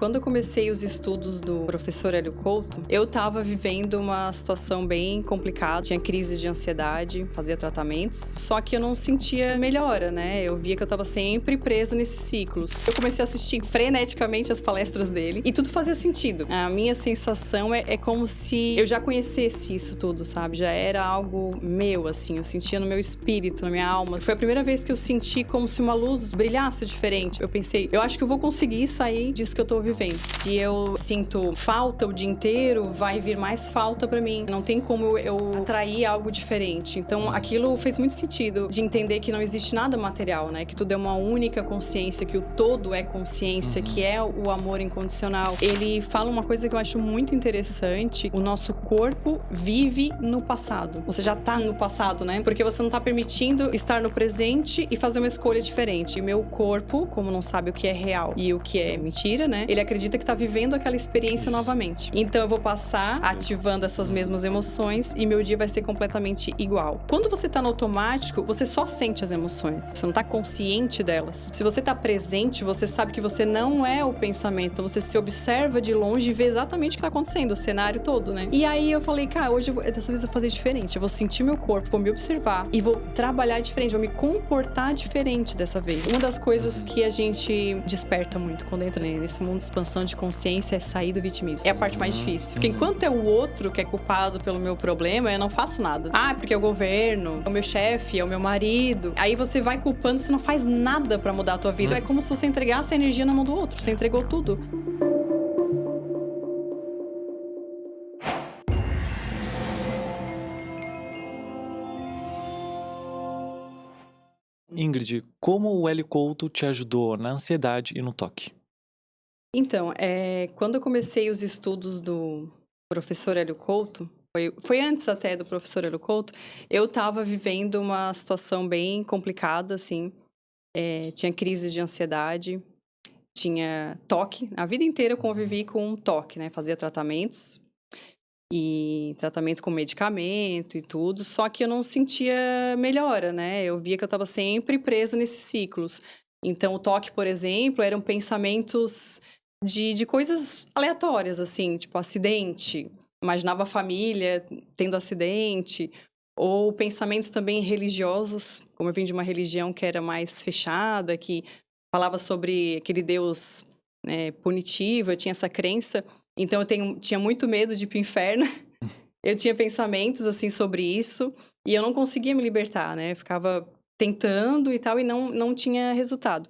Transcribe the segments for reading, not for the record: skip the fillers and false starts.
Quando eu comecei os estudos do professor Hélio Couto, eu estava vivendo uma situação bem complicada. Tinha crises de ansiedade, fazia tratamentos, só que eu não sentia melhora, né? Eu via que eu estava sempre presa nesses ciclos. Eu comecei a assistir freneticamente as palestras dele e tudo fazia sentido. A minha sensação é como se eu já conhecesse isso tudo, sabe? Já era algo meu, assim. Eu sentia no meu espírito, na minha alma. Foi a primeira vez que eu senti como se uma luz brilhasse diferente. Eu pensei, eu acho que eu vou conseguir sair disso que eu tô vivendo. Se eu sinto falta o dia inteiro, vai vir mais falta pra mim. Não tem como eu atrair algo diferente. Então, aquilo fez muito sentido de entender que não existe nada material, né? Que tudo é uma única consciência, que o todo é consciência, que é o amor incondicional. Ele fala uma coisa que eu acho muito interessante. O nosso corpo vive no passado. Você já tá no passado, né? Porque você não tá permitindo estar no presente e fazer uma escolha diferente. E o meu corpo, como não sabe o que é real e o que é mentira, né? Ele acredita que tá vivendo aquela experiência novamente. Então eu vou passar ativando essas mesmas emoções e meu dia vai ser completamente igual. Quando você tá no automático, você só sente as emoções. Você não tá consciente delas. Se você tá presente, você sabe que você não é o pensamento. Você se observa de longe e vê exatamente o que tá acontecendo, o cenário todo, né? E aí eu falei, cara, dessa vez eu vou fazer diferente. Eu vou sentir meu corpo, vou me observar e vou trabalhar diferente, vou me comportar diferente dessa vez. Uma das coisas que a gente desperta muito quando entra nesse mundo de expansão de consciência é sair do vitimismo. É a parte mais difícil. Porque enquanto é o outro que é culpado pelo meu problema, eu não faço nada. Ah, porque é o governo, é o meu chefe, é o meu marido. Aí você vai culpando, você não faz nada pra mudar a tua vida. É como se você entregasse a energia na mão do outro. Você entregou tudo. Ingrid, como o Hélio Couto te ajudou na ansiedade e no toque? Então, quando eu comecei os estudos do professor Hélio Couto, foi antes até do professor Hélio Couto, eu estava vivendo uma situação bem complicada, assim. Tinha crises de ansiedade, tinha toque. A vida inteira eu convivi com toque, né? Fazia tratamentos e tratamento com medicamento e tudo, só que eu não sentia melhora, né? Eu via que eu estava sempre presa nesses ciclos. Então, o toque, por exemplo, eram pensamentos de coisas aleatórias, assim, tipo acidente. Imaginava a família tendo acidente. Ou pensamentos também religiosos, como eu vim de uma religião que era mais fechada, que falava sobre aquele Deus, né, punitivo, eu tinha essa crença. Então tinha muito medo de ir pro inferno. Eu tinha pensamentos, assim, sobre isso, e eu não conseguia me libertar, né? Eu ficava tentando e tal, e não tinha resultado.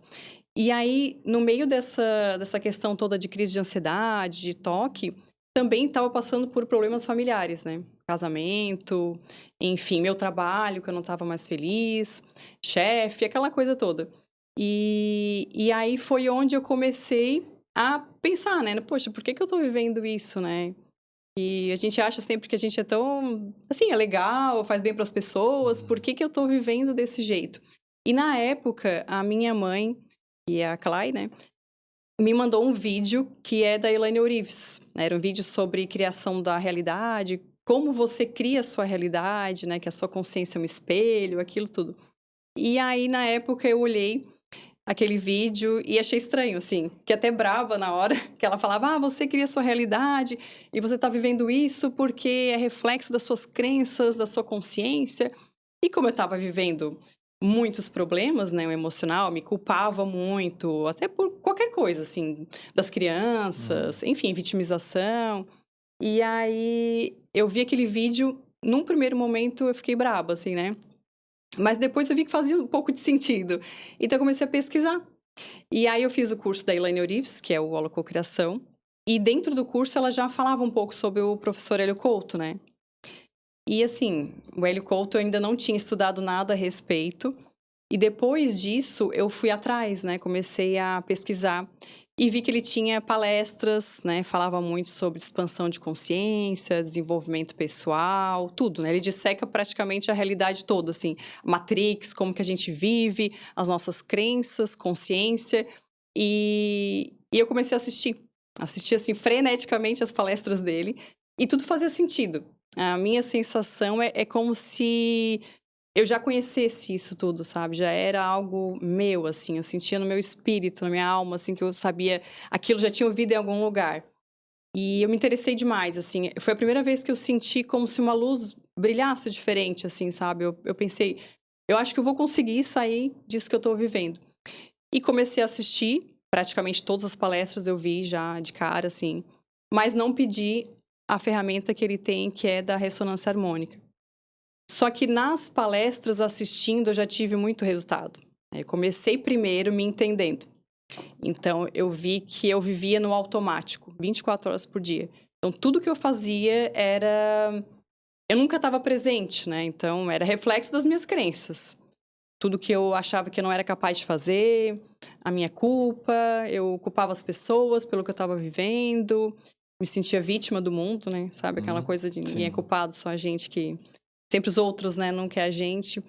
E aí, no meio dessa questão toda de crise de ansiedade, de toque, também estava passando por problemas familiares, né? Casamento, enfim, meu trabalho, que eu não estava mais feliz, chefe, aquela coisa toda. E aí foi onde eu comecei a pensar, né? Poxa, por que eu tô vivendo isso, né? E a gente acha sempre que a gente é tão, assim, é legal, faz bem para as pessoas, por que eu tô vivendo desse jeito? E na época, a minha mãe, que é a Clay, né, me mandou um vídeo que é da Elaine Orives, né? Era um vídeo sobre criação da realidade, como você cria a sua realidade, né, que a sua consciência é um espelho, aquilo tudo. E aí, na época, eu olhei aquele vídeo e achei estranho, assim, fiquei até brava na hora, que ela falava, você cria a sua realidade e você tá vivendo isso porque é reflexo das suas crenças, da sua consciência. E como eu estava vivendo muitos problemas, né, o emocional, me culpava muito, até por qualquer coisa, assim, das crianças, enfim, vitimização. E aí eu vi aquele vídeo, num primeiro momento eu fiquei braba, assim, né? Mas depois eu vi que fazia um pouco de sentido. Então eu comecei a pesquisar. E aí eu fiz o curso da Elaine Orives, que é o Holococriação. E dentro do curso ela já falava um pouco sobre o professor Hélio Couto, né? E assim, o Hélio Couto eu ainda não tinha estudado nada a respeito. E depois disso eu fui atrás, né? Comecei a pesquisar. E vi que ele tinha palestras, né? Falava muito sobre expansão de consciência, desenvolvimento pessoal, tudo, né? Ele disseca praticamente a realidade toda, assim. Matrix, como que a gente vive, as nossas crenças, consciência. E eu comecei a assistir. Assistir, assim, freneticamente as palestras dele. E tudo fazia sentido. A minha sensação é como se eu já conhecesse isso tudo, sabe? Já era algo meu, assim, eu sentia no meu espírito, na minha alma, assim, que eu sabia, aquilo já tinha ouvido em algum lugar. E eu me interessei demais, assim, foi a primeira vez que eu senti como se uma luz brilhasse diferente, assim, sabe? Eu pensei, eu acho que eu vou conseguir sair disso que eu tô vivendo. E comecei a assistir, praticamente todas as palestras eu vi já de cara, assim, mas não pedi a ferramenta que ele tem, que é da ressonância harmônica. Só que nas palestras, assistindo, eu já tive muito resultado. Eu comecei primeiro me entendendo. Então, eu vi que eu vivia no automático, 24 horas por dia. Então, tudo que eu fazia era. Eu nunca estava presente, né? Então, era reflexo das minhas crenças. Tudo que eu achava que eu não era capaz de fazer, a minha culpa, eu culpava as pessoas pelo que eu estava vivendo, me sentia vítima do mundo, né? Sabe aquela coisa de ninguém é Sim. culpado, só a gente que. Sempre os outros, né? Não quer a gente.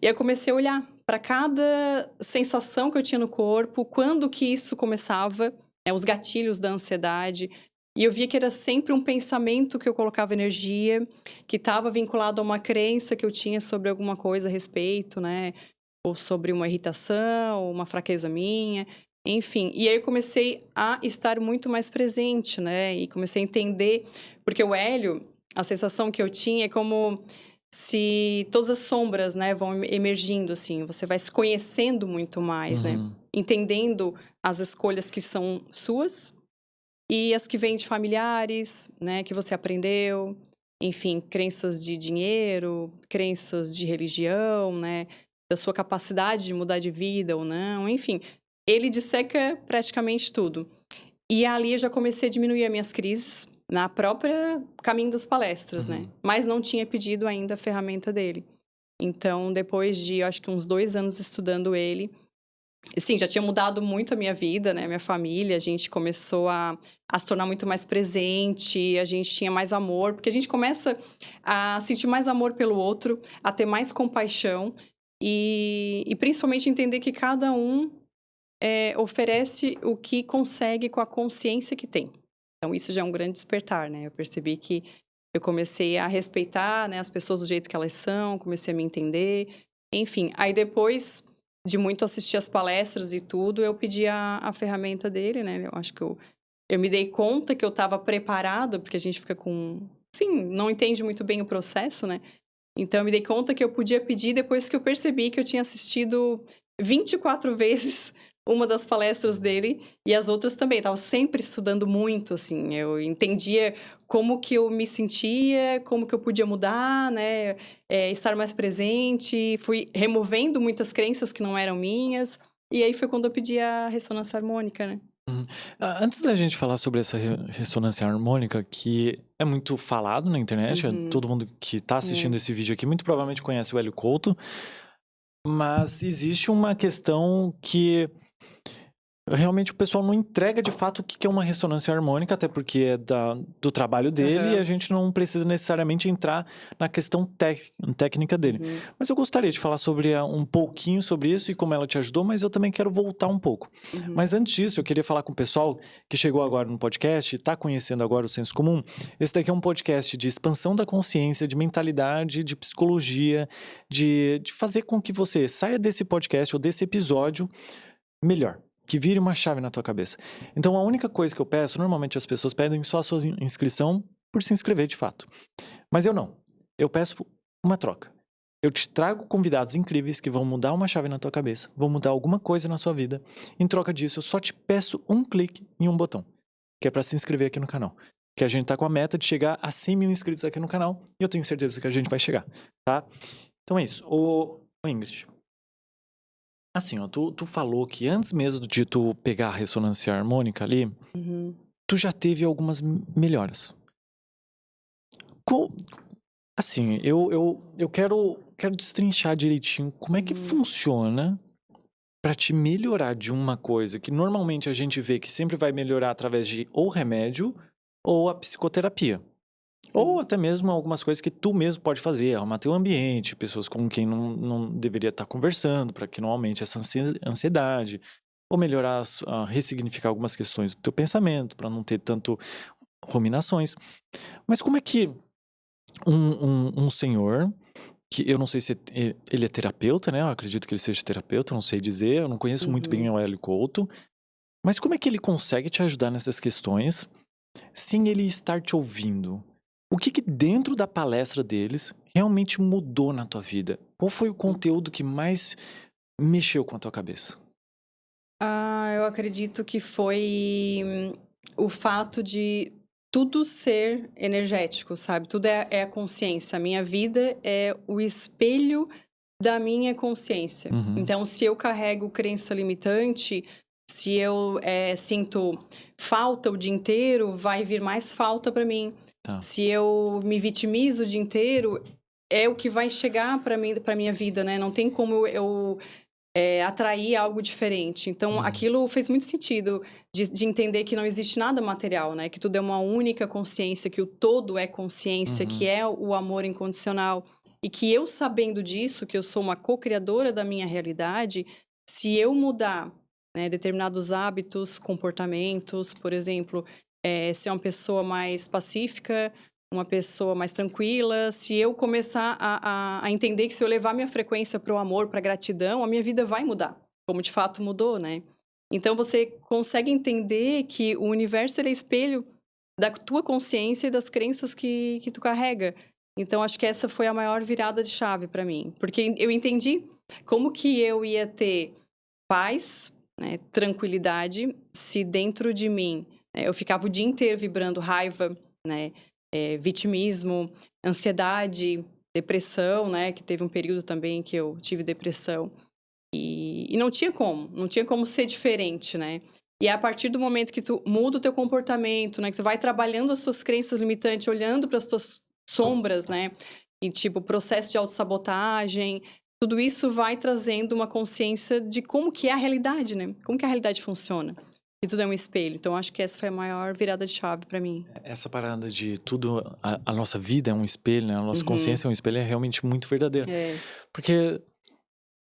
E aí eu comecei a olhar para cada sensação que eu tinha no corpo, quando que isso começava, né, os gatilhos da ansiedade. E eu via que era sempre um pensamento que eu colocava energia, que estava vinculado a uma crença que eu tinha sobre alguma coisa a respeito, né? Ou sobre uma irritação, uma fraqueza minha, enfim. E aí eu comecei a estar muito mais presente, né? E comecei a entender, porque o Hélio, a sensação que eu tinha é como se todas as sombras, né, vão emergindo, assim, você vai se conhecendo muito mais, né? Uhum. Entendendo as escolhas que são suas e as que vêm de familiares, né, que você aprendeu, enfim, crenças de dinheiro, crenças de religião, né, da sua capacidade de mudar de vida ou não, enfim. Ele disseca praticamente tudo. E ali eu já comecei a diminuir as minhas crises na própria caminho das palestras, né? Uhum. Mas não tinha pedido ainda a ferramenta dele. Então, depois de, eu acho que uns 2 anos estudando ele, sim, já tinha mudado muito a minha vida, né? Minha família, a gente começou a se tornar muito mais presente, a gente tinha mais amor, porque a gente começa a sentir mais amor pelo outro, a ter mais compaixão e principalmente entender que cada um oferece o que consegue com a consciência que tem. Então, isso já é um grande despertar, né? Eu percebi que eu comecei a respeitar, né, as pessoas do jeito que elas são, comecei a me entender, enfim. Aí, depois de muito assistir as palestras e tudo, eu pedi a ferramenta dele, né? Eu acho que eu me dei conta que eu estava preparada, porque a gente fica com... Sim, não entende muito bem o processo, né? Então, eu me dei conta que eu podia pedir depois que eu percebi que eu tinha assistido 24 vezes uma das palestras dele e as outras também. Estava sempre estudando muito, assim. Eu entendia como que eu me sentia, como que eu podia mudar, né? Estar mais presente. Fui removendo muitas crenças que não eram minhas. E aí foi quando eu pedi a ressonância harmônica, né? Uhum. Antes da gente falar sobre essa ressonância harmônica, que é muito falado na internet, Uhum. todo mundo que está assistindo esse vídeo aqui muito provavelmente conhece o Hélio Couto, mas existe uma questão que realmente o pessoal não entrega de fato o que que é uma ressonância harmônica, até porque é do trabalho dele e a Aham. gente não precisa necessariamente entrar na questão técnica dele. Uhum. Mas eu gostaria de falar sobre um pouquinho sobre isso e como ela te ajudou, mas eu também quero voltar um pouco. Uhum. Mas antes disso, eu queria falar com o pessoal que chegou agora no podcast, está conhecendo agora o Senso Comum. Esse daqui é um podcast de expansão da consciência, de mentalidade, de psicologia, de fazer com que você saia desse podcast ou desse episódio melhor. Que vire uma chave na tua cabeça. Então, a única coisa que eu peço, normalmente as pessoas pedem só a sua inscrição por se inscrever de fato. Mas eu não. Eu peço uma troca. Eu te trago convidados incríveis que vão mudar uma chave na tua cabeça, vão mudar alguma coisa na sua vida. Em troca disso, eu só te peço um clique em um botão, que é para se inscrever aqui no canal. Que a gente tá com a meta de chegar a 100 mil inscritos aqui no canal e eu tenho certeza que a gente vai chegar, tá? Então é isso. Ô Ingrid, assim, ó, tu falou que antes mesmo de tu pegar a ressonância harmônica ali, Uhum. tu já teve algumas melhoras. Co- assim, eu quero destrinchar direitinho como é que Uhum. funciona pra te melhorar de uma coisa que normalmente a gente vê que sempre vai melhorar através de ou remédio ou a psicoterapia. Ou Sim. até mesmo algumas coisas que tu mesmo pode fazer, arrumar teu ambiente, pessoas com quem não deveria estar conversando, para que não aumente essa ansiedade, ou melhorar, ressignificar algumas questões do teu pensamento, para não ter tanto ruminações. Mas como é que um senhor que eu não sei se ele é terapeuta, né? Eu acredito que ele seja terapeuta, não sei dizer, eu não conheço muito bem o Hélio Couto. Mas como é que ele consegue te ajudar nessas questões sem ele estar te ouvindo? O que dentro da palestra deles realmente mudou na tua vida? Qual foi o conteúdo que mais mexeu com a tua cabeça? Eu acredito que foi o fato de tudo ser energético, sabe? Tudo é a consciência. A minha vida é o espelho da minha consciência. Uhum, Então, se eu carrego crença limitante, se eu sinto falta o dia inteiro, vai vir mais falta para mim. tá. Se eu me vitimizo o dia inteiro, é o que vai chegar para mim, para minha vida, né? Não tem como eu atrair algo diferente. Então, Uhum, aquilo fez muito sentido de entender que não existe nada material, né? Que tudo é uma única consciência, que o todo é consciência, que uhum, é o amor incondicional. E que eu sabendo disso, que eu sou uma co-criadora da minha realidade, se eu mudar, né, determinados hábitos, comportamentos, por exemplo, ser uma pessoa mais pacífica, uma pessoa mais tranquila, se eu começar a entender que se eu levar minha frequência para o amor, para a gratidão, a minha vida vai mudar, como de fato mudou, né? Então você consegue entender que o universo ele é espelho da tua consciência e das crenças que tu carrega. Então acho que essa foi a maior virada de chave para mim, porque eu entendi como que eu ia ter paz, né, tranquilidade, se dentro de mim, eu ficava o dia inteiro vibrando raiva, né, vitimismo, ansiedade, depressão, né, que teve um período também que eu tive depressão. E não tinha como ser diferente, né. E é a partir do momento que tu muda o teu comportamento, né, que tu vai trabalhando as tuas crenças limitantes, olhando para as tuas sombras, né, e tipo, processo de autossabotagem, tudo isso vai trazendo uma consciência de como que é a realidade, né, como que a realidade funciona. E tudo é um espelho. Então acho que essa foi a maior virada de chave para mim. Essa parada de tudo, a nossa vida é um espelho, né? A nossa Uhum. consciência é um espelho, é realmente muito verdadeiro. É. Porque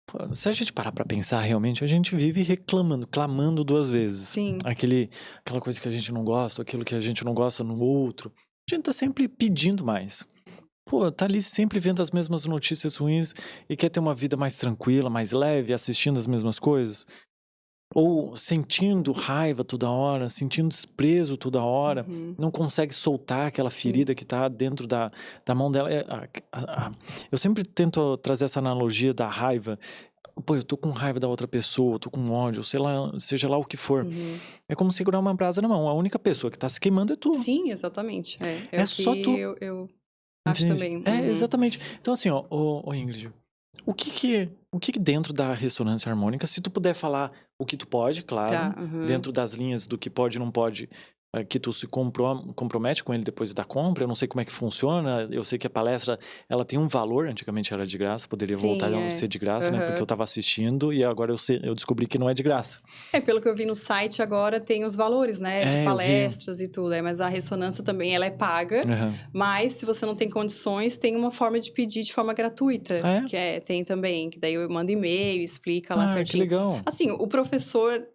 pô, se a gente parar pra pensar realmente, a gente vive reclamando, clamando duas vezes. Sim. Aquela coisa que a gente não gosta, aquilo que a gente não gosta no outro. A gente tá sempre pedindo mais. Pô, tá ali sempre vendo as mesmas notícias ruins e quer ter uma vida mais tranquila, mais leve, assistindo as mesmas coisas. Ou sentindo raiva toda hora, sentindo desprezo toda hora, Uhum. não consegue soltar aquela Sim. ferida que tá dentro da mão dela. Eu sempre tento trazer essa analogia da raiva. Pô, eu tô com raiva da outra pessoa, eu tô com ódio, sei lá, seja lá o que for. Uhum. É como segurar uma brasa na mão. A única pessoa que tá se queimando é tu. Sim, exatamente. É É o que só tu. eu acho Entende? também. É, Uhum. exatamente. Então, assim, ó, ô Ingrid, o que dentro da ressonância harmônica, se tu puder falar o que tu pode, Tá. claro, Uhum. dentro das linhas do que pode e não pode, que tu se compromete com ele depois da compra, eu não sei como é que funciona, eu sei que a palestra, ela tem um valor, antigamente era de graça, poderia voltar Sim, a ser de graça, né, porque eu Aham. tava assistindo e agora eu descobri que não é de graça. Pelo que eu vi no site agora tem os valores, né, de É, eu vi. palestras e tudo, mas a ressonância também ela é paga, Aham. mas se você não tem condições, tem uma forma de pedir de forma gratuita, Ah, é? tem também, que daí eu mando e-mail, explica lá Ah, que certinho. legal. Assim, o professor,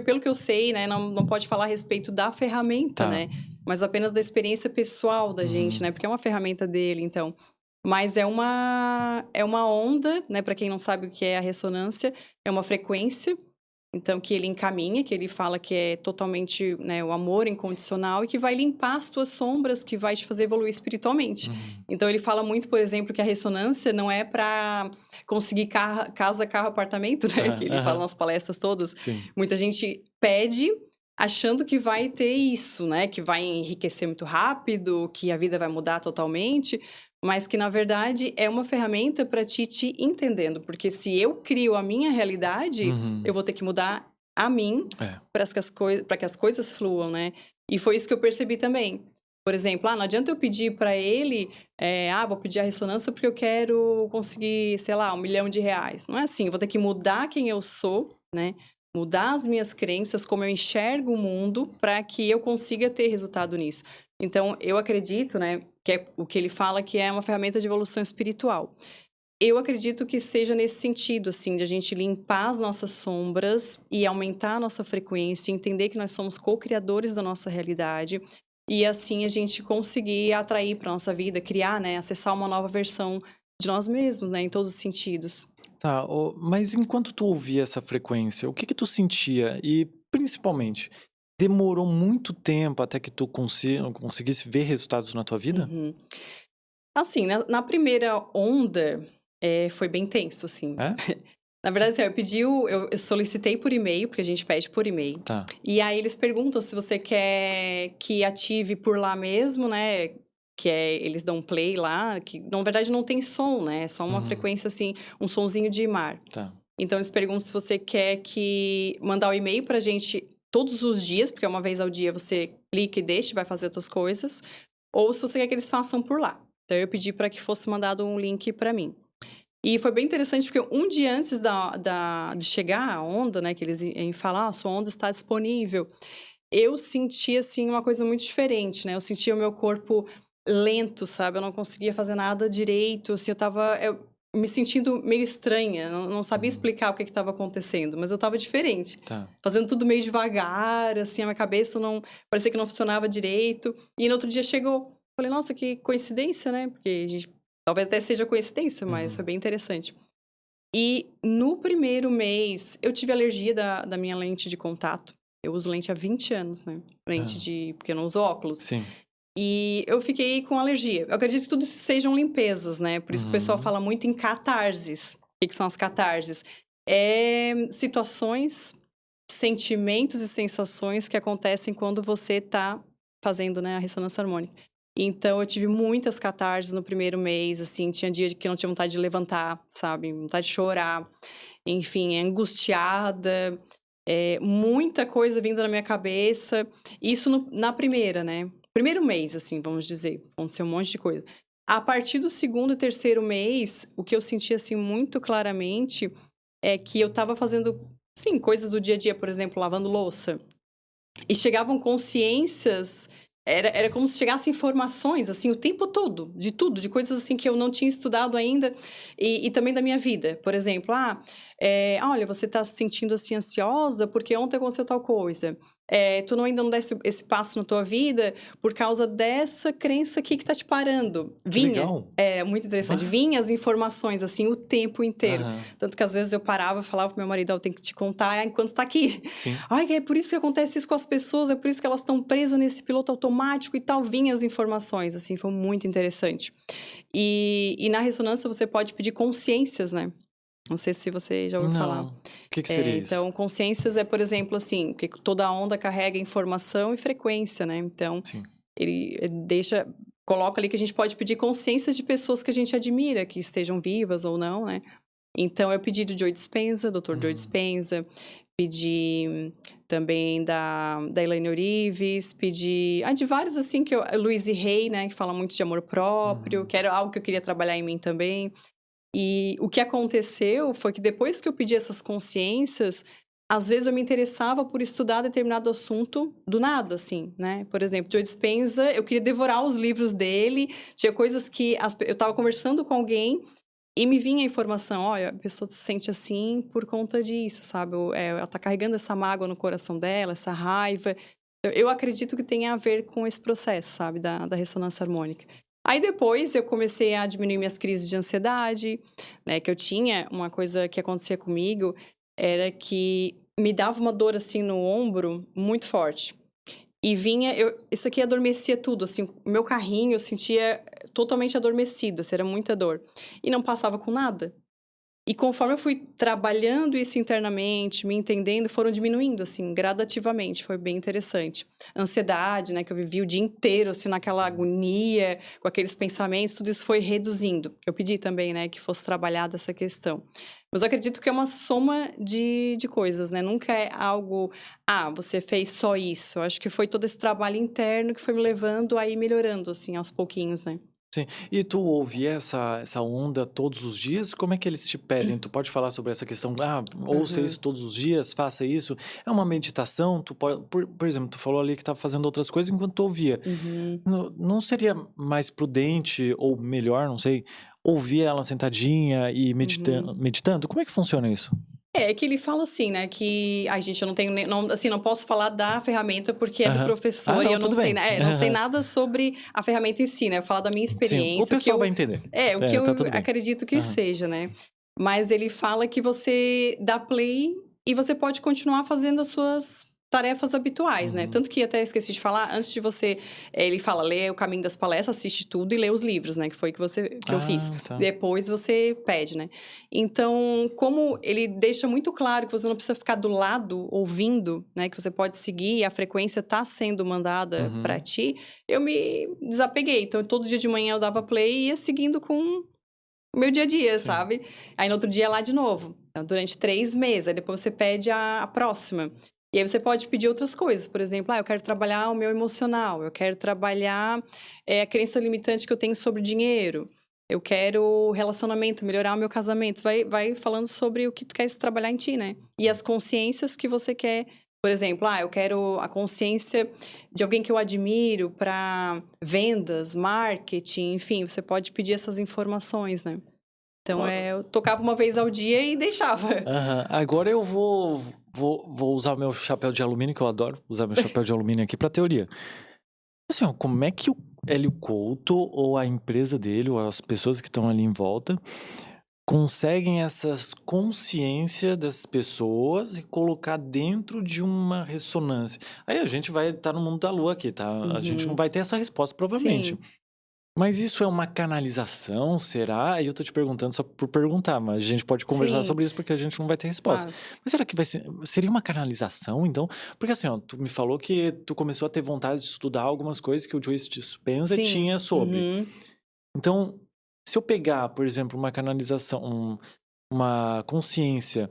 pelo que eu sei, né, não pode falar a respeito da ferramenta, Tá. né, mas apenas da experiência pessoal da gente, Uhum. né, porque é uma ferramenta dele, então. Mas é uma onda, né, para quem não sabe o que é a ressonância, é uma frequência, então, que ele encaminha, que ele fala que é totalmente, né, o amor incondicional e que vai limpar as tuas sombras, que vai te fazer evoluir espiritualmente. Uhum. Então, ele fala muito, por exemplo, que a ressonância não é para conseguir casa, carro, apartamento, né? Tá. Que ele fala Aham. nas palestras todas. Sim. Muita gente pede achando que vai ter isso, né? Que vai enriquecer muito rápido, que a vida vai mudar totalmente, mas que na verdade é uma ferramenta para te entendendo, porque se eu crio a minha realidade, Uhum. eu vou ter que mudar a mim É. para que as coisas fluam, né? E foi isso que eu percebi também. Por exemplo, não adianta eu pedir para ele, vou pedir a ressonância porque eu quero conseguir, sei lá, R$ 1 milhão. Não é assim, eu vou ter que mudar quem eu sou, né? Mudar as minhas crenças, como eu enxergo o mundo, para que eu consiga ter resultado nisso. Então, eu acredito, né, que é o que ele fala que é uma ferramenta de evolução espiritual. Eu acredito que seja nesse sentido, assim, de a gente limpar as nossas sombras e aumentar a nossa frequência, entender que nós somos co-criadores da nossa realidade e assim a gente conseguir atrair para nossa vida, criar, né, acessar uma nova versão de nós mesmos, né? Em todos os sentidos. Tá, mas enquanto tu ouvia essa frequência, o que que tu sentia? E, principalmente, demorou muito tempo até que tu conseguisse ver resultados na tua vida? Uhum. Assim, na primeira onda, foi bem tenso, assim. É? Na verdade, assim, eu solicitei por e-mail, porque a gente pede por e-mail. Tá. E aí eles perguntam se você quer que ative por lá mesmo, né? Eles dão play lá, que na verdade não tem som, né? É só uma Uhum. frequência assim, um sonzinho de mar. Tá. Então eles perguntam se você quer que mandar o e-mail pra gente todos os dias, porque uma vez ao dia você clica e deixa, vai fazer as suas coisas, ou se você quer que eles façam por lá. Então eu pedi para que fosse mandado um link para mim. E foi bem interessante, porque um dia antes de chegar a onda, né, que eles iam falar, sua onda está disponível, eu senti, assim, uma coisa muito diferente, né? Eu sentia o meu corpo lento, sabe? Eu não conseguia fazer nada direito, assim, eu me sentindo meio estranha, não sabia Uhum. explicar o que estava acontecendo, mas eu estava diferente. Tá. Fazendo tudo meio devagar, assim, a minha cabeça não... Parecia que não funcionava direito. E no outro dia chegou. Falei, nossa, que coincidência, né? Porque a gente... Talvez até seja coincidência, mas foi Uhum. bem interessante. E no primeiro mês, eu tive alergia da minha lente de contato. Eu uso lente há 20 anos, né? Ah, Porque eu não uso óculos. sim. E eu fiquei com alergia. Eu acredito que tudo isso sejam limpezas, né? Por isso que o pessoal Uhum. fala muito em catarses. O que são as catarses? É situações, sentimentos e sensações que acontecem quando você tá fazendo, né, a ressonância harmônica. Então eu tive muitas catarses no primeiro mês, assim, tinha dia que eu não tinha vontade de levantar, sabe? Vontade de chorar. Enfim, angustiada, muita coisa vindo na minha cabeça. Isso na primeira, né? Primeiro mês, assim, vamos dizer. Aconteceu um monte de coisa. A partir do segundo e terceiro mês, o que eu senti, assim, muito claramente é que eu tava fazendo, sim, coisas do dia a dia, por exemplo, lavando louça. E chegavam consciências, era como se chegassem informações, assim, o tempo todo, de tudo, de coisas, assim, que eu não tinha estudado ainda, e também da minha vida. Por exemplo, olha, você tá se sentindo, assim, ansiosa porque ontem aconteceu tal coisa. Tu ainda não dá esse passo na tua vida por causa dessa crença aqui que tá te parando. Que Vinha, legal. é muito interessante, Bah. vinha as informações, assim, o tempo inteiro. Aham. Tanto que às vezes eu parava e falava pro meu marido, eu tenho que te contar enquanto tá aqui. Sim. Ai, é por isso que acontece isso com as pessoas, é por isso que elas estão presas nesse piloto automático e tal. Vinha as informações, assim, foi muito interessante. E na ressonância você pode pedir consciências, né? Não sei se você já ouviu falar. Não. O que que seria isso? Então, consciências é, por exemplo, assim, que toda onda carrega informação e frequência, né? Então, Sim. ele coloca ali que a gente pode pedir consciências de pessoas que a gente admira, que estejam vivas ou não, né? Então, eu pedi do Joe Dispenza, Dr. Joe Uhum. Dispenza, pedi também da Elaine Orives, pedi de vários, assim, Louise Hay, né, que fala muito de amor próprio, Uhum. que era algo que eu queria trabalhar em mim também. E o que aconteceu foi que depois que eu pedi essas consciências, às vezes eu me interessava por estudar determinado assunto do nada, assim, né? Por exemplo, Joe Dispenza, eu queria devorar os livros dele, tinha coisas que eu estava conversando com alguém e me vinha a informação, olha, a pessoa se sente assim por conta disso, sabe? Ela tá carregando essa mágoa no coração dela, essa raiva. Eu acredito que tenha a ver com esse processo, sabe? Da ressonância harmônica. Aí depois eu comecei a diminuir minhas crises de ansiedade, né? Que eu tinha, uma coisa que acontecia comigo era que me dava uma dor assim no ombro muito forte. E vinha, isso aqui adormecia tudo, assim, o meu carrinho eu sentia totalmente adormecido, assim, era muita dor. E não passava com nada. E conforme eu fui trabalhando isso internamente, me entendendo, foram diminuindo, assim, gradativamente, foi bem interessante. Ansiedade, né, que eu vivi o dia inteiro, assim, naquela agonia, com aqueles pensamentos, tudo isso foi reduzindo. Eu pedi também, né, que fosse trabalhada essa questão. Mas eu acredito que é uma soma de coisas, né, nunca é algo, você fez só isso. Eu acho que foi todo esse trabalho interno que foi me levando a ir melhorando, assim, aos pouquinhos, né. Sim. E tu ouve essa onda todos os dias? Como é que eles te pedem? Tu pode falar sobre essa questão? Ouça Aham. isso todos os dias, faça isso. É uma meditação? Tu pode, por exemplo, tu falou ali que estava fazendo outras coisas enquanto tu ouvia. Uhum. Não seria mais prudente ou melhor, não sei, ouvir ela sentadinha e Uhum. meditando? Como é que funciona isso? É que ele fala assim, né, que ai gente, eu não tenho nem não, assim, não posso falar da ferramenta, porque é do Aham. Ah, professor e não, eu não tudo sei, bem. né, não sei nada sobre a ferramenta em si, né, eu falo da minha Sim, o experiência, pessoal vai entender. o que eu Tá tudo bem. acredito que Aham. seja, né. Mas ele fala que você dá play e você pode continuar fazendo as suas tarefas habituais, né. Uhum. Tanto que até esqueci de falar, antes de você ele fala: "Lê o Caminho das Palestras, assiste tudo e lê os livros", né, que foi que eu fiz. Ah, tá. Depois você pede, né. Então, como ele deixa muito claro que você não precisa ficar do lado ouvindo, né, que você pode seguir e a frequência tá sendo mandada pra Uhum. ti, eu me desapeguei. Então, todo dia de manhã eu dava play e ia seguindo com o meu dia a dia, Sim. sabe. Aí no outro dia lá de novo, então durante 3 meses, aí depois você pede a próxima. E aí você pode pedir outras coisas, por exemplo: "Ah, eu quero trabalhar o meu emocional, eu quero trabalhar, a crença limitante que eu tenho sobre dinheiro, eu quero relacionamento, melhorar o meu casamento", vai falando sobre o que tu queres trabalhar em ti, né. E as consciências que você quer, por exemplo: "Ah, eu quero a consciência de alguém que eu admiro para vendas, marketing", enfim, você pode pedir essas informações, né. Então, eu tocava uma vez ao dia e deixava. Aham. Agora eu vou usar o meu chapéu de alumínio, que eu adoro usar meu chapéu de alumínio aqui pra teoria. Assim, ó, como é que o Hélio Couto ou a empresa dele ou as pessoas que estão ali em volta conseguem essas consciência das pessoas e colocar dentro de uma ressonância? Aí a gente vai estar no mundo da lua aqui, tá? A gente não Uhum. vai ter essa resposta provavelmente. Sim, Mas isso é uma canalização, será? Aí eu tô te perguntando só por perguntar, mas a gente pode conversar sim, sobre isso porque a gente não vai ter resposta. claro. Mas será que seria uma canalização, então? Porque assim, ó, tu me falou que tu começou a ter vontade de estudar algumas coisas que o Joe Dispenza Sim. tinha sobre. Uhum. Então, se eu pegar, por exemplo, uma canalização, uma consciência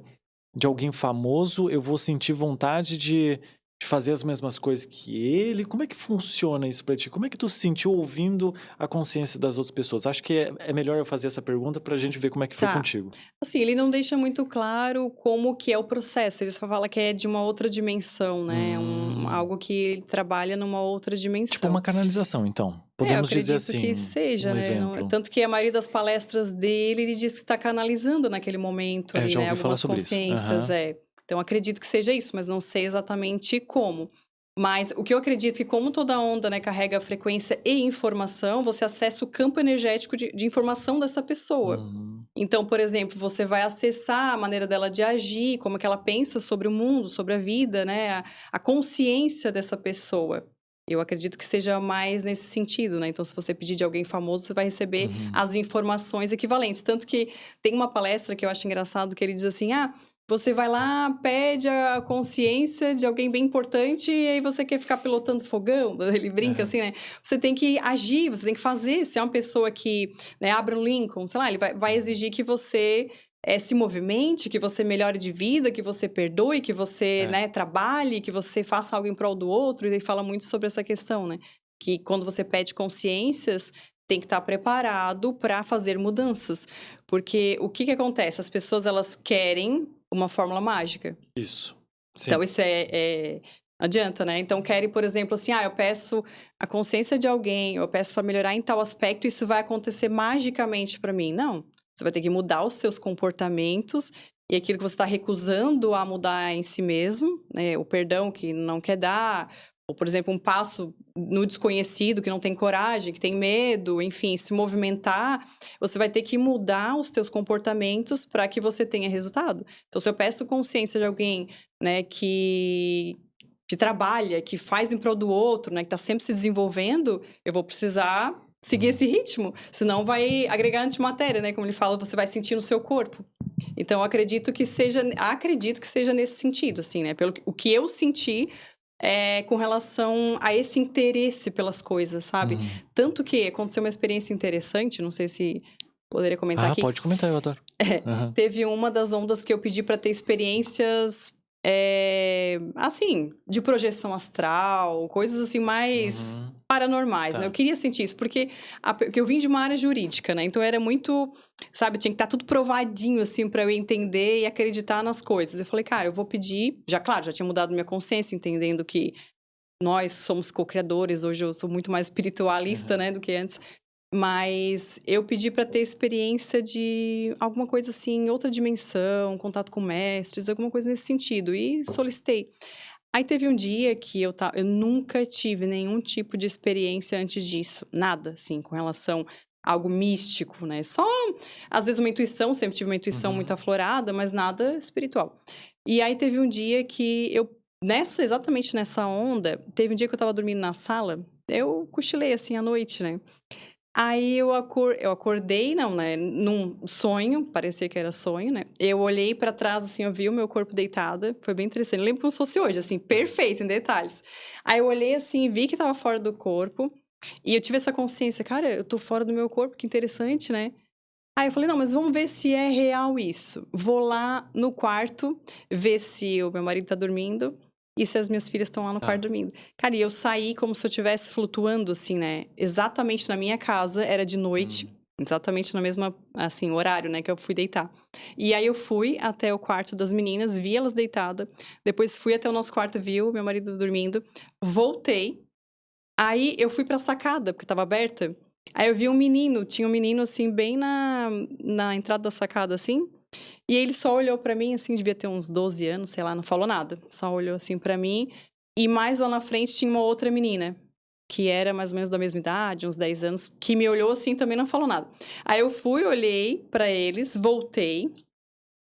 de alguém famoso, eu vou sentir vontade de fazer as mesmas coisas que ele? Como é que funciona isso pra ti? Como é que tu se sentiu ouvindo a consciência das outras pessoas? Acho que é melhor eu fazer essa pergunta pra gente ver como é que foi Tá. contigo. Assim, ele não deixa muito claro como que é o processo, ele só fala que é de uma outra dimensão, né, Hum, algo que ele trabalha numa outra tipo dimensão. uma canalização, então. É, eu Podemos dizer acredito que assim, seja, um né, não exemplo. tanto que a maioria das palestras dele, ele diz que está canalizando naquele momento É, ali, já né, ouvi falar algumas sobre isso. consciências, Aham. é. Então acredito que seja isso, mas não sei exatamente como. Mas o que eu acredito que como toda onda, né, carrega frequência e informação, você acessa o campo energético de informação dessa pessoa. Uhum. Então, por exemplo, você vai acessar a maneira dela de agir, como que ela pensa sobre o mundo, sobre a vida, né, a consciência dessa pessoa. Eu acredito que seja mais nesse sentido, né, então se você pedir de alguém famoso, você vai receber Uhum. as informações equivalentes. Tanto que tem uma palestra que eu acho engraçado que ele diz assim: "Ah, você vai lá, pede a consciência de alguém bem importante e aí você quer ficar pilotando fogão", ele brinca Aham. assim, né. Você tem que agir, você tem que fazer. Se é uma pessoa que, né, Abraham Lincoln, sei lá, ele vai Uhum. exigir que você, se movimente, que você melhore de vida, que você perdoe, que você, É. né, trabalhe, que você faça algo em prol do outro, e ele fala muito sobre essa questão, né, que quando você pede consciências, tem que estar preparado para fazer mudanças. Porque o que que acontece? As pessoas elas querem uma fórmula mágica. Isso. Então Sim. isso não adianta, né. Então querem, por exemplo, assim: "Ah, eu peço a consciência de alguém, eu peço para melhorar em tal aspecto, isso vai acontecer magicamente para mim". Não, você vai ter que mudar os seus comportamentos e aquilo que você está recusando a mudar em si mesmo, né, o perdão que não quer dar, ou, por exemplo, um passo no desconhecido, que não tem coragem, que tem medo, enfim, se movimentar, você vai ter que mudar os teus comportamentos para que você tenha resultado. Então se eu peço consciência de alguém, né, que trabalha, que faz em prol do outro, né, que está sempre se desenvolvendo, eu vou precisar seguir Hum. esse ritmo, senão vai agregar antimatéria, né, como ele fala, você vai sentir no seu corpo. Então eu acredito que seja nesse sentido, assim, né, pelo que o que eu senti, com relação a esse interesse pelas coisas, sabe. Uhum. Tanto que aconteceu uma experiência interessante, não sei se poderia comentar Ah, aqui. pode comentar, eu adoro. Aham. Teve uma das ondas que eu pedi para ter experiências, assim, de projeção astral, coisas assim mais Uhum. paranormais, né. Eu Tá. queria sentir isso, porque eu vim de uma área jurídica, né, então era muito, sabe, tinha que estar tudo provadinho, assim, para eu entender e acreditar nas coisas. Eu falei: "Cara, eu vou pedir", já claro, já tinha mudado minha consciência, entendendo que nós somos co-criadores, hoje eu sou muito mais espiritualista, Aham. né, do que antes. Mas eu pedi para ter experiência de alguma coisa assim, outra dimensão, contato com mestres, alguma coisa nesse sentido. E solicitei. Aí teve um dia que eu nunca tive nenhum tipo de experiência antes disso. Nada, assim, com relação a algo místico, né? Só, às vezes, uma intuição, sempre tive uma intuição muito Uhum. aflorada, mas nada espiritual. E aí teve um dia que exatamente nessa onda, teve um dia que eu tava dormindo na sala, eu cochilei assim à noite, né? Aí eu acordei, não, né, num sonho, parecia que era sonho, né. Eu olhei pra trás, assim, eu vi o meu corpo deitada, foi bem interessante, eu lembro como se fosse hoje, assim, perfeito, em detalhes. Aí eu olhei, assim, vi que estava fora do corpo, e eu tive essa consciência: "Cara, eu tô fora do meu corpo, que interessante, né". Aí eu falei: "Não, mas vamos ver se é real isso". Vou lá no quarto, ver se o meu marido tá dormindo e se as minhas filhas estão lá no quarto Tá. dormindo. Cara, e eu saí como se eu estivesse flutuando, assim, né, exatamente na minha casa, era de noite, Hum. exatamente na mesma, assim, horário, né, que eu fui deitar. E aí eu fui até o quarto das meninas, vi elas deitadas, depois fui até o nosso quarto, vi o meu marido dormindo, voltei. Aí eu fui pra sacada, porque estava aberta. Aí eu vi um menino, tinha um menino, assim, bem na entrada da sacada, assim, e ele só olhou pra mim, assim, devia ter uns 12 anos, sei lá, não falou nada. Só olhou, assim, pra mim, e mais lá na frente tinha uma outra menina, que era mais ou menos da mesma idade, uns 10 anos, que me olhou, assim, também não falou nada. Aí eu fui, olhei pra eles, voltei,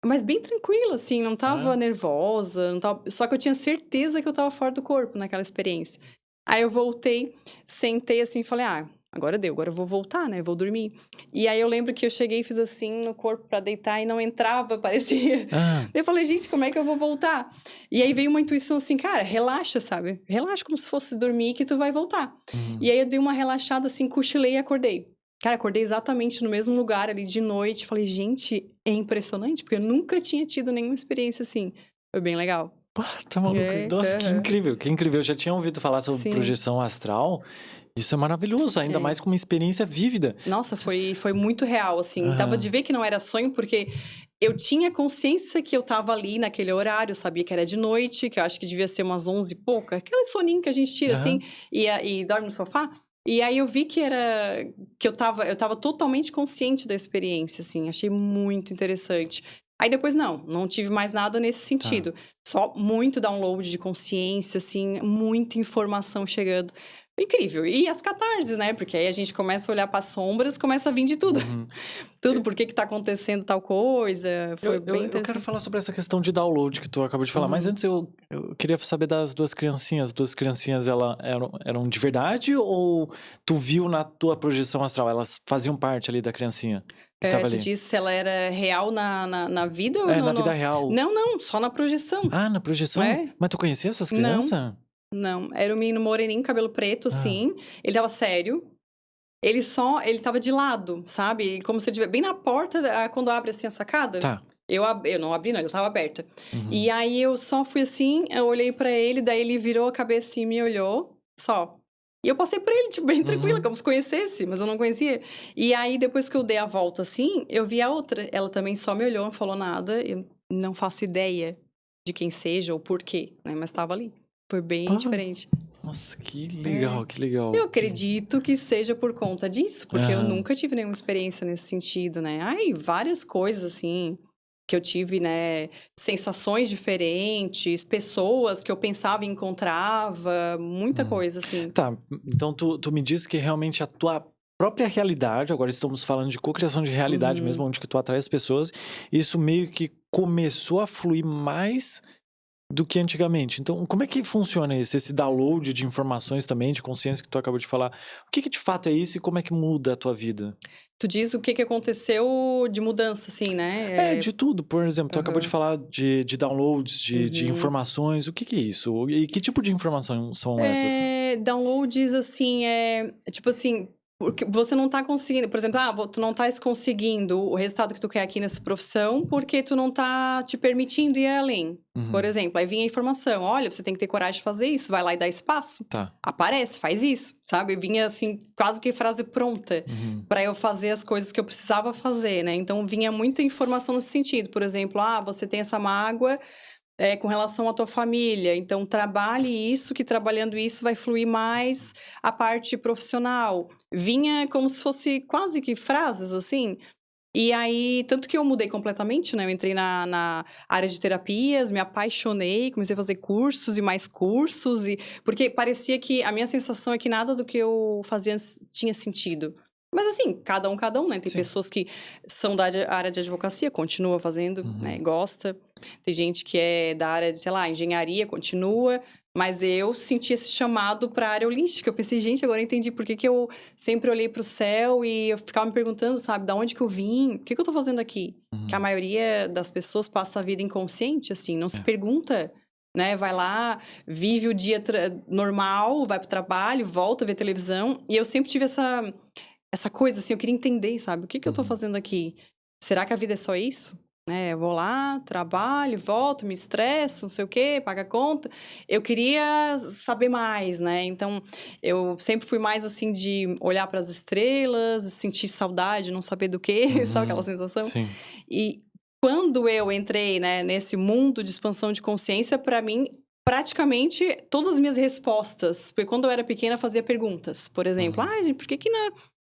mas bem tranquila, assim, não estava É. nervosa, não estava só que eu tinha certeza que eu estava fora do corpo naquela experiência. Aí eu voltei, sentei assim e falei: "Ah, agora deu, agora eu vou voltar, né, vou dormir". E aí eu lembro que eu cheguei e fiz assim no corpo pra deitar e não entrava, parecia. Hã. Eu falei: "Gente, como é que eu vou voltar?". E aí veio uma intuição assim: "Cara, relaxa, sabe, relaxa como se fosse dormir que tu vai voltar". E Uhum. aí eu dei uma relaxada assim, cochilei e acordei. Cara, acordei exatamente no mesmo lugar ali de noite, falei: "Gente, é impressionante", porque eu nunca tinha tido nenhuma experiência assim. Foi bem legal. Pá, tá maluco? É, Nossa, que aham. incrível, que incrível. Eu já tinha ouvido falar sobre Sim, projeção astral. Isso é maravilhoso, ainda é. mais com uma experiência vívida. Nossa, foi muito real, assim, dava de Aham. ver que não era sonho, porque eu tinha consciência que eu estava ali naquele horário, sabia que era de noite, que eu acho que devia ser umas 11 e pouca, aquele soninho que a gente tira, assim, Aham. e dorme no sofá. E aí eu vi que eu estava totalmente consciente da experiência, assim, achei muito interessante. Aí depois não tive mais nada nesse Tá. sentido, só muito download de consciência, assim, muita informação chegando. Incrível. E as catarses, né, porque aí a gente começa a olhar para as sombras, começa a vir de tudo. Uhum. Tudo, por que que tá acontecendo tal coisa, foi Eu bem eu quero interessante. falar sobre essa questão de download que tu acabou de falar, mas Uhum. antes eu queria saber das 2 criancinhas. As 2 criancinhas, eram de verdade ou tu viu na tua projeção astral? Elas faziam parte ali da criancinha que estava Tu ali? disse se ela era real na vida ou É, na vida real. não, não, só na projeção. Ah, na projeção? É. Mas tu conhecia essas Não, crianças? não. Era um menino moreninho, cabelo preto, Ah, assim, ele estava sério, ele estava de lado, sabe, como se ele estiver bem na porta quando abre, assim, a sacada. tá. Eu não abri não, ele estava aberta. E Uhum. aí eu só fui assim, eu olhei pra ele, daí ele virou a cabeça e me olhou, só. E eu passei por ele, tipo, bem tranquila, Uhum. como se conhecesse, mas eu não conhecia. E aí depois que eu dei a volta assim, eu vi a outra, ela também só me olhou, não falou nada, eu não faço ideia de quem seja ou porquê, né, mas estava ali. Foi bem Ah, diferente. nossa, É. que legal, Eu que acredito que seja por conta disso, porque eu aham. nunca tive nenhuma experiência nesse sentido, né. Ai, várias coisas, assim, que eu tive, né, sensações diferentes, pessoas que eu pensava e encontrava, muita Hum. coisa, assim. Tá, então tu me disse que realmente a tua própria realidade, agora estamos falando de cocriação de realidade mesmo, Uhum. onde que tu atrai as pessoas, isso meio que começou a fluir mais do que antigamente. Então, como é que funciona isso? Esse download de informações também, de consciência que tu acabou de falar. O que que de fato é isso e como é que muda a tua vida? Tu diz o que que aconteceu de mudança, assim, É, né? de tudo. Por exemplo, tu acabou de Aham. falar de downloads, de Uhum. informações. O que que é isso? E que tipo de informação são essas? Downloads, assim, tipo assim, porque você não tá conseguindo, por exemplo, tu não estás conseguindo o resultado que tu quer aqui nessa profissão, porque tu não tá te permitindo ir além. Por Uhum, exemplo, aí vinha a informação: "Olha, você tem que ter coragem de fazer isso, vai lá e dá espaço. tá. Aparece, faz isso", sabe. Vinha, assim, quase que frase pronta Uhum, pra eu fazer as coisas que eu precisava fazer, né. Então vinha muita informação nesse sentido, por exemplo: "Ah, você tem essa mágoa, com relação à tua família. Então, trabalhe isso, que trabalhando isso vai fluir mais a parte profissional. Vinha como se fosse quase que frases, assim. E aí, tanto que eu mudei completamente, né? Eu entrei na área de terapias, me apaixonei, comecei a fazer cursos e mais cursos. Porque parecia que a minha sensação é que nada do que eu fazia tinha sentido. Mas assim, cada um, né? Tem Sim. pessoas que são da área de advocacia, continua fazendo, né? Gosta. Tem gente que é da área de, sei lá, engenharia, continua. Mas eu senti esse chamado para a área holística. Eu pensei, gente, agora eu entendi por que eu sempre olhei para o céu e eu ficava me perguntando, sabe, da onde que eu vim? O que eu tô fazendo aqui? Que a maioria das pessoas passa a vida inconsciente, assim, não se pergunta, né? Vai lá, vive o dia normal, vai pro trabalho, volta, vê televisão. E eu sempre tive essa coisa, assim, eu queria entender, sabe? O que eu tô fazendo aqui? Será que a vida é só isso? Né? Eu vou lá, trabalho, volto, me estresso, não sei o quê, paga a conta. Eu queria saber mais, né? Então, eu sempre fui mais, assim, de olhar para as estrelas, sentir saudade, não saber do quê, sabe aquela sensação? Sim. E quando eu entrei, né, nesse mundo de expansão de consciência, para mim, praticamente todas as minhas respostas, porque quando eu era pequena eu fazia perguntas, por exemplo, gente, por que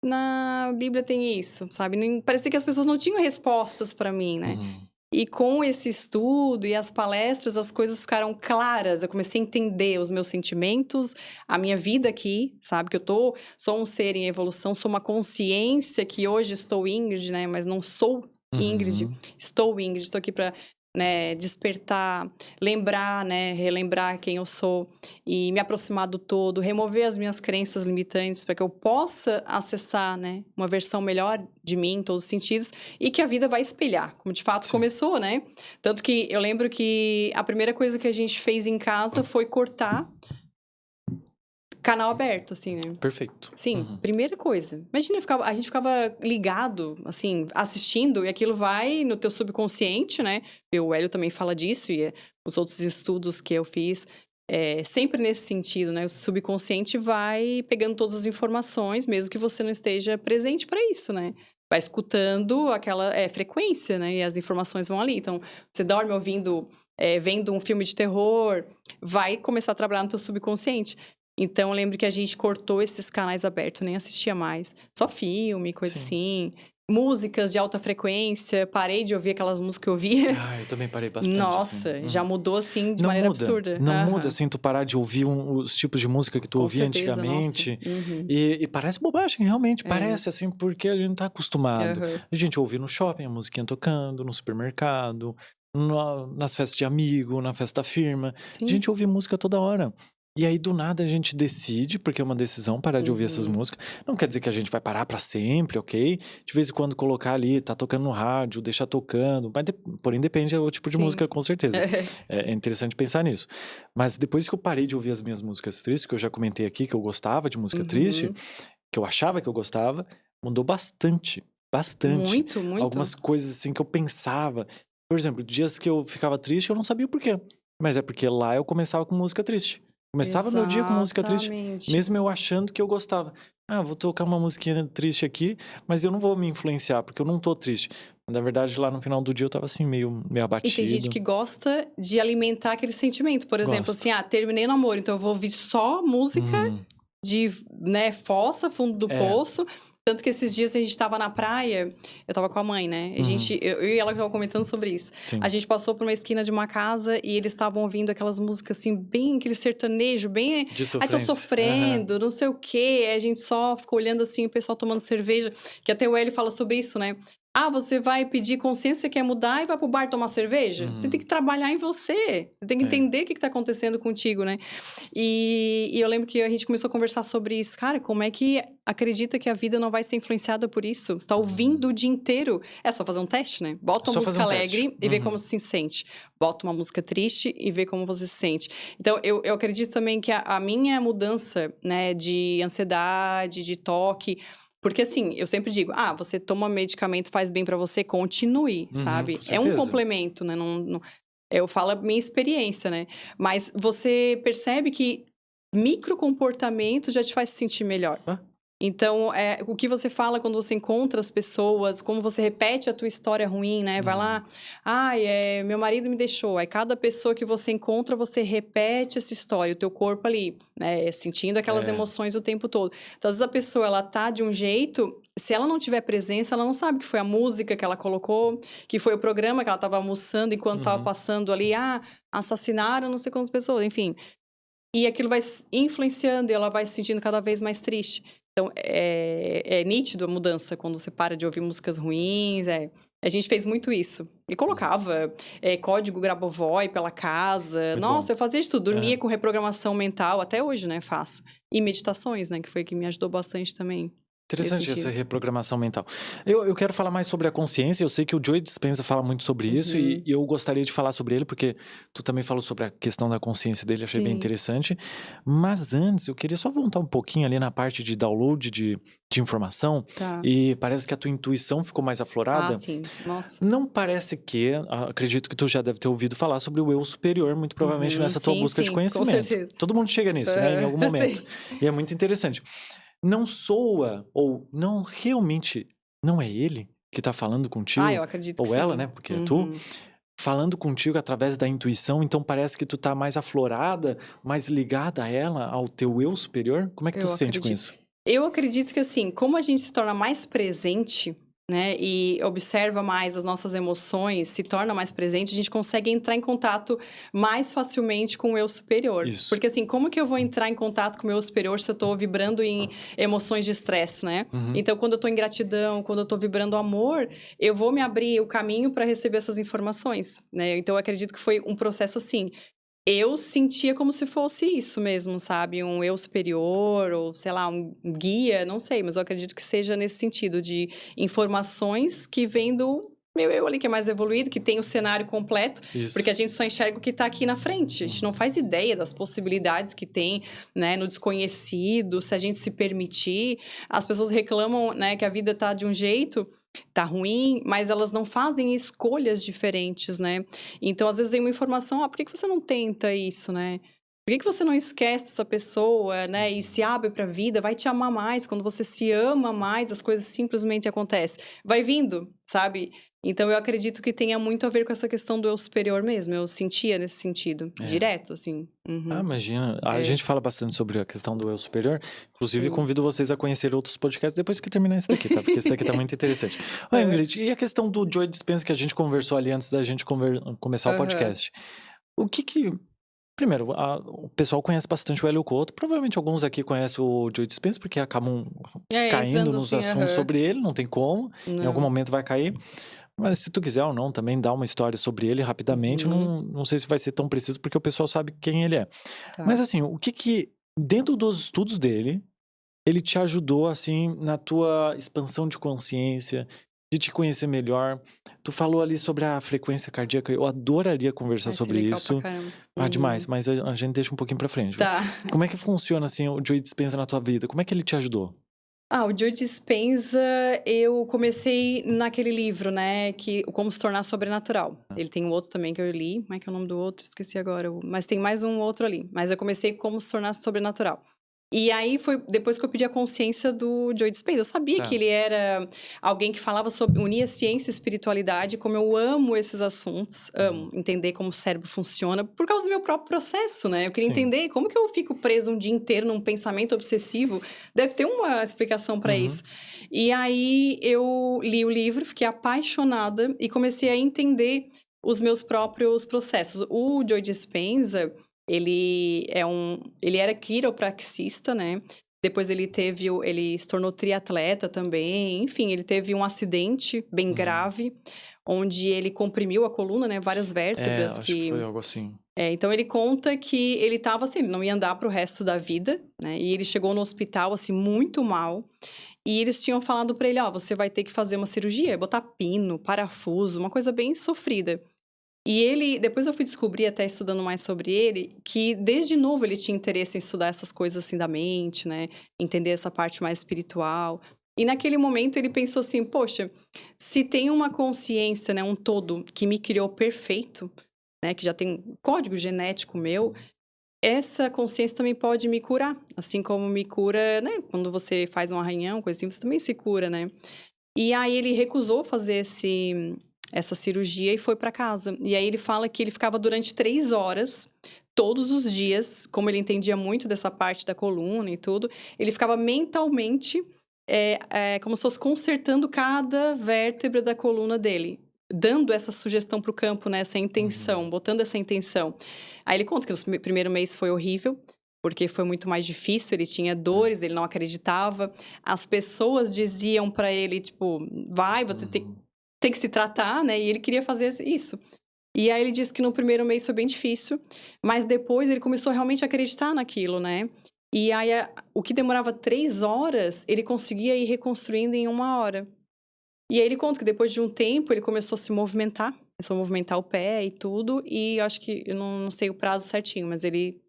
na Bíblia tem isso, sabe? Parecia que as pessoas não tinham respostas para mim, né? E com esse estudo e as palestras, as coisas ficaram claras. Eu comecei a entender os meus sentimentos, a minha vida aqui, sabe? Que sou um ser em evolução, sou uma consciência que hoje estou Ingrid, né? Mas não sou Ingrid, estou Ingrid, estou aqui para, né, despertar, lembrar, né, relembrar quem eu sou e me aproximar do todo, remover as minhas crenças limitantes para que eu possa acessar, né, uma versão melhor de mim em todos os sentidos e que a vida vai espelhar, como de fato começou, né? Tanto que eu lembro que a primeira coisa que a gente fez em casa foi cortar canal aberto, assim, né? Perfeito. Sim, primeira coisa. Imagina, a gente ficava ligado, assim, assistindo, e aquilo vai no teu subconsciente, né? E o Hélio também fala disso, e os outros estudos que eu fiz, sempre nesse sentido, né? O subconsciente vai pegando todas as informações, mesmo que você não esteja presente para isso, né? Vai escutando aquela frequência, né? E as informações vão ali. Então, você dorme ouvindo, vendo um filme de terror, vai começar a trabalhar no teu subconsciente. Então, eu lembro que a gente cortou esses canais abertos, nem assistia mais. Só filme, coisa assim. Músicas de alta frequência, parei de ouvir aquelas músicas que eu ouvia. Eu também parei bastante, Nossa, assim. já mudou, assim, de Não maneira muda, absurda. não muda, assim, tu parar de ouvir os tipos de música que tu Com ouvia certeza, antigamente. nossa. E parece bobagem, realmente, parece, assim, porque a gente tá acostumado. Aham. A gente ouve no shopping a musiquinha tocando, no supermercado, nas festas de amigo, na festa da firma. A Sim. gente ouve música toda hora. E aí, do nada, a gente decide, porque é uma decisão, parar de ouvir essas músicas. Não quer dizer que a gente vai parar pra sempre, ok? De vez em quando colocar ali, tá tocando no rádio, deixar tocando. Mas, porém, depende do tipo de Sim. música, com certeza. É interessante pensar nisso. Mas depois que eu parei de ouvir as minhas músicas tristes, que eu já comentei aqui, que eu gostava de música triste, que eu achava que eu gostava, mudou bastante. Bastante. Muito, muito. Algumas coisas, assim, que eu pensava. Por exemplo, dias que eu ficava triste, eu não sabia o porquê. Mas é porque lá eu começava com música triste. Começava meu dia com música triste, Exatamente. mesmo eu achando que eu gostava. Vou tocar uma musiquinha triste aqui, mas eu não vou me influenciar, porque eu não tô triste. Na verdade, lá no final do dia eu tava assim, meio E abatido. tem gente que gosta de alimentar aquele sentimento. Por exemplo, Gosto. assim, terminei o namoro, então eu vou ouvir só música de, né, fossa, fundo do poço. Tanto que esses dias a gente tava na praia, eu tava com a mãe, né? Eu e ela tava comentando sobre isso. Sim. A gente passou por uma esquina de uma casa e eles estavam ouvindo aquelas músicas assim, bem aquele sertanejo, bem. De Ai, tô sofrência. sofrendo, não sei o quê. Aí a gente só ficou olhando assim, o pessoal tomando cerveja. Que até o Hélio fala sobre isso, né? Você vai pedir consciência, você quer mudar e vai pro bar tomar cerveja? Você tem que trabalhar em você. Você tem que entender o que tá acontecendo contigo, né? E eu lembro que a gente começou a conversar sobre isso. Cara, como é que acredita que a vida não vai ser influenciada por isso? Você tá ouvindo o dia inteiro. É só fazer um teste, né? Bota uma música alegre e vê como se sente. Bota uma música triste e vê como você se sente. Então, eu acredito também que a minha mudança, né, de ansiedade, de toque... Porque, assim, eu sempre digo, você toma medicamento, faz bem pra você, continue, sabe? Com É um certeza. complemento, né? Eu falo a minha experiência, né? Mas você percebe que microcomportamento já te faz se sentir melhor. Então, o que você fala quando você encontra as pessoas, como você repete a tua história ruim, né? Vai lá, meu marido me deixou. Aí cada pessoa que você encontra, você repete essa história, o teu corpo ali, né? Sentindo aquelas emoções o tempo todo. Então, às vezes a pessoa, ela tá de um jeito, se ela não tiver presença, ela não sabe que foi a música que ela colocou, que foi o programa que ela tava almoçando enquanto tava passando ali, assassinaram não sei quantas pessoas, enfim. E aquilo vai influenciando e ela vai se sentindo cada vez mais triste. Então, é nítido a mudança quando você para de ouvir músicas ruins. A gente fez muito isso. E colocava código Grabovoi pela casa. Muito Nossa, bom. eu fazia isso tudo. Dormia com reprogramação mental. Até hoje, né? Faço. E meditações, né? Que foi que me ajudou bastante também. Interessante essa reprogramação mental. Eu quero falar mais sobre a consciência. Eu sei que o Joe Dispenza fala muito sobre isso e eu gostaria de falar sobre ele, porque tu também falou sobre a questão da consciência dele, achei bem interessante. Mas antes, eu queria só voltar um pouquinho ali na parte de download de informação. Tá. E parece que a tua intuição ficou mais aflorada. Ah, sim. Nossa. Não parece que, acredito que tu já deve ter ouvido falar sobre o eu superior, muito provavelmente nessa tua busca de conhecimento. Com certeza. Todo mundo chega nisso, né? Em algum momento. E é muito interessante. Não soa, ou não realmente, não é ele que tá falando contigo, eu acredito que ou ela, sim. né, porque é tu, falando contigo através da intuição, então parece que tu tá mais aflorada, mais ligada a ela, ao teu eu superior? Como é que tu se sente com isso? Eu acredito que, assim, como a gente se torna mais presente, né, e observa mais as nossas emoções, se torna mais presente, a gente consegue entrar em contato mais facilmente com o eu superior. Isso. Porque, assim, como que eu vou entrar em contato com o eu superior se eu tô vibrando em emoções de estresse, né? Então, quando eu tô em gratidão, quando eu tô vibrando amor, eu vou me abrir o caminho para receber essas informações, né? Então, eu acredito que foi um processo assim. Eu sentia como se fosse isso mesmo, sabe? Um eu superior, ou sei lá, um guia, não sei, mas eu acredito que seja nesse sentido de informações que vêm do meu eu ali, que é mais evoluído, que tem o cenário completo, porque a gente só enxerga o que tá aqui na frente. A gente não faz ideia das possibilidades que tem, né, no desconhecido, se a gente se permitir. As pessoas reclamam, né, que a vida tá de um jeito, tá ruim, mas elas não fazem escolhas diferentes, né? Então, às vezes vem uma informação, por que você não tenta isso, né? Por que você não esquece essa pessoa, né? E se abre pra vida, vai te amar mais. Quando você se ama mais, as coisas simplesmente acontecem. Vai vindo, sabe? Então, eu acredito que tenha muito a ver com essa questão do eu superior mesmo. Eu sentia nesse sentido, direto, assim. Imagina. A gente fala bastante sobre a questão do eu superior. Inclusive, convido vocês a conhecer outros podcasts depois que terminar esse daqui, tá? Porque esse daqui tá muito interessante. Oi, Ingrid, e a questão do Joe Dispenza que a gente conversou ali antes da gente começar o podcast? O que... Primeiro, o pessoal conhece bastante o Hélio Couto. Provavelmente alguns aqui conhecem o Joe Dispenza, porque acabam caindo nos assim, assuntos sobre ele. Não tem como. Em algum momento vai cair. Mas se tu quiser ou não, também dá uma história sobre ele rapidamente. Não sei se vai ser tão preciso, porque o pessoal sabe quem ele é. Mas assim, o que dentro dos estudos dele, ele te ajudou, assim, na tua expansão de consciência, de te conhecer melhor? Tu falou ali sobre a frequência cardíaca. Eu adoraria conversar sobre isso. Demais, mas a gente deixa um pouquinho pra frente. Tá. Como é que funciona, assim, o Joe Dispenza na tua vida? Como é que ele te ajudou? O Joe Dispenza, eu comecei naquele livro, né, que Como Se Tornar Sobrenatural. Ele tem um outro também que eu li, como é que é o nome do outro? Esqueci agora, mas tem mais um outro ali. Mas eu comecei Como Se Tornar Sobrenatural. E aí foi depois que eu pedi a consciência do Joe Dispenza. Eu sabia que ele era alguém que falava sobre unir a ciência e a espiritualidade, como eu amo esses assuntos, amo entender como o cérebro funciona, por causa do meu próprio processo, né? Eu queria entender como que eu fico preso um dia inteiro num pensamento obsessivo. Deve ter uma explicação para isso. E aí eu li o livro, fiquei apaixonada e comecei a entender os meus próprios processos. O Joe Dispenza, ele era quiropraxista, né? Depois ele se tornou triatleta também. Enfim, ele teve um acidente bem grave, onde ele comprimiu a coluna, né? Várias vértebras. Acho que foi algo assim. Então ele conta que ele tava assim, ele não ia andar pro resto da vida, né? E ele chegou no hospital, assim, muito mal. E eles tinham falado pra ele, você vai ter que fazer uma cirurgia, botar pino, parafuso, uma coisa bem sofrida. E ele, depois eu fui descobrir, até estudando mais sobre ele, que desde novo ele tinha interesse em estudar essas coisas assim da mente, né? Entender essa parte mais espiritual. E naquele momento ele pensou assim, poxa, se tem uma consciência, né, um todo que me criou perfeito, né, que já tem código genético meu, essa consciência também pode me curar, assim como me cura, né? Quando você faz um arranhão, coisa assim, você também se cura, né? E aí ele recusou fazer essa cirurgia e foi para casa. E aí ele fala que ele ficava durante 3 horas, todos os dias, como ele entendia muito dessa parte da coluna e tudo, ele ficava mentalmente, como se fosse consertando cada vértebra da coluna dele. Dando essa sugestão para o campo, né? Essa intenção, botando essa intenção. Aí ele conta que no primeiro mês foi horrível, porque foi muito mais difícil, ele tinha dores, ele não acreditava. As pessoas diziam para ele, tipo, vai, você tem que se tratar, né? E ele queria fazer isso. E aí ele disse que no primeiro mês foi bem difícil, mas depois ele começou realmente a acreditar naquilo, né? E aí o que demorava 3 horas, ele conseguia ir reconstruindo em 1 hora. E aí ele conta que depois de um tempo ele começou a se movimentar, começou a movimentar o pé e tudo, e eu acho que, eu não sei o prazo certinho, mas ele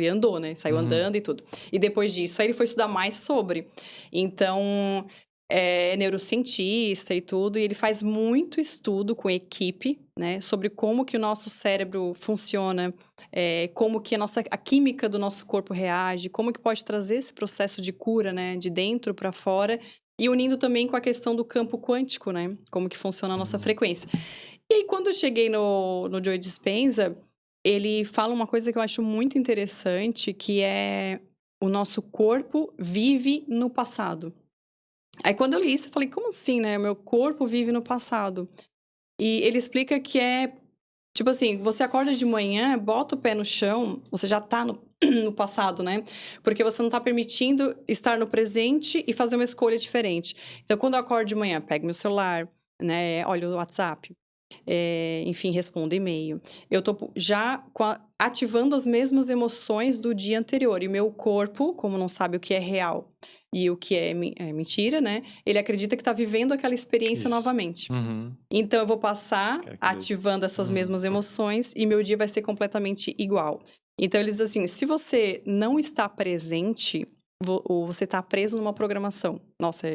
andou, né? Saiu andando e tudo. E depois disso, aí ele foi estudar mais sobre. Então, é neurocientista e tudo, e ele faz muito estudo com equipe, né? Sobre como que o nosso cérebro funciona, como que a química do nosso corpo reage, como que pode trazer esse processo de cura, né? De dentro para fora. E unindo também com a questão do campo quântico, né? Como que funciona a nossa frequência. E aí, quando eu cheguei no Joe Dispenza, ele fala uma coisa que eu acho muito interessante, que é o nosso corpo vive no passado. Aí, quando eu li isso, eu falei, como assim, né? Meu corpo vive no passado. E ele explica que tipo assim, você acorda de manhã, bota o pé no chão, você já tá no passado, né? Porque você não tá permitindo estar no presente e fazer uma escolha diferente. Então, quando eu acordo de manhã, pego meu celular, né? Olho o WhatsApp, enfim, respondo e-mail. Eu tô já ativando as mesmas emoções do dia anterior. E meu corpo, como não sabe o que é real e o que é mentira, né? Ele acredita que tá vivendo aquela experiência novamente. Então, eu vou passar ativando essas mesmas emoções e meu dia vai ser completamente igual. Então, eles dizem assim, se você não está presente, ou você está preso numa programação. Nossa,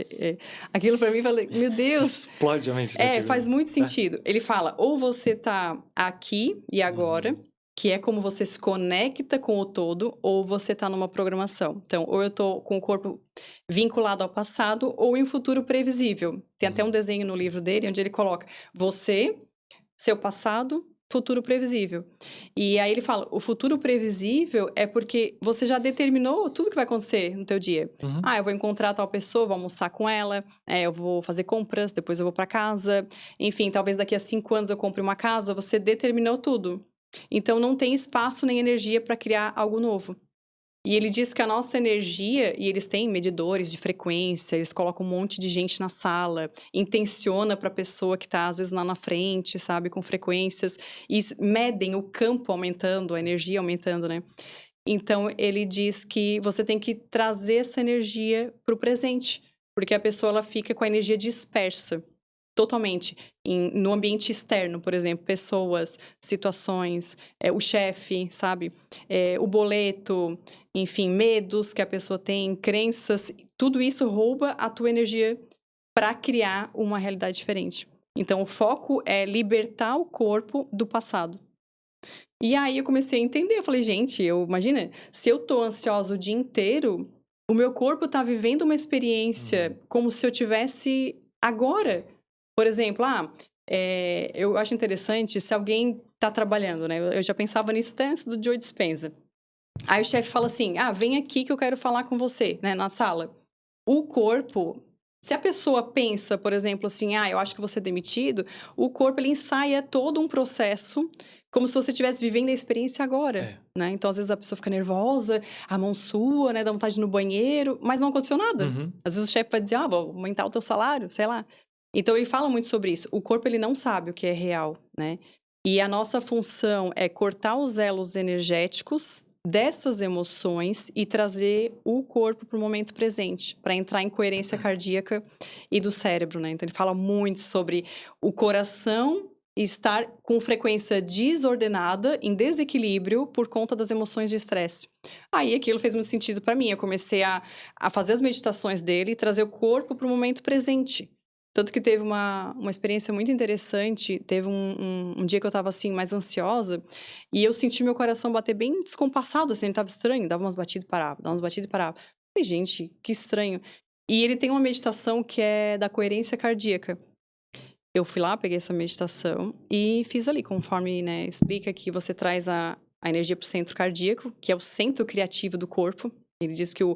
aquilo para mim, falei, meu Deus! Explode a mente. Faz muito sentido. Ele fala, ou você tá aqui e agora, que é como você se conecta com o todo, ou você tá numa programação. Então, ou eu tô com o corpo vinculado ao passado, ou em um futuro previsível. Tem até um desenho no livro dele, onde ele coloca você, seu passado, futuro previsível. E aí ele fala, o futuro previsível é porque você já determinou tudo que vai acontecer no teu dia. Eu vou encontrar tal pessoa, vou almoçar com ela, eu vou fazer compras, depois eu vou para casa. Enfim, talvez daqui a 5 anos eu compre uma casa, você determinou tudo. Então, não tem espaço nem energia para criar algo novo. E ele diz que a nossa energia, e eles têm medidores de frequência, eles colocam um monte de gente na sala, intenciona para a pessoa que está, às vezes, lá na frente, sabe, com frequências, e medem o campo aumentando, a energia aumentando, né? Então, ele diz que você tem que trazer essa energia para o presente, porque a pessoa ela fica com a energia dispersa. Totalmente. No ambiente externo, por exemplo, pessoas, situações, o chefe, sabe? O boleto, enfim, medos que a pessoa tem, crenças, tudo isso rouba a tua energia para criar uma realidade diferente. Então, o foco é libertar o corpo do passado. E aí eu comecei a entender, eu falei, gente, imagina, se eu tô ansiosa o dia inteiro, o meu corpo tá vivendo uma experiência como se eu tivesse agora. Por exemplo, eu acho interessante se alguém tá trabalhando, né? Eu já pensava nisso até antes do Joe Dispenza. Aí o chefe fala assim, vem aqui que eu quero falar com você, né, na sala. O corpo, se a pessoa pensa, por exemplo, assim, eu acho que vou ser demitido, o corpo, ele ensaia todo um processo como se você estivesse vivendo a experiência agora, né? Então, às vezes, a pessoa fica nervosa, a mão sua, né, dá vontade de ir no banheiro, mas não aconteceu nada. Às vezes, o chefe vai dizer, vou aumentar o teu salário, sei lá. Então, ele fala muito sobre isso. O corpo, ele não sabe o que é real, né? E a nossa função é cortar os elos energéticos dessas emoções e trazer o corpo para o momento presente, para entrar em coerência cardíaca e do cérebro, né? Então, ele fala muito sobre o coração estar com frequência desordenada, em desequilíbrio, por conta das emoções de estresse. Aí, aquilo fez muito sentido para mim. Eu comecei a fazer as meditações dele e trazer o corpo para o momento presente. Tanto que teve uma experiência muito interessante. Teve um dia que eu estava assim, mais ansiosa, e eu senti meu coração bater bem descompassado, assim, ele estava estranho, dava umas batidas e parava, dava umas batidas e parava. Falei, gente, que estranho. E ele tem uma meditação que é da coerência cardíaca. Eu fui lá, peguei essa meditação e fiz ali, conforme, né, explica que você traz a energia para o centro cardíaco, que é o centro criativo do corpo. Ele diz que o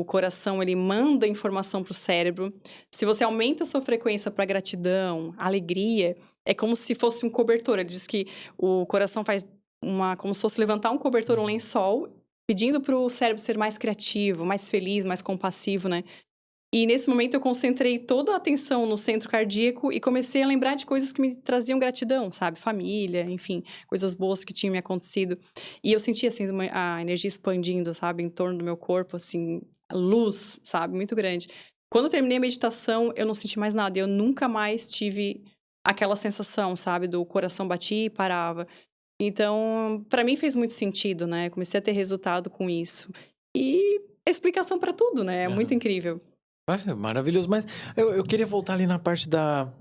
coração, ele manda informação para o cérebro. Se você aumenta a sua frequência para gratidão, alegria, é como se fosse um cobertor. Ele diz que o coração faz como se fosse levantar um cobertor, um lençol, pedindo para o cérebro ser mais criativo, mais feliz, mais compassivo, né? E nesse momento eu concentrei toda a atenção no centro cardíaco e comecei a lembrar de coisas que me traziam gratidão, sabe? Família, enfim, coisas boas que tinham me acontecido. E eu senti, assim, a energia expandindo, sabe? Em torno do meu corpo, assim, luz, sabe? Muito grande. Quando eu terminei a meditação, eu não senti mais nada. Eu nunca mais tive aquela sensação, sabe? Do coração batia e parava. Então, para mim fez muito sentido, né? Comecei a ter resultado com isso. E a explicação para tudo, né? É muito incrível. Maravilhoso, mas eu queria voltar ali na parte da...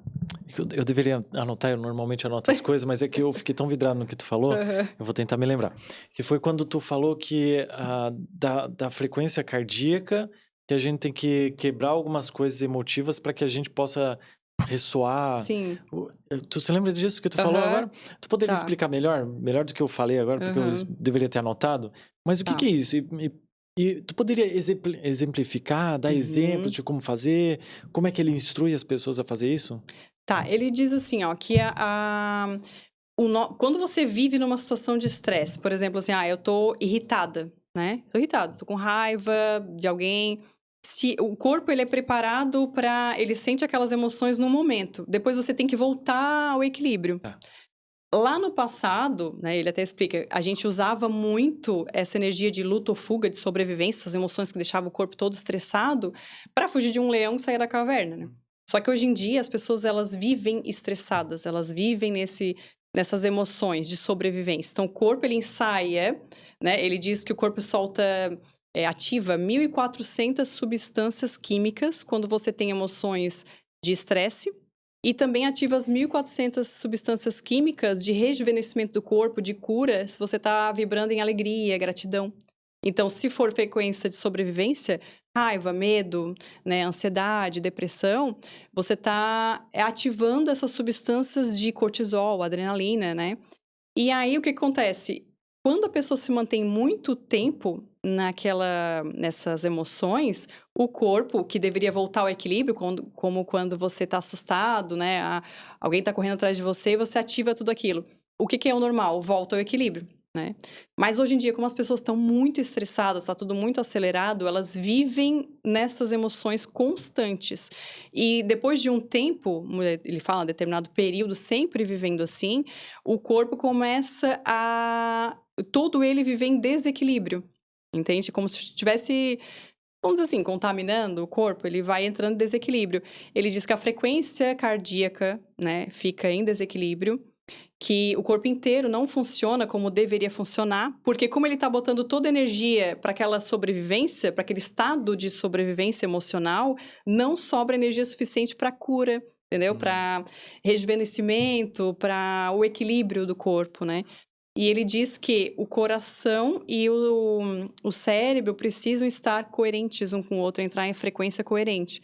Eu deveria anotar, eu normalmente anoto as coisas, mas é que eu fiquei tão vidrado no que tu falou, eu vou tentar me lembrar. Que foi quando tu falou que da frequência cardíaca, que a gente tem que quebrar algumas coisas emotivas para que a gente possa ressoar. Sim. Tu se lembra disso que tu falou agora? Tu poderia explicar melhor do que eu falei agora, porque eu deveria ter anotado? Mas o que é isso? E tu poderia exemplificar, dar exemplos de como fazer? Como é que ele instrui as pessoas a fazer isso? Tá, ele diz assim, ó, que quando você vive numa situação de estresse, por exemplo, assim, eu tô irritada, né? Tô irritada, tô com raiva de alguém. Se o corpo, ele é preparado ele sente aquelas emoções no momento. Depois você tem que voltar ao equilíbrio. Lá no passado, né, ele até explica, a gente usava muito essa energia de luta ou fuga, de sobrevivência, essas emoções que deixavam o corpo todo estressado, para fugir de um leão que saía da caverna, né? Só que hoje em dia as pessoas, elas vivem estressadas, elas vivem nessas emoções de sobrevivência. Então o corpo, ele ensaia, né? Ele diz que o corpo ativa 1.400 substâncias químicas quando você tem emoções de estresse. E também ativa as 1.400 substâncias químicas de rejuvenescimento do corpo, de cura, se você está vibrando em alegria, gratidão. Então, se for frequência de sobrevivência, raiva, medo, né, ansiedade, depressão, você está ativando essas substâncias de cortisol, adrenalina, né? E aí, o que acontece? Quando a pessoa se mantém muito tempo nessas emoções, o corpo, que deveria voltar ao equilíbrio, como quando você está assustado, né? Alguém está correndo atrás de você e você ativa tudo aquilo. O que é o normal? Volta ao equilíbrio, né? Mas hoje em dia, como as pessoas estão muito estressadas, está tudo muito acelerado, elas vivem nessas emoções constantes. E depois de um tempo, ele fala, determinado período, sempre vivendo assim, o corpo começa todo ele viver em desequilíbrio. Entende? Como se estivesse, vamos dizer assim, contaminando o corpo, ele vai entrando em desequilíbrio. Ele diz que a frequência cardíaca, né, fica em desequilíbrio, que o corpo inteiro não funciona como deveria funcionar, porque como ele está botando toda a energia para aquela sobrevivência, para aquele estado de sobrevivência emocional, não sobra energia suficiente para cura, entendeu? Para rejuvenescimento, para o equilíbrio do corpo, né? E ele diz que o coração e o cérebro precisam estar coerentes um com o outro, entrar em frequência coerente.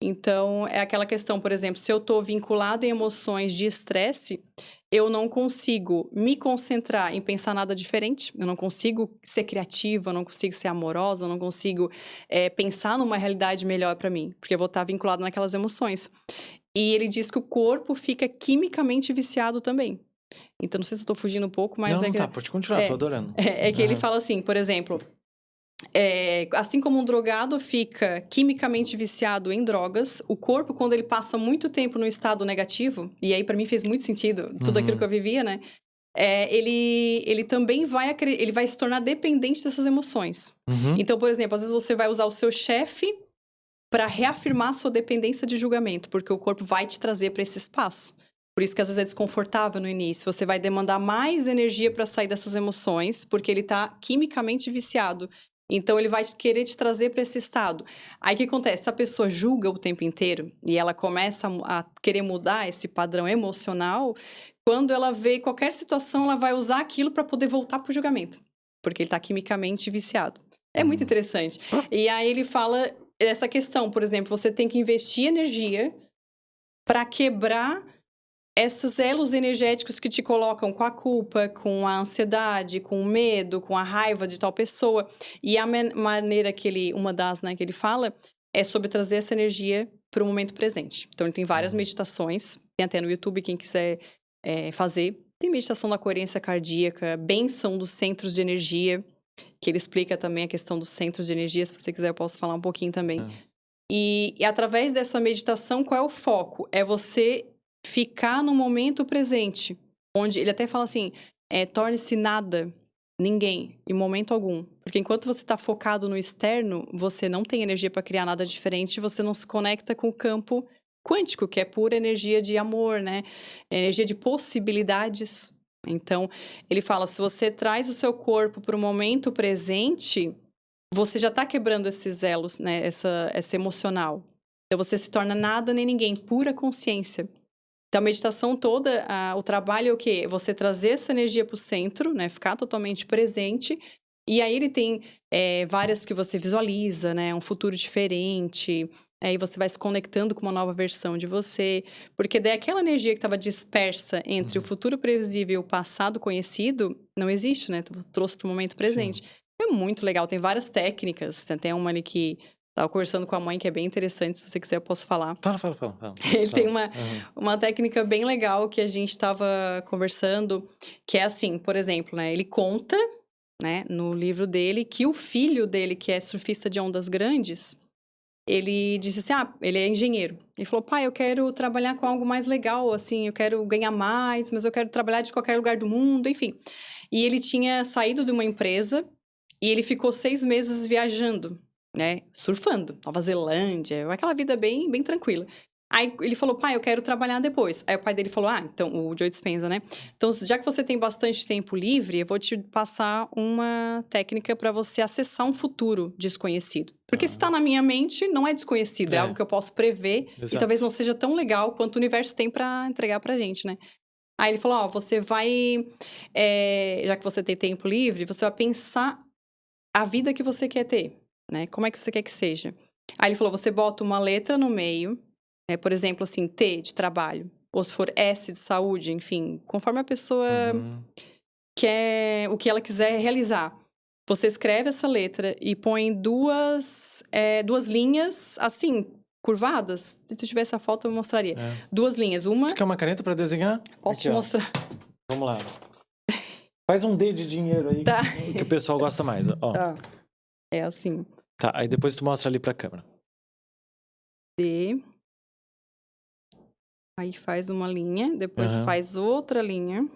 Então, é aquela questão, por exemplo, se eu estou vinculada em emoções de estresse, eu não consigo me concentrar em pensar nada diferente, eu não consigo ser criativa, eu não consigo ser amorosa, eu não consigo pensar numa realidade melhor para mim, porque eu vou estar vinculada naquelas emoções. E ele diz que o corpo fica quimicamente viciado também. Então, não sei se eu tô fugindo um pouco, mas Não, tá, pode continuar, tô adorando. É que ele fala assim, por exemplo, assim como um drogado fica quimicamente viciado em drogas, o corpo, quando ele passa muito tempo no estado negativo, e aí para mim fez muito sentido, tudo aquilo que eu vivia, né? Ele também ele vai se tornar dependente dessas emoções. Então, por exemplo, às vezes você vai usar o seu chefe para reafirmar sua dependência de julgamento, porque o corpo vai te trazer para esse espaço. Por isso que às vezes é desconfortável no início. Você vai demandar mais energia para sair dessas emoções, porque ele está quimicamente viciado. Então, ele vai querer te trazer para esse estado. Aí, o que acontece? Se a pessoa julga o tempo inteiro e ela começa a querer mudar esse padrão emocional, quando ela vê qualquer situação, ela vai usar aquilo para poder voltar pro julgamento. Porque ele tá quimicamente viciado. É muito interessante. E aí, ele fala essa questão, por exemplo, você tem que investir energia para quebrar esses elos energéticos que te colocam com a culpa, com a ansiedade, com o medo, com a raiva de tal pessoa. E a maneira que uma das, né, que ele fala, é sobre trazer essa energia para o momento presente. Então, ele tem várias meditações, tem até no YouTube, quem quiser fazer. Tem meditação da coerência cardíaca, benção dos centros de energia, que ele explica também a questão dos centros de energia. Se você quiser, eu posso falar um pouquinho também. E através dessa meditação, qual é o foco? É você ficar no momento presente, onde ele até fala assim, torne-se nada, ninguém, em momento algum. Porque enquanto você está focado no externo, você não tem energia para criar nada diferente, você não se conecta com o campo quântico, que é pura energia de amor, né? Energia de possibilidades. Então, ele fala, se você traz o seu corpo para o momento presente, você já está quebrando esses elos, né? Essa emocional. Então, você se torna nada nem ninguém, pura consciência. Então, a meditação toda, o trabalho é o quê? Você trazer essa energia para o centro, né? Ficar totalmente presente. E aí, ele tem várias que você visualiza, né? Um futuro diferente. Aí, você vai se conectando com uma nova versão de você. Porque daí, aquela energia que estava dispersa entre o futuro previsível e o passado conhecido, não existe, né? Tu trouxe para o momento presente. Sim. É muito legal. Tem várias técnicas. Tem até uma ali que... Tava conversando com a mãe, que é bem interessante. Se você quiser, eu posso falar. Fala. Ele tem uma técnica bem legal que a gente tava conversando, que é assim, por exemplo, né? Ele conta, né, no livro dele, que o filho dele, que é surfista de ondas grandes, ele disse assim, ele é engenheiro. Ele falou, pai, eu quero trabalhar com algo mais legal, assim, eu quero ganhar mais, mas eu quero trabalhar de qualquer lugar do mundo, enfim. E ele tinha saído de uma empresa e ele ficou 6 meses viajando, né, surfando, Nova Zelândia, aquela vida bem, bem tranquila. Aí ele falou, pai, eu quero trabalhar depois. Aí o pai dele falou, então, o Joe Dispenza, né? Então, já que você tem bastante tempo livre, eu vou te passar uma técnica para você acessar um futuro desconhecido. Porque se está na minha mente, não é desconhecido, é algo que eu posso prever. Exato. E talvez não seja tão legal quanto o universo tem para entregar pra gente, né? Aí ele falou, você vai, já que você tem tempo livre, você vai pensar a vida que você quer ter. Né? Como é que você quer que seja? Aí ele falou, você bota uma letra no meio, por exemplo, assim, T de trabalho, ou se for S de saúde, enfim, conforme a pessoa quer, o que ela quiser realizar. Você escreve essa letra e põe duas linhas, assim, curvadas. Se eu tivesse a foto, eu mostraria. 2 linhas, uma... Tu quer uma caneta pra desenhar? Posso te mostrar. Vamos lá. Faz um D de dinheiro aí, tá. Que o pessoal gosta mais, ó. Tá. É assim. Tá, aí depois tu mostra ali pra câmera. D. Aí faz uma linha, depois faz outra linha.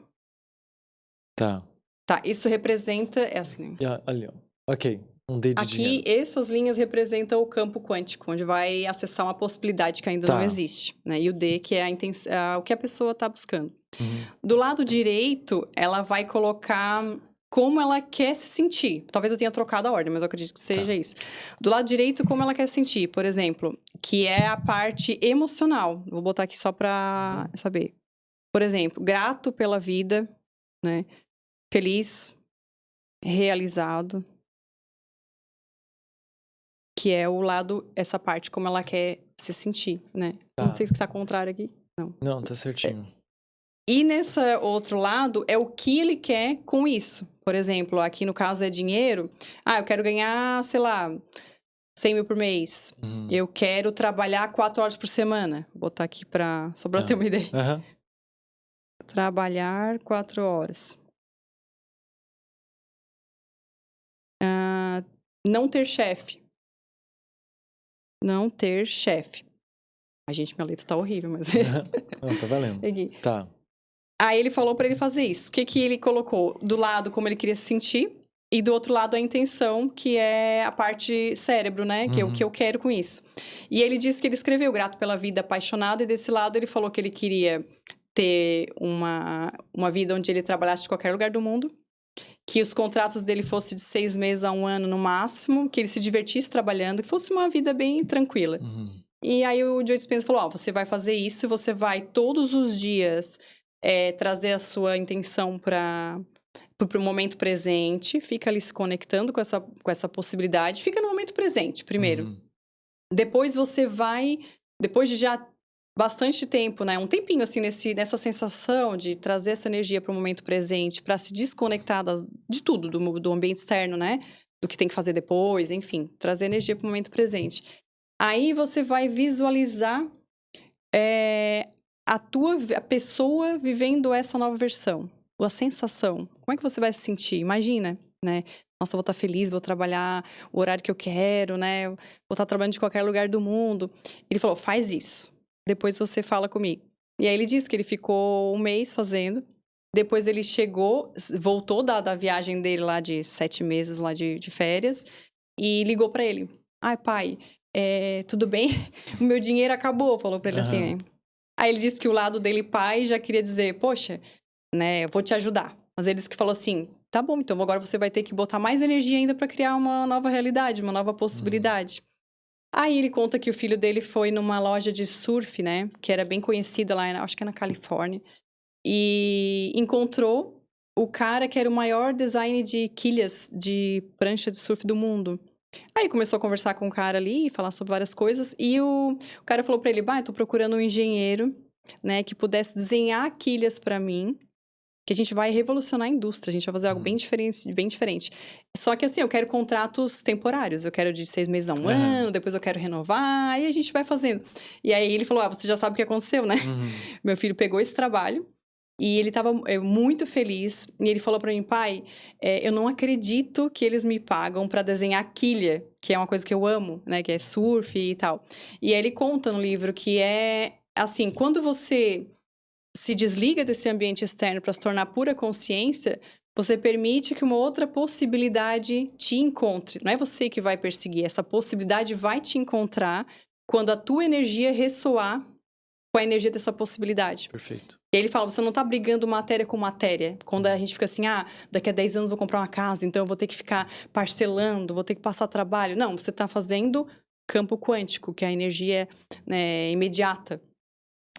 Tá. Tá, isso representa... É assim. Ali, ó. Ok, um D de dinheiro. Aqui, essas linhas representam o campo quântico, onde vai acessar uma possibilidade que ainda não existe. Né? E o D, que é o que a pessoa tá buscando. Do lado direito, ela vai colocar... como ela quer se sentir. Talvez eu tenha trocado a ordem, mas eu acredito que seja isso. Do lado direito, como ela quer se sentir, por exemplo, que é a parte emocional. Vou botar aqui só para saber. Por exemplo, grato pela vida, né? Feliz, realizado. Que é o lado, essa parte, como ela quer se sentir, né? Não sei se tá contrário aqui. Não, tá certinho. E nesse outro lado, é o que ele quer com isso. Por exemplo, aqui no caso é dinheiro. Eu quero ganhar, sei lá, 100 mil por mês. Eu quero trabalhar 4 horas por semana. Vou botar aqui só pra ter uma ideia. Trabalhar 4 horas. Não ter chefe. Não ter chefe. Gente, minha letra tá horrível, mas... Não, tá valendo. Aqui. Tá. Aí ele falou pra ele fazer isso. O que ele colocou? Do lado, como ele queria se sentir. E do outro lado, a intenção, que é a parte cérebro, né? Que é o que eu quero com isso. E ele disse que ele escreveu grato pela vida, apaixonado. E desse lado, ele falou que ele queria ter uma vida onde ele trabalhasse de qualquer lugar do mundo. que os contratos dele fossem de 6 meses a 1 ano no máximo, que ele se divertisse trabalhando, que fosse uma vida bem tranquila. E aí o Joe Dispenza falou, você vai fazer isso, você vai todos os dias trazer a sua intenção para o momento presente, fica ali se conectando com essa possibilidade, fica no momento presente primeiro. Depois você vai, depois de já bastante tempo, né? Um tempinho, assim, nessa sensação de trazer essa energia para o momento presente, para se desconectar de tudo, do ambiente externo, né? Do que tem que fazer depois, enfim, trazer energia para o momento presente. Aí você vai visualizar a pessoa vivendo essa nova versão. A sensação. Como é que você vai se sentir? Imagina, né? Nossa, eu vou estar feliz, vou trabalhar o horário que eu quero, né? Vou estar trabalhando de qualquer lugar do mundo. Ele falou, faz isso. Depois você fala comigo. E aí ele disse que ele ficou 1 mês fazendo. Depois ele voltou da viagem dele lá de 7 meses lá de férias. E ligou pra ele. Ai, pai, tudo bem? O meu dinheiro acabou, falou pra ele assim. Aí ele disse que o lado dele, pai, já queria dizer, poxa, né, eu vou te ajudar. Mas ele disse que falou assim, tá bom, então agora você vai ter que botar mais energia ainda pra criar uma nova realidade, uma nova possibilidade. Aí ele conta que o filho dele foi numa loja de surf, né? Que era bem conhecida lá, acho que é na Califórnia. E encontrou o cara que era o maior design de quilhas de prancha de surf do mundo. Aí começou a conversar com o cara ali, falar sobre várias coisas. E o cara falou pra ele, eu tô procurando um engenheiro, né? Que pudesse desenhar quilhas pra mim. Que a gente vai revolucionar a indústria, a gente vai fazer algo bem diferente. Só que assim, eu quero contratos temporários, eu quero de 6 meses a 1 ano, depois eu quero renovar, aí a gente vai fazendo. E aí ele falou, você já sabe o que aconteceu, né? Meu filho pegou esse trabalho e ele tava muito feliz. E ele falou pra mim, pai, eu não acredito que eles me pagam pra desenhar quilha, que é uma coisa que eu amo, né? Que é surf e tal. E aí ele conta no livro que assim, quando você se desliga desse ambiente externo para se tornar pura consciência, você permite que uma outra possibilidade te encontre. Não é você que vai perseguir, essa possibilidade vai te encontrar quando a tua energia ressoar com a energia dessa possibilidade. Perfeito. E ele fala, você não está brigando matéria com matéria. Quando a gente fica assim, daqui a 10 anos eu vou comprar uma casa, então eu vou ter que ficar parcelando, vou ter que passar trabalho. Não, você está fazendo campo quântico, que é a energia, né, imediata.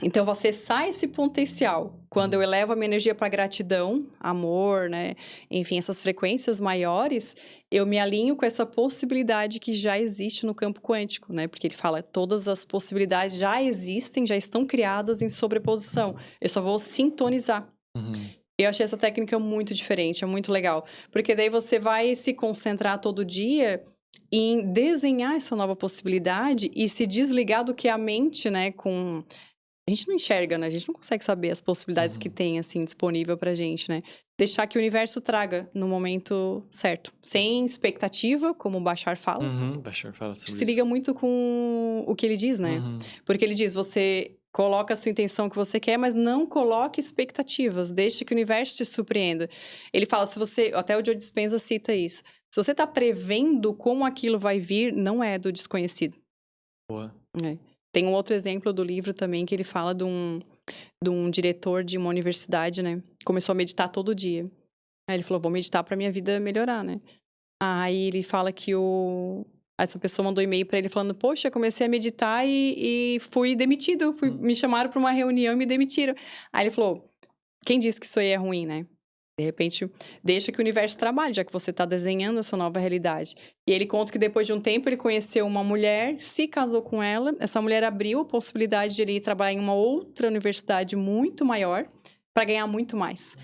Então, você sai esse potencial. Quando eu elevo a minha energia para gratidão, amor, né? Enfim, essas frequências maiores, eu me alinho com essa possibilidade que já existe no campo quântico, né? Porque ele fala, todas as possibilidades já existem, já estão criadas em sobreposição. Eu só vou sintonizar. Eu achei essa técnica muito diferente, é muito legal. Porque daí você vai se concentrar todo dia em desenhar essa nova possibilidade e se desligar do que a mente, né, a gente não enxerga, né? A gente não consegue saber as possibilidades que tem, assim, disponível pra gente, né? Deixar que o universo traga no momento certo. Sem expectativa, como o Bashar fala. Bashar fala sobre Se isso. liga muito com o que ele diz, né? Porque ele diz, você coloca a sua intenção que você quer, mas não coloque expectativas. Deixe que o universo te surpreenda. Ele fala, até o Joe Dispenza cita isso. Se você tá prevendo como aquilo vai vir, não é do desconhecido. Boa. Tem um outro exemplo do livro também, que ele fala de um diretor de uma universidade, né? Começou a meditar todo dia. Aí ele falou, vou meditar pra minha vida melhorar, né? Aí ele fala que essa pessoa mandou e-mail pra ele falando, poxa, comecei a meditar e fui demitido. Me chamaram pra uma reunião e me demitiram. Aí ele falou, quem disse que isso aí é ruim, né? De repente, deixa que o universo trabalhe, já que você está desenhando essa nova realidade. E ele conta que depois de um tempo ele conheceu uma mulher, se casou com ela. Essa mulher abriu a possibilidade de ele ir trabalhar em uma outra universidade muito maior para ganhar muito mais.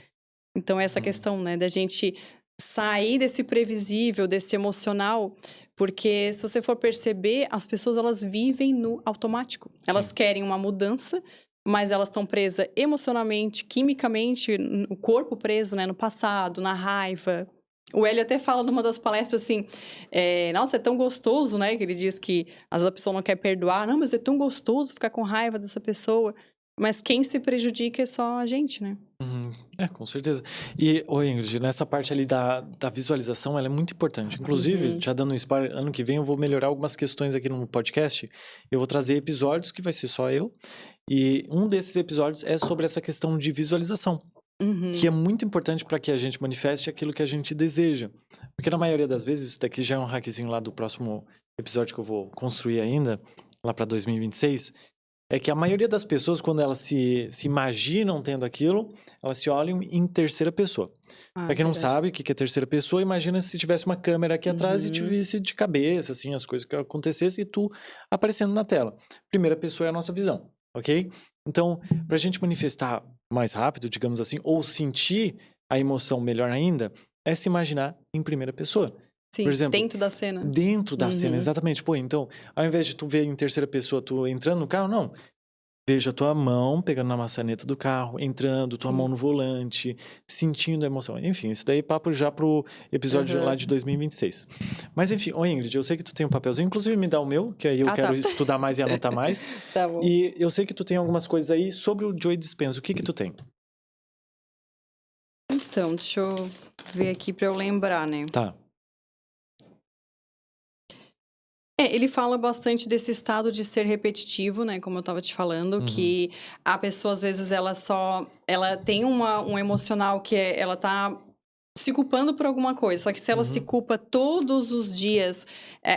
Então, essa questão, né, da gente sair desse previsível, desse emocional, porque se você for perceber, as pessoas elas vivem no automático. Elas querem uma mudança, mas elas estão presas emocionalmente, quimicamente, o corpo preso, né, no passado, na raiva. O Hélio até fala numa das palestras assim, nossa, é tão gostoso, né, que ele diz que às vezes a pessoa não quer perdoar, não, mas é tão gostoso ficar com raiva dessa pessoa, mas quem se prejudica é só a gente, né? Com certeza. E, Ingrid, nessa parte ali da visualização, ela é muito importante. Inclusive, já dando um spoiler, ano que vem eu vou melhorar algumas questões aqui no podcast. Eu vou trazer episódios que vai ser só eu. E um desses episódios é sobre essa questão de visualização. que é muito importante para que a gente manifeste aquilo que a gente deseja. Porque na maioria das vezes, isso daqui já é um hackzinho lá do próximo episódio que eu vou construir ainda, lá para 2026, é que a maioria das pessoas, quando elas se imaginam tendo aquilo, elas se olham em terceira pessoa. Pra quem não Verdade. sabe o que é terceira pessoa, imagina se tivesse uma câmera aqui atrás e te visse de cabeça, assim, as coisas que acontecessem e tu aparecendo na tela. Primeira pessoa é a nossa visão, ok? Então, pra gente manifestar mais rápido, digamos assim, ou sentir a emoção melhor ainda, é se imaginar em primeira pessoa. Sim, Por exemplo, dentro da cena. dentro da cena, exatamente. Pô, então, ao invés de tu ver em terceira pessoa, tu entrando no carro, não. Veja a tua mão pegando na maçaneta do carro, entrando, tua mão Sim. no volante, sentindo a emoção. Enfim, isso daí é papo já pro episódio lá de 2026. Mas enfim, ô Ingrid, eu sei que tu tem um papelzinho, inclusive me dá o meu, que aí eu quero estudar mais e anotar mais. Tá bom. E eu sei que tu tem algumas coisas aí sobre o Joe Dispenza. O que que tu tem? Então, deixa eu ver aqui pra eu lembrar, né? Tá. Ele fala bastante desse estado de ser repetitivo, né? Como eu tava te falando, que a pessoa, às vezes, ela tem um emocional que ela tá se culpando por alguma coisa. Só que se ela se culpa todos os dias,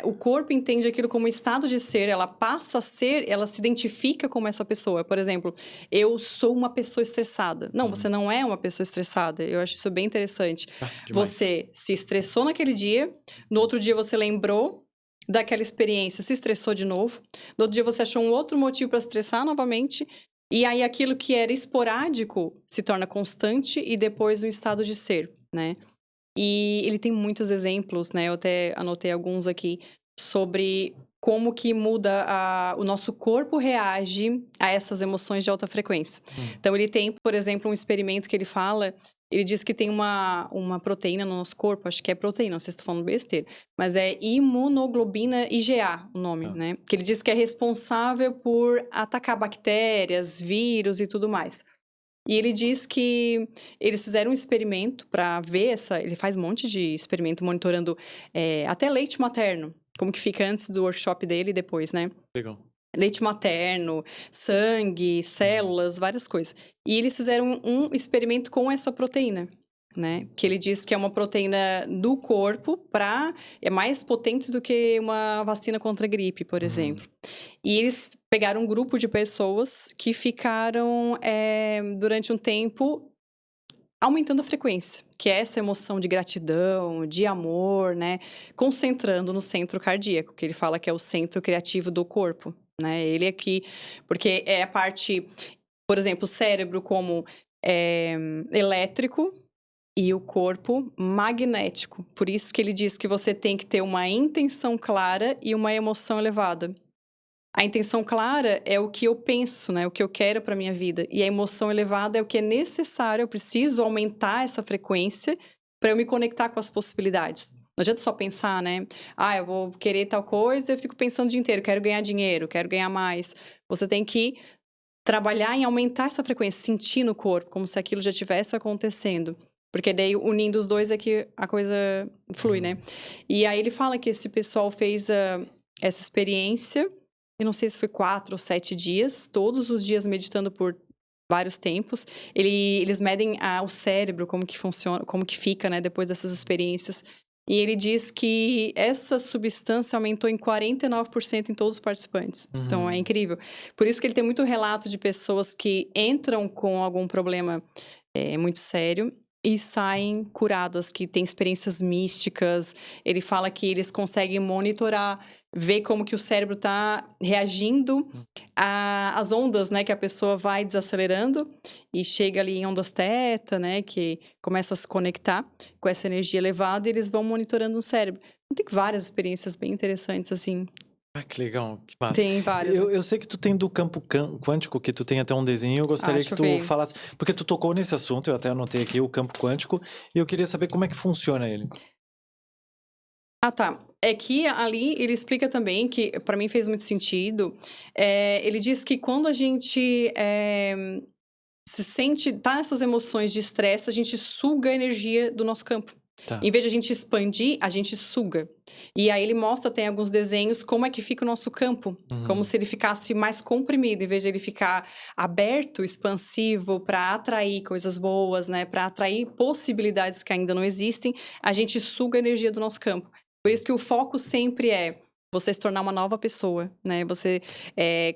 o corpo entende aquilo como estado de ser, ela passa a ser, ela se identifica como essa pessoa. Por exemplo, eu sou uma pessoa estressada. Não, você não é uma pessoa estressada. Eu acho isso bem interessante. Demais. Você se estressou naquele dia, no outro dia você lembrou daquela experiência, se estressou de novo. No outro dia você achou um outro motivo para estressar novamente. E aí aquilo que era esporádico se torna constante e depois um estado de ser, né? E ele tem muitos exemplos, né? Eu até anotei alguns aqui sobre como que muda o nosso corpo reage a essas emoções de alta frequência. Então, ele tem, por exemplo, um experimento que ele fala, ele diz que tem uma proteína no nosso corpo, acho que é proteína, não sei se estou falando besteira, mas é imunoglobina IgA, o nome, né? Que ele diz que é responsável por atacar bactérias, vírus e tudo mais. E ele diz que eles fizeram um experimento para ver ele faz um monte de experimento monitorando até leite materno, como que fica antes do workshop dele e depois, né? Legal. Leite materno, sangue, células, várias coisas. E eles fizeram um experimento com essa proteína, né? Que ele diz que é uma proteína do corpo é mais potente do que uma vacina contra a gripe, por exemplo. E eles pegaram um grupo de pessoas que ficaram, durante um tempo, aumentando a frequência, que é essa emoção de gratidão, de amor, né? Concentrando no centro cardíaco, que ele fala que é o centro criativo do corpo, né? Ele aqui, porque é a parte, por exemplo, o cérebro como elétrico e o corpo magnético. Por isso que ele diz que você tem que ter uma intenção clara e uma emoção elevada. A intenção clara é o que eu penso, né? O que eu quero para minha vida. E a emoção elevada é o que é necessário. Eu preciso aumentar essa frequência para eu me conectar com as possibilidades. Não adianta só pensar, né? Eu vou querer tal coisa, eu fico pensando o dia inteiro. Quero ganhar dinheiro, quero ganhar mais. Você tem que trabalhar em aumentar essa frequência, sentir no corpo, como se aquilo já estivesse acontecendo. Porque daí, unindo os dois, é que a coisa flui, né? E aí ele fala que esse pessoal fez essa experiência. Eu não sei se foi 4 ou 7 dias, todos os dias meditando por vários tempos. Eles medem o cérebro, como que funciona, como que fica, né, depois dessas experiências. E ele diz que essa substância aumentou em 49% em todos os participantes. Então, é incrível. Por isso que ele tem muito relato de pessoas que entram com algum problema muito sério e saem curadas, que têm experiências místicas. Ele fala que eles conseguem monitorar, ver como que o cérebro está reagindo às ondas, né? Que a pessoa vai desacelerando e chega ali em ondas teta, né? Que começa a se conectar com essa energia elevada e eles vão monitorando o cérebro. Tem várias experiências bem interessantes, assim. Que legal, que massa. Tem várias. Eu sei que tu tem do campo quântico, que tu tem até um desenho, eu gostaria que tu falasse, porque tu tocou nesse assunto, eu até anotei aqui o campo quântico, e eu queria saber como é que funciona ele. Tá. É que ali ele explica também, que para mim fez muito sentido, ele diz que quando a gente tá nessas emoções de estresse, a gente suga a energia do nosso campo. Tá. Em vez de a gente expandir, a gente suga. E aí ele mostra, tem alguns desenhos, como é que fica o nosso campo. Como se ele ficasse mais comprimido, em vez de ele ficar aberto, expansivo, para atrair coisas boas, né? Para atrair possibilidades que ainda não existem, a gente suga a energia do nosso campo. Por isso que o foco sempre é você se tornar uma nova pessoa, né? Você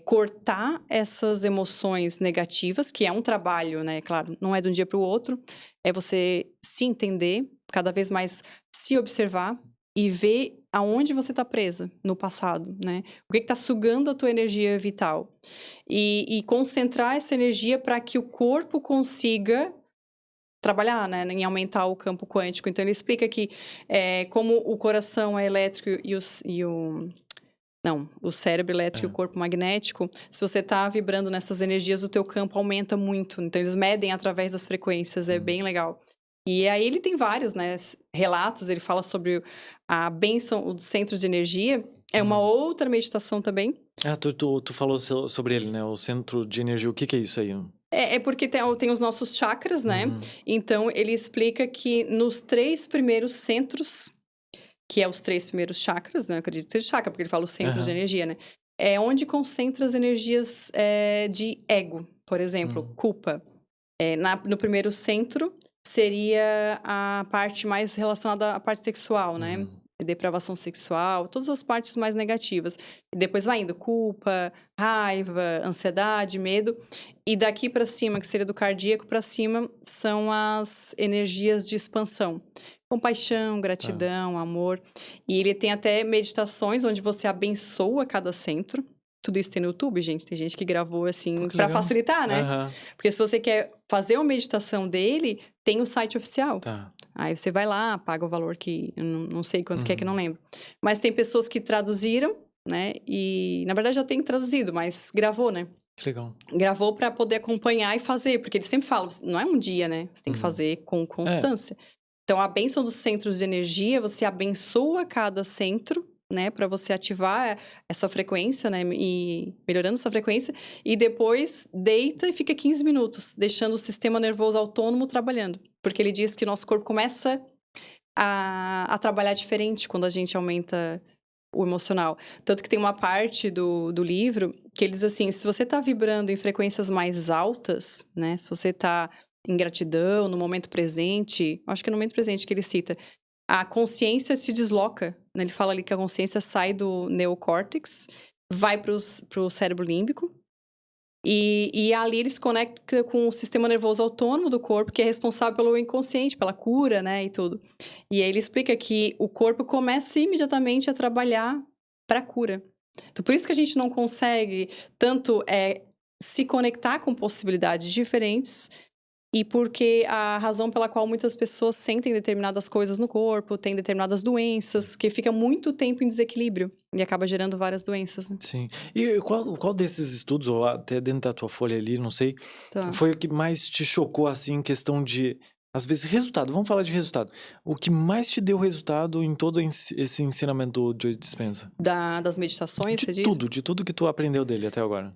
cortar essas emoções negativas, que é um trabalho, né? Claro, não é de um dia para o outro. É você se entender, cada vez mais se observar e ver aonde você está presa no passado, né? O que está sugando a tua energia vital. E concentrar essa energia para que o corpo consiga trabalhar, né, em aumentar o campo quântico. Então, ele explica que como o coração é elétrico o cérebro elétrico e o corpo magnético, se você está vibrando nessas energias, o teu campo aumenta muito. Então, eles medem através das frequências, é bem legal. E aí, ele tem vários, né, relatos, ele fala sobre a bênção dos centros de energia. É uma outra meditação também. Ah, tu falou sobre ele, né? O centro de energia. O que é isso aí? É porque tem os nossos chakras, né? Então, ele explica que nos 3 primeiros centros, que é os 3 primeiros chakras, né? Eu acredito que seja chakra, porque ele fala os centros de energia, né? É onde concentra as energias de ego, por exemplo, culpa. No primeiro centro, seria a parte mais relacionada à parte sexual, né? Depravação sexual, todas as partes mais negativas. E depois vai indo culpa, raiva, ansiedade, medo. E daqui para cima, que seria do cardíaco para cima, são as energias de expansão. Compaixão, gratidão, amor. E ele tem até meditações onde você abençoa cada centro. Tudo isso tem no YouTube, gente. Tem gente que gravou assim para facilitar, né? Porque se você quer fazer uma meditação dele, tem o site oficial. Tá. Aí você vai lá, paga o valor que eu não sei quanto que é, que eu não lembro. Mas tem pessoas que traduziram, né? E na verdade já tem traduzido, mas gravou, né? Que legal. Gravou para poder acompanhar e fazer, porque eles sempre falam, não é um dia, né? Você tem que fazer com constância. Então, a bênção dos centros de energia, você abençoa cada centro, né? Para você ativar essa frequência, né? E melhorando essa frequência. E depois, deita e fica 15 minutos, deixando o sistema nervoso autônomo trabalhando. Porque ele diz que nosso corpo começa a trabalhar diferente quando a gente aumenta o emocional. Tanto que tem uma parte do livro que ele diz assim, se você tá vibrando em frequências mais altas, né? Se você tá em gratidão, no momento presente, acho que é no momento presente que ele cita, a consciência se desloca, né? Ele fala ali que a consciência sai do neocórtex, vai pro cérebro límbico, e ali ele se conecta com o sistema nervoso autônomo do corpo, que é responsável pelo inconsciente, pela cura, né, e tudo. E aí ele explica que o corpo começa imediatamente a trabalhar para a cura. Então, por isso que a gente não consegue tanto se conectar com possibilidades diferentes, e porque a razão pela qual muitas pessoas sentem determinadas coisas no corpo, têm determinadas doenças, que fica muito tempo em desequilíbrio e acaba gerando várias doenças, né? Sim. E qual desses estudos, ou até dentro da tua folha ali, não sei, foi o que mais te chocou, assim, em questão de, às vezes, resultado? Vamos falar de resultado. O que mais te deu resultado em todo esse ensinamento do Joe Dispenza? Das meditações, você diz? De tudo que tu aprendeu dele até agora.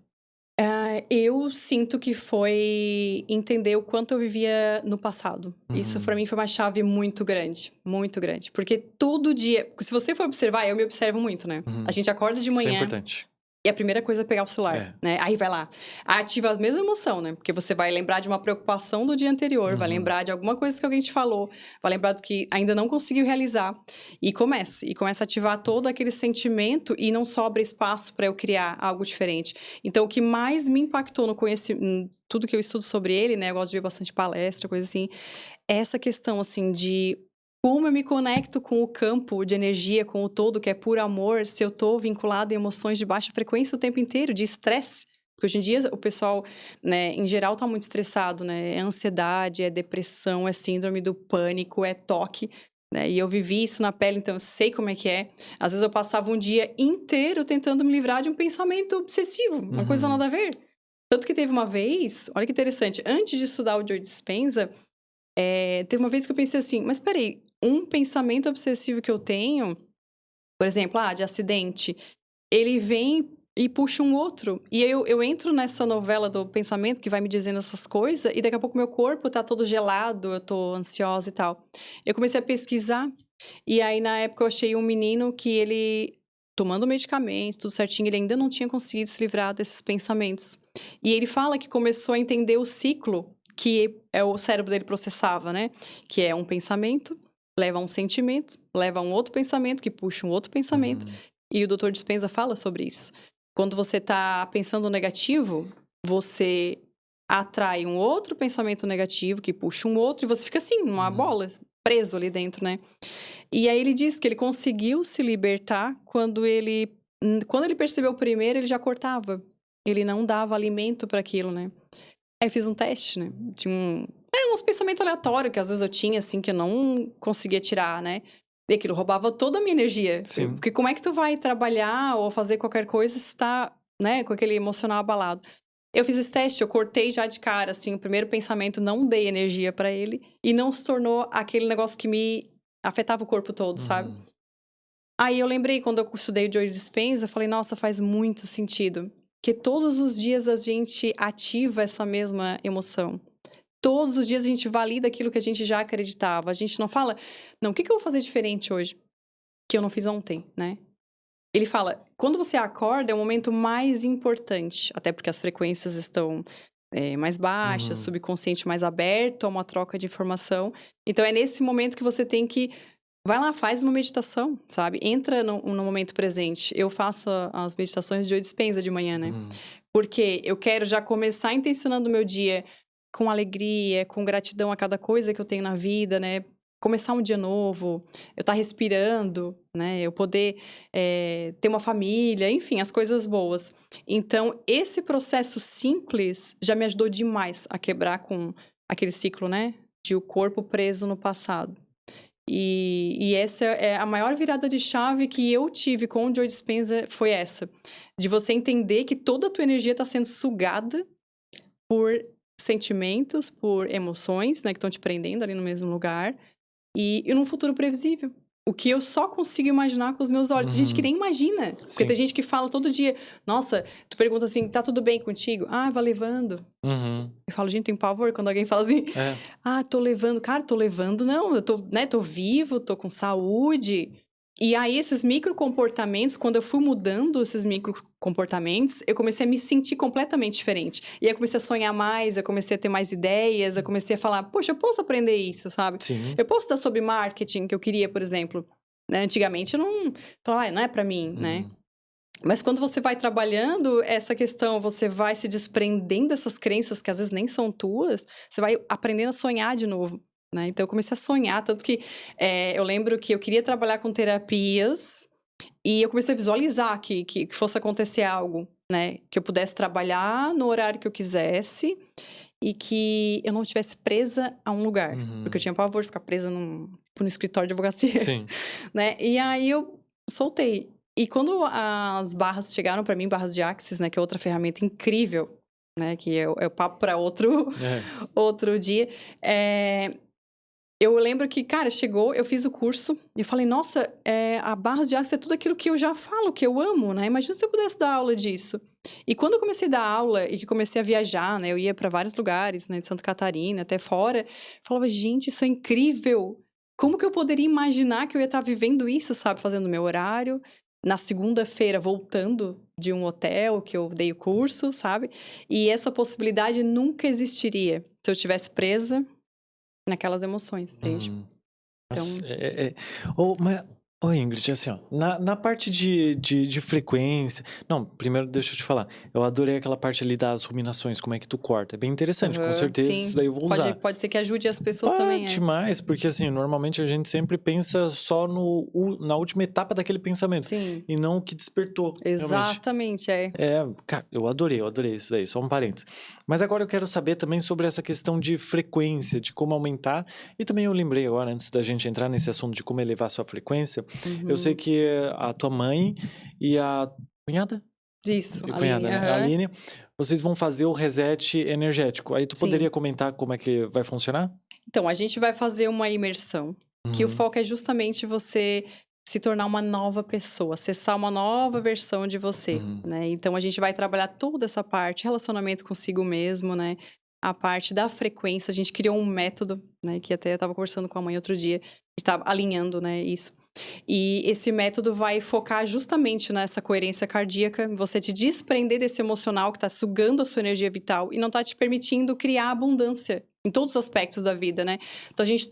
Eu sinto que foi entender o quanto eu vivia no passado. Isso pra mim foi uma chave muito grande, muito grande. Porque todo dia, se você for observar, eu me observo muito, né? A gente acorda de Isso é manhã importante. e a primeira coisa é pegar o celular, né? Aí vai lá, ativa a mesma emoção, né? Porque você vai lembrar de uma preocupação do dia anterior, vai lembrar de alguma coisa que alguém te falou, vai lembrar do que ainda não conseguiu realizar. E começa a ativar todo aquele sentimento e não sobra espaço para eu criar algo diferente. Então, o que mais me impactou no conhecimento, tudo que eu estudo sobre ele, né? Eu gosto de ver bastante palestra, coisa assim. É essa questão, assim, de como eu me conecto com o campo de energia, com o todo, que é puro amor, se eu tô vinculada em emoções de baixa frequência o tempo inteiro, de estresse. Porque hoje em dia o pessoal, né, em geral, tá muito estressado, né? É ansiedade, é depressão, é síndrome do pânico, é toque, né? E eu vivi isso na pele, então eu sei como é que é. Às vezes eu passava um dia inteiro tentando me livrar de um pensamento obsessivo, uma coisa nada a ver. Tanto que teve uma vez, olha que interessante, antes de estudar o Joe Dispenza, teve uma vez que eu pensei assim, mas peraí, um pensamento obsessivo que eu tenho, por exemplo, de acidente, ele vem e puxa um outro. E aí eu entro nessa novela do pensamento que vai me dizendo essas coisas, e daqui a pouco meu corpo tá todo gelado, eu tô ansiosa e tal. Eu comecei a pesquisar, e aí na época eu achei um menino que ele, tomando medicamento, tudo certinho, ele ainda não tinha conseguido se livrar desses pensamentos. E ele fala que começou a entender o ciclo que o cérebro dele processava, né? Que é um pensamento, leva a um sentimento, leva a um outro pensamento, que puxa um outro pensamento. E o Dr. Dispenza fala sobre isso. Quando você está pensando negativo, você atrai um outro pensamento negativo que puxa um outro e você fica assim, numa bola, preso ali dentro, né? E aí ele diz que ele conseguiu se libertar quando ele percebeu o primeiro, ele já cortava. Ele não dava alimento para aquilo, né? Aí eu fiz um teste, né? Tinha uns pensamentos aleatórios que às vezes eu tinha, assim, que eu não conseguia tirar, né? E aquilo roubava toda a minha energia. Sim. Porque como é que tu vai trabalhar ou fazer qualquer coisa se tá, né, com aquele emocional abalado? Eu fiz esse teste, eu cortei já de cara, assim, o primeiro pensamento, não dei energia pra ele. E não se tornou aquele negócio que me afetava o corpo todo, sabe? Aí eu lembrei, quando eu estudei o Joe Dispenza, eu falei, nossa, faz muito sentido. Que todos os dias a gente ativa essa mesma emoção. Todos os dias a gente valida aquilo que a gente já acreditava. A gente não fala, não, o que eu vou fazer diferente hoje? Que eu não fiz ontem, né? Ele fala, quando você acorda é o momento mais importante. Até porque as frequências estão mais baixas, o subconsciente mais aberto a uma troca de informação. Então é nesse momento que você tem que... Vai lá, faz uma meditação, sabe? Entra no momento presente. Eu faço as meditações de Joe Dispenza de manhã, né? Porque eu quero já começar intencionando o meu dia com alegria, com gratidão a cada coisa que eu tenho na vida, né? Começar um dia novo, eu estar respirando, né? Eu poder ter uma família, enfim, as coisas boas. Então, esse processo simples já me ajudou demais a quebrar com aquele ciclo, né? De o corpo preso no passado. E essa é a maior virada de chave que eu tive com o Joe Dispenza, foi essa. De você entender que toda a tua energia está sendo sugada por sentimentos, por emoções, né? Que estão te prendendo ali no mesmo lugar. E num futuro previsível. O que eu só consigo imaginar com os meus olhos. Tem gente que nem imagina. Porque Sim. tem gente que fala todo dia. Nossa, tu pergunta assim, tá tudo bem contigo? Ah, vai levando. Eu falo, gente, tem pavor quando alguém fala assim. Ah, tô levando. Cara, tô levando, não. Eu tô vivo, tô com saúde. E aí, esses microcomportamentos, quando eu fui mudando esses microcomportamentos, eu comecei a me sentir completamente diferente. E aí, eu comecei a sonhar mais, eu comecei a ter mais ideias, eu comecei a falar, poxa, eu posso aprender isso, sabe? Sim. Eu posso estudar sobre marketing, que eu queria, por exemplo. Né? Antigamente, eu não... Falava, não é pra mim, né? Mas quando você vai trabalhando essa questão, você vai se desprendendo dessas crenças que às vezes nem são tuas, você vai aprendendo a sonhar de novo. Né? Então, eu comecei a sonhar, tanto que eu lembro que eu queria trabalhar com terapias e eu comecei a visualizar que fosse acontecer algo, né? Que eu pudesse trabalhar no horário que eu quisesse e que eu não estivesse presa a um lugar. Porque eu tinha pavor de ficar presa no escritório de advocacia. Sim. Né? E aí, eu soltei. E quando as barras chegaram para mim, barras de Axis, né? Que é outra ferramenta incrível, né? Que é o papo para outro dia. Eu lembro que, cara, chegou, eu fiz o curso e eu falei, nossa, a Barras de Axis é tudo aquilo que eu já falo, que eu amo, né? Imagina se eu pudesse dar aula disso. E quando eu comecei a dar aula e que comecei a viajar, né? Eu ia para vários lugares, né? De Santa Catarina, até fora. Eu falava, gente, isso é incrível. Como que eu poderia imaginar que eu ia estar vivendo isso, sabe? Fazendo meu horário. Na segunda-feira, voltando de um hotel que eu dei o curso, sabe? E essa possibilidade nunca existiria se eu estivesse presa naquelas emoções, entende? Então... Mas, Ingrid, assim, ó, na parte de frequência... Não, primeiro deixa eu te falar. Eu adorei aquela parte ali das ruminações, como é que tu corta. É bem interessante, com certeza sim. isso daí eu vou usar. Pode ser que ajude as pessoas também, Demais, porque assim, normalmente a gente sempre pensa só na última etapa daquele pensamento. Sim. E não o que despertou. Exatamente, Cara, eu adorei isso daí, só um parênteses. Mas agora eu quero saber também sobre essa questão de frequência, de como aumentar. E também eu lembrei agora, antes da gente entrar nesse assunto de como elevar a sua frequência, eu sei que a tua mãe e a cunhada? Isso, Cunhada, Aline, né? A Aline, vocês vão fazer o reset energético. Aí tu poderia comentar como é que vai funcionar? Então, a gente vai fazer uma imersão, que o foco é justamente você se tornar uma nova pessoa, acessar uma nova versão de você, né? Então, a gente vai trabalhar toda essa parte, relacionamento consigo mesmo, né? A parte da frequência, a gente criou um método, né? Que até eu estava conversando com a mãe outro dia, estava alinhando, né? Isso. E esse método vai focar justamente nessa coerência cardíaca, você te desprender desse emocional que está sugando a sua energia vital e não está te permitindo criar abundância em todos os aspectos da vida, né? Então, a gente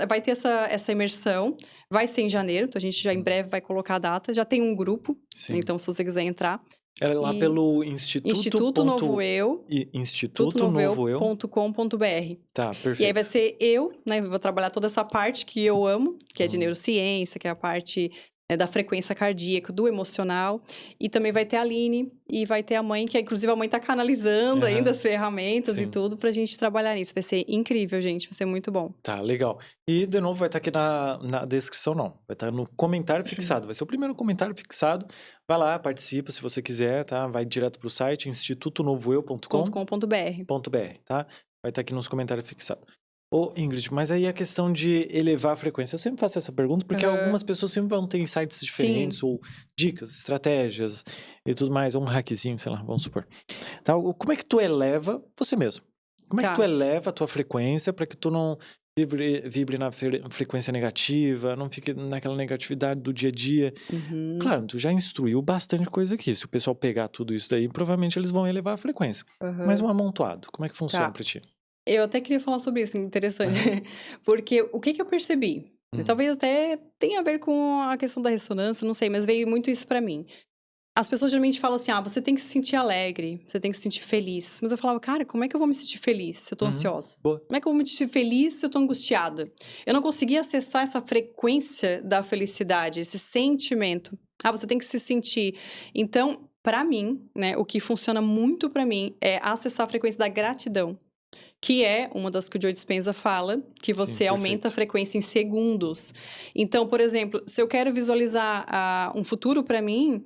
vai ter essa imersão, vai ser em janeiro, então a gente já em breve vai colocar a data, já tem um grupo, Sim. então se você quiser entrar. É lá pelo Instituto Novo Eu. Instituto Novo Eu. .com.br. Tá, perfeito. E aí vai ser eu, né? Vou trabalhar toda essa parte que eu amo, que é de neurociência, que é a parte da frequência cardíaca, do emocional. E também vai ter a Aline e vai ter a mãe, que inclusive a mãe tá canalizando ainda as ferramentas e tudo pra gente trabalhar nisso. Vai ser incrível, gente. Vai ser muito bom. Tá, legal. E, de novo, vai estar aqui na descrição, não. Vai estar no comentário fixado. Vai ser o primeiro comentário fixado. Vai lá, participa se você quiser, tá? Vai direto pro site, institutonovoeu.com.br, tá? Vai estar aqui nos comentários fixado. Ô, Ingrid, mas aí a questão de elevar a frequência. Eu sempre faço essa pergunta porque algumas pessoas sempre vão ter insights diferentes ou dicas, estratégias e tudo mais. Ou um hackzinho, sei lá, vamos supor. Tá? Como é que tu eleva você mesmo? Como é que tu eleva a tua frequência para que tu não vibre na frequência negativa, não fique naquela negatividade do dia a dia? Claro, tu já instruiu bastante coisa aqui. Se o pessoal pegar tudo isso daí, provavelmente eles vão elevar a frequência. Mas um amontoado, como é que funciona pra ti? Eu até queria falar sobre isso, interessante. Porque o que eu percebi? Talvez até tenha a ver com a questão da ressonância, não sei, mas veio muito isso pra mim. As pessoas geralmente falam assim, você tem que se sentir alegre, você tem que se sentir feliz. Mas eu falava, cara, como é que eu vou me sentir feliz se eu tô ansiosa? Boa. Como é que eu vou me sentir feliz se eu tô angustiada? Eu não conseguia acessar essa frequência da felicidade, esse sentimento. Você tem que se sentir. Então, pra mim, né, o que funciona muito pra mim é acessar a frequência da gratidão. Que é uma das que o Joe Dispenza fala, que você aumenta a frequência em segundos. Então, por exemplo, se eu quero visualizar um futuro para mim,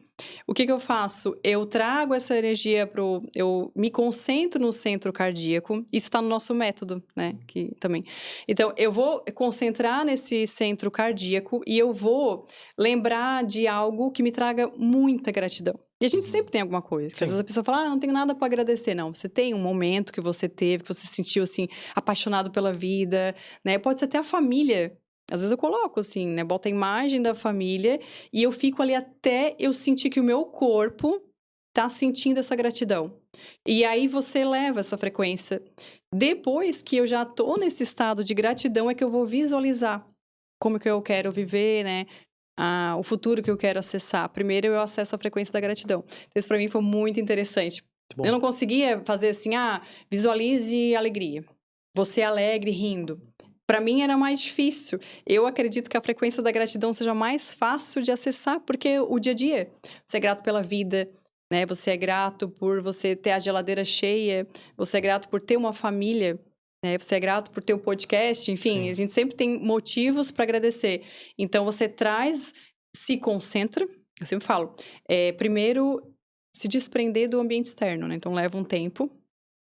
o que eu faço? Eu trago essa energia eu me concentro no centro cardíaco. Isso está no nosso método, né? Que também. Então, eu vou concentrar nesse centro cardíaco e eu vou lembrar de algo que me traga muita gratidão. E a gente sempre tem alguma coisa. Às vezes a pessoa fala, não tenho nada para agradecer. Não, você tem um momento que você teve, que você se sentiu, assim, apaixonado pela vida, né? Pode ser até a família. Às vezes eu coloco, assim, né? Boto a imagem da família e eu fico ali até eu sentir que o meu corpo tá sentindo essa gratidão. E aí você leva essa frequência. Depois que eu já tô nesse estado de gratidão, é que eu vou visualizar como que eu quero viver, né? O futuro que eu quero acessar. Primeiro eu acesso a frequência da gratidão. Então, isso pra mim foi muito interessante. Eu não conseguia fazer assim, visualize alegria. Você alegre rindo. Pra mim era mais difícil. Eu acredito que a frequência da gratidão seja mais fácil de acessar, porque o dia a dia. Você é grato pela vida, né? Você é grato por você ter a geladeira cheia. Você é grato por ter uma família. Você é grato por ter o podcast, enfim, a gente sempre tem motivos para agradecer. Então, você se concentra, eu sempre falo, primeiro, se desprender do ambiente externo, né? Então, leva um tempo.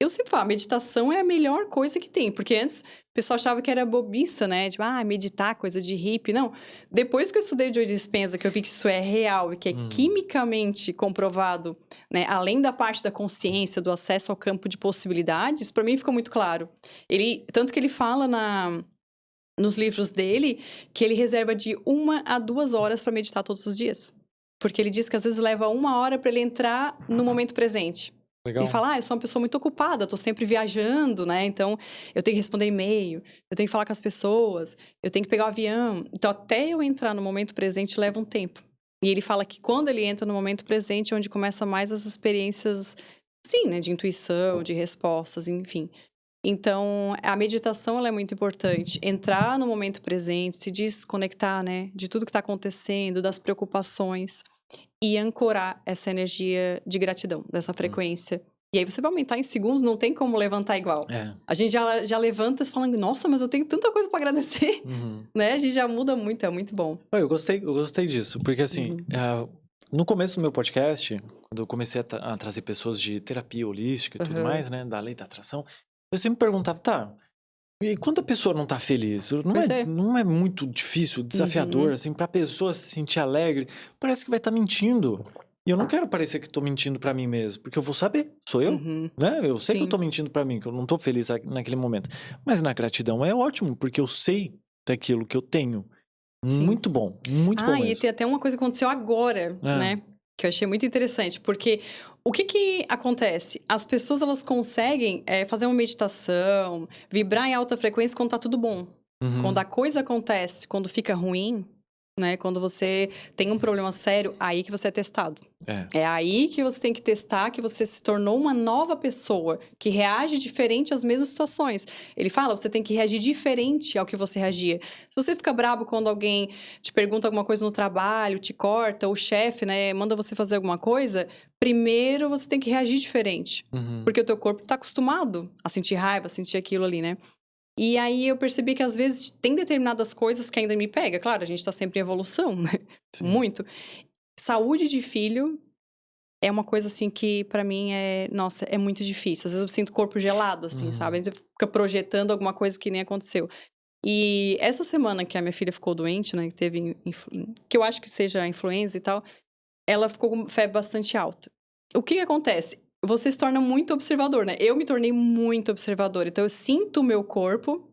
Eu sempre falo, a meditação é a melhor coisa que tem, porque antes o pessoal achava que era bobiça, né? Tipo, meditar, coisa de hippie. Não. Depois que eu estudei o Joe Dispenza, que eu vi que isso é real e que é quimicamente comprovado, né? Além da parte da consciência, do acesso ao campo de possibilidades, para mim ficou muito claro. Tanto que ele fala nos livros dele que ele reserva de 1 a 2 horas para meditar todos os dias. Porque ele diz que às vezes leva 1 hora para ele entrar no momento presente. Legal. Ele fala, eu sou uma pessoa muito ocupada, tô sempre viajando, né? Então, eu tenho que responder e-mail, eu tenho que falar com as pessoas, eu tenho que pegar o avião. Então, até eu entrar no momento presente, leva um tempo. E ele fala que quando ele entra no momento presente, é onde começa mais as experiências, sim, né? De intuição, de respostas, enfim. Então, a meditação, ela é muito importante. Entrar no momento presente, se desconectar, né? De tudo que está acontecendo, das preocupações. E ancorar essa energia de gratidão, dessa frequência. E aí você vai aumentar em segundos, não tem como levantar igual. A gente já levanta falando, nossa, mas eu tenho tanta coisa para agradecer. Né? A gente já muda muito, é muito bom. Eu gostei disso, porque assim, no começo do meu podcast, quando eu comecei a trazer pessoas de terapia holística e tudo mais, né, da lei da atração, eu sempre perguntava, E quando a pessoa não tá feliz, Pois é. não é muito difícil, desafiador, Uhum. assim, pra pessoa se sentir alegre? Parece que vai estar mentindo. E eu não quero parecer que tô mentindo pra mim mesmo, porque eu vou saber, sou eu, Uhum. né? Eu sei que eu tô Sim. mentindo pra mim, que eu não tô feliz naquele momento. Mas na gratidão é ótimo, porque eu sei daquilo que eu tenho. Sim. Muito bom Ah, e mesmo. tem até uma coisa que aconteceu agora, Ah, né, que eu achei muito interessante, porque o que que acontece? As pessoas elas conseguem, fazer uma meditação, vibrar em alta frequência quando tá tudo bom. Quando a uhum, coisa acontece, quando fica ruim, né, quando você tem um problema sério, aí que você é testado. é. É aí que você tem que testar que você se tornou uma nova pessoa, que reage diferente às mesmas situações. Ele fala, você tem que reagir diferente ao que você reagia. Se você fica brabo quando alguém te pergunta alguma coisa no trabalho, te corta, ou o chefe, né, manda você fazer alguma coisa, primeiro você tem que reagir diferente. Uhum, Porque o teu corpo está acostumado a sentir raiva, a sentir aquilo ali, né? E aí eu percebi que às vezes tem determinadas coisas que ainda me pega. Claro, a gente tá sempre em evolução, né? sim. Muito. Saúde de filho é uma coisa, assim, que pra mim nossa, é muito difícil. Às vezes eu sinto o corpo gelado, assim, sabe? A Uhum, gente fica projetando alguma coisa que nem aconteceu. E essa semana que a minha filha ficou doente, né, que teve que eu acho que seja influenza e tal, ela ficou com febre bastante alta. O que que acontece? Você se torna muito observador, né? Eu me tornei muito observadora, então eu sinto o meu corpo,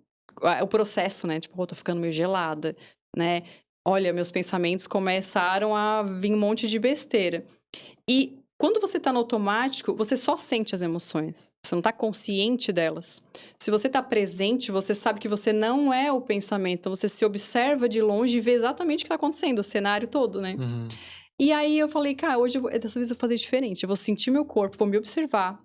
o processo, né? Tipo, tô ficando meio gelada, né? Olha, meus pensamentos começaram a vir um monte de besteira. E quando você tá no automático, você só sente as emoções. Você não tá consciente delas. Se você tá presente, você sabe que você não é o pensamento. Então você se observa de longe e vê exatamente o que tá acontecendo, o cenário todo, né? uhum, E aí eu falei, cara, hoje dessa vez eu vou fazer diferente. Eu vou sentir meu corpo, vou me observar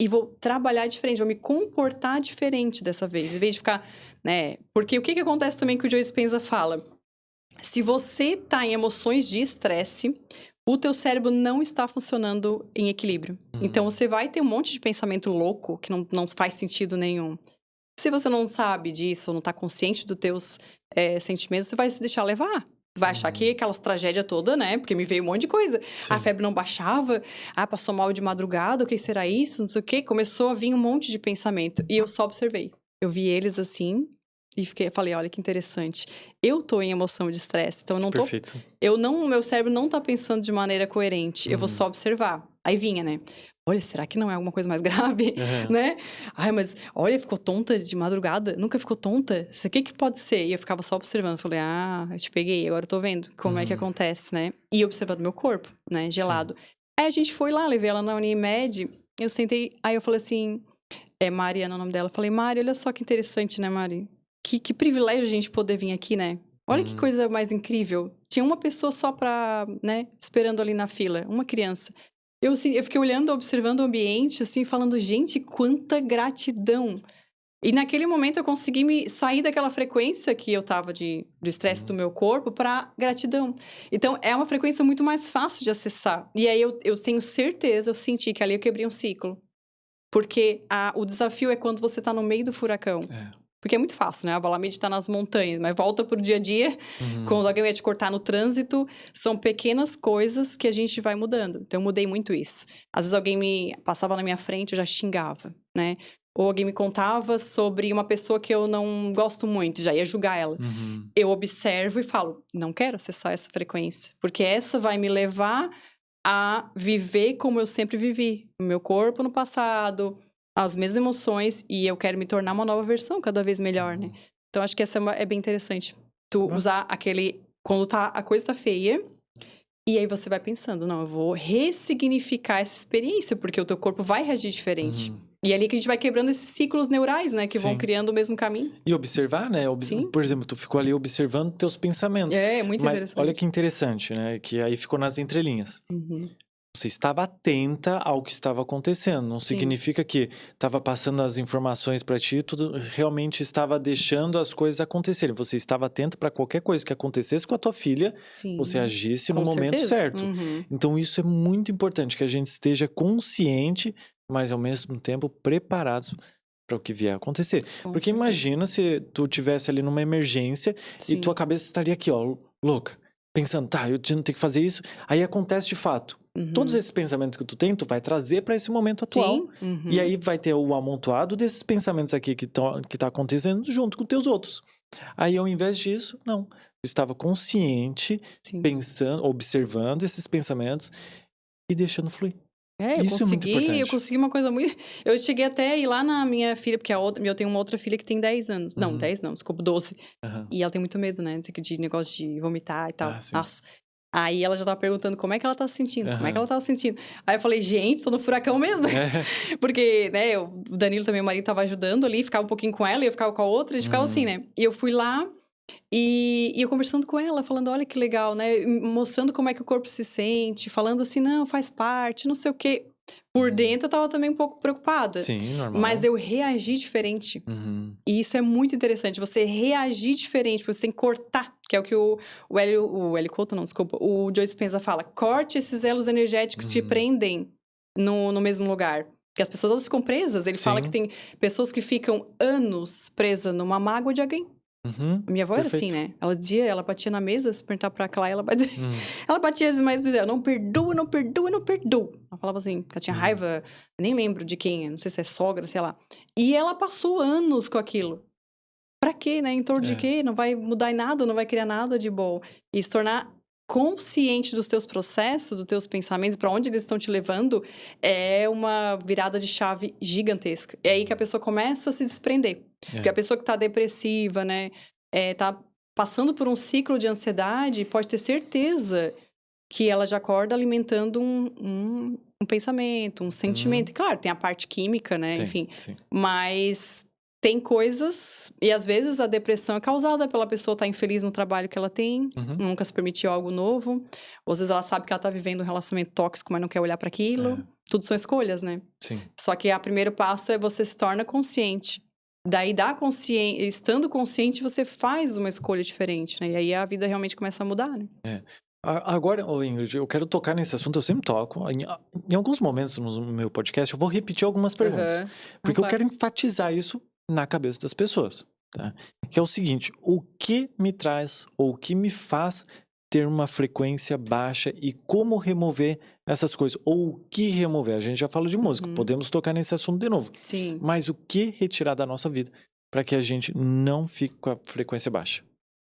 e vou trabalhar diferente, vou me comportar diferente dessa vez, em vez de ficar, né? Porque o que que acontece também que o Joe Dispenza fala? Se você tá em emoções de estresse, o teu cérebro não está funcionando em equilíbrio. Então uhum. você vai ter um monte de pensamento louco que não faz sentido nenhum. Se você não sabe disso, ou não tá consciente dos teus sentimentos, você vai se deixar levar. Tu vai achar que Uhum. aquelas tragédias todas, né? Porque me veio um monte de coisa. A Sim. febre não baixava, passou mal de madrugada, o que será isso? Não sei o quê. Começou a vir um monte de pensamento. E eu só observei. Eu vi eles assim e falei, olha que interessante. Eu tô em emoção de estresse, então eu não tô. Perfeito. Meu cérebro não tá pensando de maneira coerente. Eu vou Uhum. só observar. Aí vinha, né? Olha, será que não é alguma coisa mais grave, Aham. né? Ai, mas olha, ficou tonta de madrugada? Nunca ficou tonta? Isso aqui que pode ser? E eu ficava só observando. Falei, eu te peguei, agora eu tô vendo como é que Uhum. acontece, né? E observando meu corpo, né? Sim. Gelado. Aí a gente foi lá, levei ela na Unimed. Eu sentei, aí eu falei assim, Mariana, o nome dela. Eu falei, Mari, olha só que interessante, né, Mari? Que privilégio a gente poder vir aqui, né? Olha que Uhum. coisa mais incrível. Tinha uma pessoa só pra, né, esperando ali na fila, uma criança. Eu fiquei olhando, observando o ambiente, assim, falando, gente, quanta gratidão. E naquele momento eu consegui me sair daquela frequência que eu tava do estresse do Uhum. meu corpo pra gratidão. Então, é uma frequência muito mais fácil de acessar. E aí eu tenho certeza, eu senti que ali eu quebrei um ciclo. Porque o desafio é quando você tá no meio do furacão. É. Porque é muito fácil, né? Vou lá meditar nas montanhas, mas volta pro dia a dia, Uhum. quando alguém vai te cortar no trânsito, são pequenas coisas que a gente vai mudando. Então, eu mudei muito isso. Às vezes alguém me passava na minha frente, eu já xingava, né? Ou alguém me contava sobre uma pessoa que eu não gosto muito, já ia julgar ela. Uhum. Eu observo e falo, não quero acessar essa frequência, porque essa vai me levar a viver como eu sempre vivi. O meu corpo no passado, as mesmas emoções, e eu quero me tornar uma nova versão cada vez melhor, né? Uhum. Então, acho que essa é bem interessante. Tu Ah, usar aquele... Quando a coisa tá feia, e aí você vai pensando, não, eu vou ressignificar essa experiência, porque o teu corpo vai reagir diferente. uhum. E é ali que a gente vai quebrando esses ciclos neurais, né? Que vão Sim. criando o mesmo caminho. E observar, né? Sim. Por exemplo, tu ficou ali observando teus pensamentos. É muito Mas olha que interessante. interessante, né? Que aí ficou nas entrelinhas. Uhum. Você estava atenta ao que estava acontecendo. Não Sim. significa que estava passando as informações para ti, tudo realmente estava deixando as coisas acontecerem. Você estava atenta para qualquer coisa que acontecesse com a tua filha, você Sim. agisse no Com momento certeza. certo. Uhum. Então isso é muito importante, que a gente esteja consciente, mas ao mesmo tempo preparados para o que vier a acontecer. Com Porque certeza. imagina se tu tivesse ali numa emergência e tua Sim. cabeça estaria aqui, ó, louca, pensando, tá, eu tenho que fazer isso, aí acontece de fato. Todos esses pensamentos que tu tem, tu vai trazer para esse momento atual. Sim. Uhum. E aí vai ter o amontoado desses pensamentos aqui que tá acontecendo junto com teus outros. Aí, ao invés disso, não. Eu estava consciente, Sim. pensando, observando esses pensamentos e deixando fluir. Eu Isso é muito importante. eu consegui uma coisa muito... Eu cheguei até a ir lá na minha filha, porque eu tenho uma outra filha que tem 10 anos. Não, 10 não, desculpa, 12. Aham. E ela tem muito medo, né, de negócio de vomitar e tal. Ah, sim. Nossa. Aí ela já tava perguntando como é que ela tá se sentindo, como é que Aham. ela tava se sentindo. Aí eu falei, gente, tô no furacão mesmo, né? É. Porque, né, o Danilo também, o marido, tava ajudando ali, ficava um pouquinho com ela, e eu ficava com a outra, a gente ficava assim, né? E eu fui lá e eu conversando com ela, falando, olha que legal, né? Mostrando como é que o corpo se sente, falando assim, não, faz parte, não sei o quê. Por dentro eu tava também um pouco preocupada. Sim, normal. Mas eu reagi diferente. Uhum. E isso é muito interessante, você reagir diferente, porque você tem que cortar, que é o que o Hélio Couto, não, desculpa, o Joe Dispenza fala, corte esses elos energéticos que te prendem no mesmo lugar. Porque as pessoas, elas ficam presas, ele fala que tem pessoas que ficam anos presas numa mágoa de alguém. Uhum. A minha avó era assim, né? Ela dizia, ela batia na mesa, se perguntar pra Clara, ela batia, ela batia, mas dizia, não perdoa, não perdoa, não perdoa. Ela falava assim, que ela tinha raiva, nem lembro de quem, não sei se é sogra, sei lá. E ela passou anos com aquilo. Pra quê, né? Em torno de quê? Não vai mudar em nada, não vai criar nada de bom. E se tornar consciente dos teus processos, dos teus pensamentos, pra onde eles estão te levando, é uma virada de chave gigantesca. É aí que a pessoa começa a se desprender. Porque a pessoa que tá depressiva, né? Tá passando por um ciclo de ansiedade, pode ter certeza que ela já acorda alimentando um pensamento, um sentimento. E, claro, tem a parte química, né? Enfim. Sim. Mas tem coisas... E, às vezes, a depressão é causada pela pessoa estar infeliz no trabalho que ela tem. Nunca se permitiu algo novo. Ou, às vezes, ela sabe que ela tá vivendo um relacionamento tóxico, mas não quer olhar para aquilo. Tudo são escolhas, né? Sim. Só que o primeiro passo é você se torna consciente. Daí, estando consciente, você faz uma escolha diferente, né? E aí a vida realmente começa a mudar, né? Agora, Ingrid, eu quero tocar nesse assunto, eu sempre toco. Em alguns momentos no meu podcast, eu vou repetir algumas perguntas. Porque eu quero enfatizar isso na cabeça das pessoas, tá? Que é o seguinte, o que me traz ou o que me faz ter uma frequência baixa e como remover essas coisas? Ou o que remover? A gente já falou de música, podemos tocar nesse assunto de novo. Sim. Mas o que retirar da nossa vida para que a gente não fique com a frequência baixa?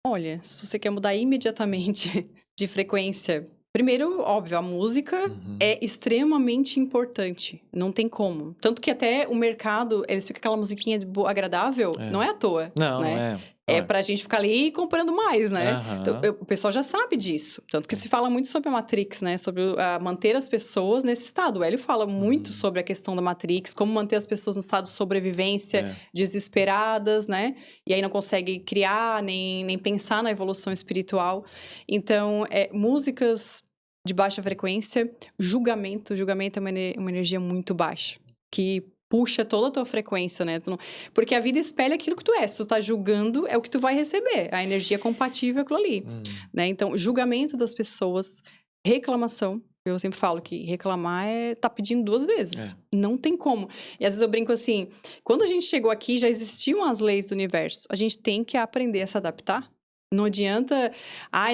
Olha, se você quer mudar imediatamente de frequência... Primeiro, óbvio, a música é extremamente importante. Não tem como. Tanto que até o mercado, eles ficam aquela musiquinha agradável, não é à toa. Não, né? não é. É pra gente ficar ali comprando mais, né? Então, o pessoal já sabe disso. Tanto que se fala muito sobre a Matrix, né? Sobre manter as pessoas nesse estado. O Hélio fala muito sobre a questão da Matrix, como manter as pessoas no estado de sobrevivência, desesperadas, né? E aí não consegue criar, nem pensar na evolução espiritual. Então, músicas de baixa frequência, julgamento. Julgamento é uma energia muito baixa, que puxa toda a tua frequência, né? Porque a vida espelha aquilo que tu é. Se tu tá julgando, é o que tu vai receber. A energia é compatível é aquilo ali, né? Então, julgamento das pessoas, reclamação. Eu sempre falo que reclamar tá pedindo 2 vezes. Não tem como. E às vezes eu brinco assim, quando a gente chegou aqui, já existiam as leis do universo. A gente tem que aprender a se adaptar. Não adianta,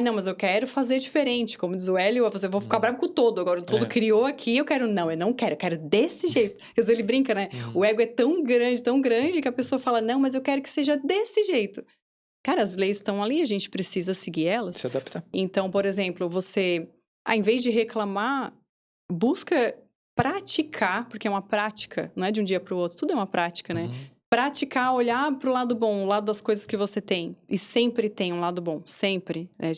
não, mas eu quero fazer diferente. Como diz o Hélio, eu vou ficar bravo com o todo. Agora, o todo criou aqui, eu não quero desse jeito. Quer dizer, ele brinca, né? O ego é tão grande, que a pessoa fala, não, mas eu quero que seja desse jeito. Cara, as leis estão ali, a gente precisa seguir elas. Se adaptar. Então, por exemplo, você, em vez de reclamar, busca praticar, porque é uma prática, não é de um dia para o outro, tudo é uma prática, né? Praticar, olhar para o lado bom, o lado das coisas que você tem. E sempre tem um lado bom, sempre. Né?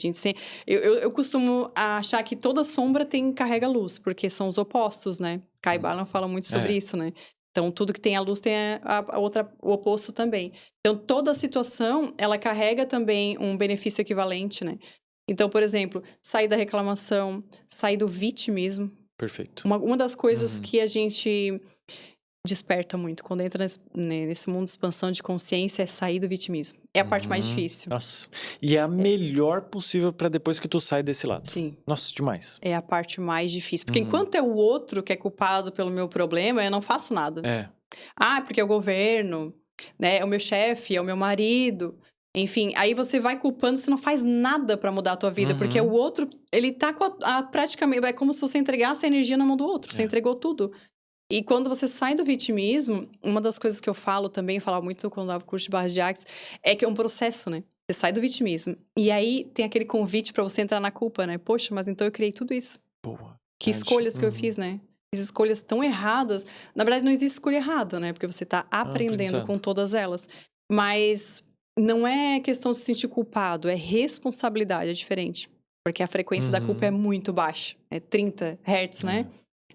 Eu costumo achar que toda sombra carrega luz, porque são os opostos, né? Kai Balan fala muito sobre isso, né? Então, tudo que tem a luz tem o oposto também. Então, toda situação, ela carrega também um benefício equivalente, né? Então, por exemplo, sair da reclamação, sair do vitimismo. Perfeito. Uma das coisas que a gente desperta muito quando entra nesse mundo de expansão de consciência é sair do vitimismo. É a parte mais difícil. Nossa. E é a melhor possível para depois que tu sai desse lado. Sim. Nossa, demais. É a parte mais difícil. Porque enquanto é o outro que é culpado pelo meu problema, eu não faço nada. Porque é o governo, né? É o meu chefe, é o meu marido. Enfim, aí você vai culpando, você não faz nada pra mudar a tua vida, porque o outro, ele tá com praticamente, é como se você entregasse a energia na mão do outro, você entregou tudo. E quando você sai do vitimismo, uma das coisas que eu falo também, eu falava muito quando eu dava curso de Barras de Artes, é que é um processo, né? Você sai do vitimismo. E aí tem aquele convite pra você entrar na culpa, né? Poxa, mas então eu criei tudo isso. Boa. Que escolhas que eu fiz, né? Fiz escolhas tão erradas. Na verdade, não existe escolha errada, né? Porque você tá aprendendo com todas elas. Mas não é questão de se sentir culpado, é responsabilidade, é diferente. Porque a frequência da culpa é muito baixa. É 30 Hz, né?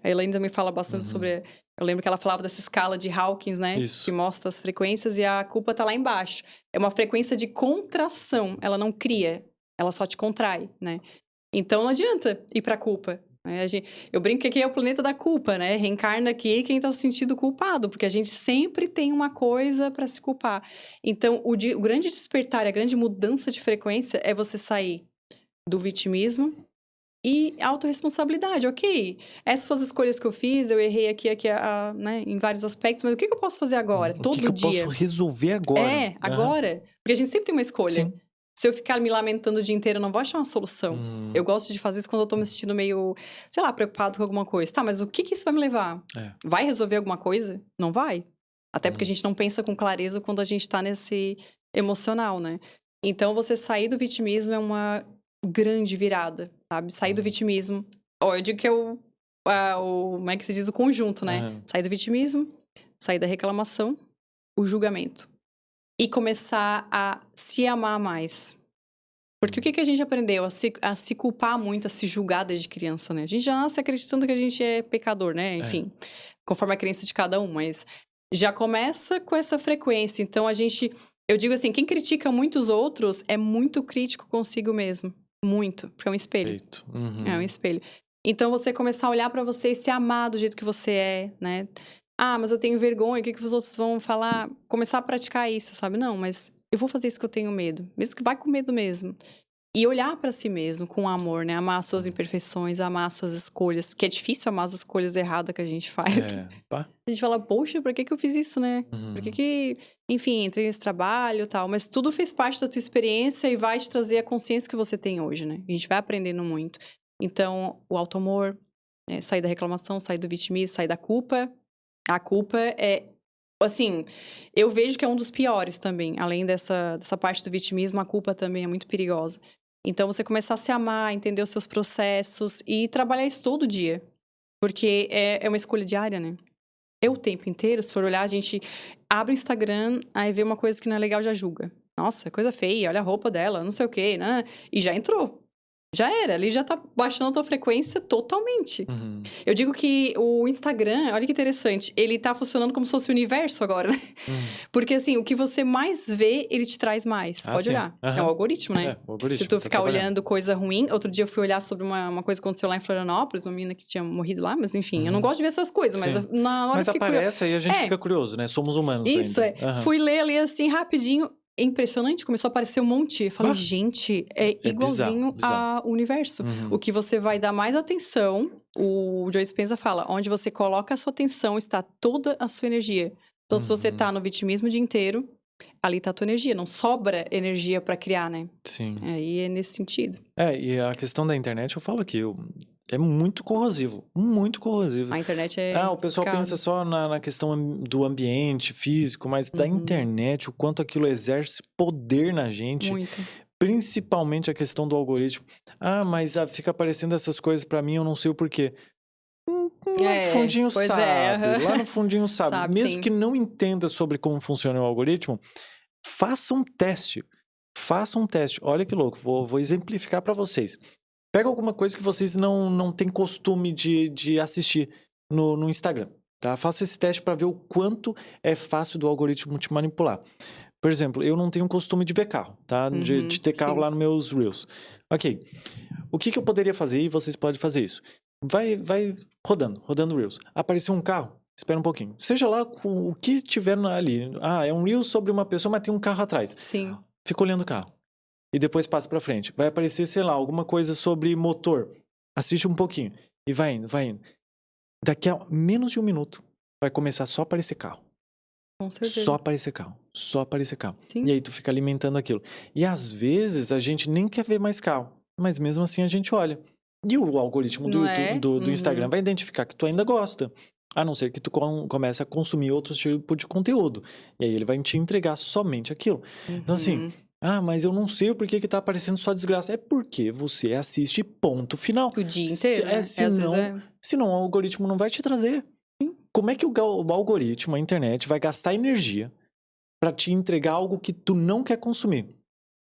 A Elaine também fala bastante sobre... Eu lembro que ela falava dessa escala de Hawkins, né? Isso. Que mostra as frequências e a culpa tá lá embaixo. É uma frequência de contração. Ela não cria, ela só te contrai, né? Então não adianta ir pra culpa. Né? Eu brinco que aqui é o planeta da culpa, né? Reencarna aqui quem tá se sentindo culpado, porque a gente sempre tem uma coisa pra se culpar. Então, o grande despertar, a grande mudança de frequência é você sair do vitimismo e autorresponsabilidade, ok. Essas foram as escolhas que eu fiz, eu errei aqui, né, em vários aspectos, mas o que eu posso fazer agora? Todo que dia. eu posso resolver agora? É, agora. Porque a gente sempre tem uma escolha. Sim. Se eu ficar me lamentando o dia inteiro, eu não vou achar uma solução. Eu gosto de fazer isso quando eu tô me sentindo meio, sei lá, preocupado com alguma coisa. Tá, mas o que isso vai me levar? Vai resolver alguma coisa? Não vai. Até porque a gente não pensa com clareza quando a gente tá nesse emocional, né? Então, você sair do vitimismo é uma grande virada, sabe? Sair do vitimismo. Ó, eu digo que é como é que se diz? O conjunto, né? Sair do vitimismo, sair da reclamação, o julgamento. E começar a se amar mais. Porque o que a gente aprendeu? A se culpar muito, a se julgar desde criança, né? A gente já nasce acreditando que a gente é pecador, né? Enfim, conforme a crença de cada um. Mas já começa com essa frequência. Então, eu digo assim, quem critica muitos outros é muito crítico consigo mesmo. Muito. Porque é um espelho. É um espelho. Então, você começar a olhar pra você e se amar do jeito que você é, né? Ah, mas eu tenho vergonha, o que os outros vão falar? Começar a praticar isso, sabe? Não, mas eu vou fazer isso que eu tenho medo. Mesmo que vai com medo mesmo. E olhar pra si mesmo com amor, né? Amar as suas imperfeições, amar as suas escolhas. Que é difícil amar as escolhas erradas que a gente faz. A gente fala, poxa, por que eu fiz isso, né? Por que... Enfim, entrei nesse trabalho e tal. Mas tudo fez parte da tua experiência e vai te trazer a consciência que você tem hoje, né? A gente vai aprendendo muito. Então, o auto-amor, sair da reclamação, sair do vitimismo, sair da culpa. A culpa é, assim, eu vejo que é um dos piores também. Além dessa parte do vitimismo, a culpa também é muito perigosa. Então, você começar a se amar, entender os seus processos e trabalhar isso todo dia. Porque é uma escolha diária, né? O tempo inteiro, se for olhar, a gente abre o Instagram, aí vê uma coisa que não é legal, já julga. Nossa, coisa feia, olha a roupa dela, não sei o quê, né? E já entrou. Já era, ali já tá baixando a tua frequência totalmente. Eu digo que o Instagram, olha que interessante, ele tá funcionando como se fosse o universo agora, né? Porque assim, o que você mais vê, ele te traz mais. Pode olhar. É o algoritmo, né? O algoritmo. Se tu ficar olhando coisa ruim, outro dia eu fui olhar sobre uma coisa que aconteceu lá em Florianópolis, uma menina que tinha morrido lá, mas enfim, eu não gosto de ver essas coisas, mas na hora mas que aparece aí a gente fica curioso, né? Somos humanos isso, ainda. Fui ler ali assim, rapidinho. Impressionante, começou a aparecer um monte. Eu falei, gente, é igualzinho bizarro. ao universo. O que você vai dar mais atenção, o Joe Dispenza fala, onde você coloca a sua atenção, está toda a sua energia. Então, se você tá no vitimismo o dia inteiro, ali tá a tua energia. Não sobra energia pra criar, né? Sim. Aí é nesse sentido. E a questão da internet, eu falo aqui, é muito corrosivo. Muito corrosivo. A internet é o pessoal pensa só na questão do ambiente físico, mas da internet, o quanto aquilo exerce poder na gente. Muito. Principalmente a questão do algoritmo. Mas fica aparecendo essas coisas pra mim, eu não sei o porquê. Lá no fundinho sabe. Lá no fundinho sabe. Mesmo que não entenda sobre como funciona o algoritmo, faça um teste. Faça um teste. Olha que louco, vou exemplificar pra vocês. Pega alguma coisa que vocês não têm costume de assistir no Instagram, tá? Faça esse teste para ver o quanto é fácil do algoritmo te manipular. Por exemplo, eu não tenho costume de ver carro, tá? De ter carro lá nos meus Reels. Ok. O que eu poderia fazer e vocês podem fazer isso? Vai rodando Reels. Apareceu um carro, espera um pouquinho. Seja lá com o que tiver ali. É um Reels sobre uma pessoa, mas tem um carro atrás. Sim. Fica olhando o carro. E depois passa pra frente. Vai aparecer, sei lá, alguma coisa sobre motor. Assiste um pouquinho. E vai indo. Daqui a menos de um minuto, vai começar só a aparecer carro. Com certeza. Só aparecer carro, só aparecer carro. Sim. E aí tu fica alimentando aquilo. E às vezes a gente nem quer ver mais carro, mas mesmo assim a gente olha. E o algoritmo do Não YouTube, é? do Instagram Uhum. vai identificar que tu ainda gosta. A não ser que tu comece a consumir outro tipo de conteúdo. E aí ele vai te entregar somente aquilo. Então assim, Uhum. mas eu não sei o porquê que tá aparecendo só desgraça. É porque você assiste ponto final. O dia inteiro, né? Às vezes Senão o algoritmo não vai te trazer. Sim. Como é que o algoritmo, a internet, vai gastar energia para te entregar algo que tu não quer consumir?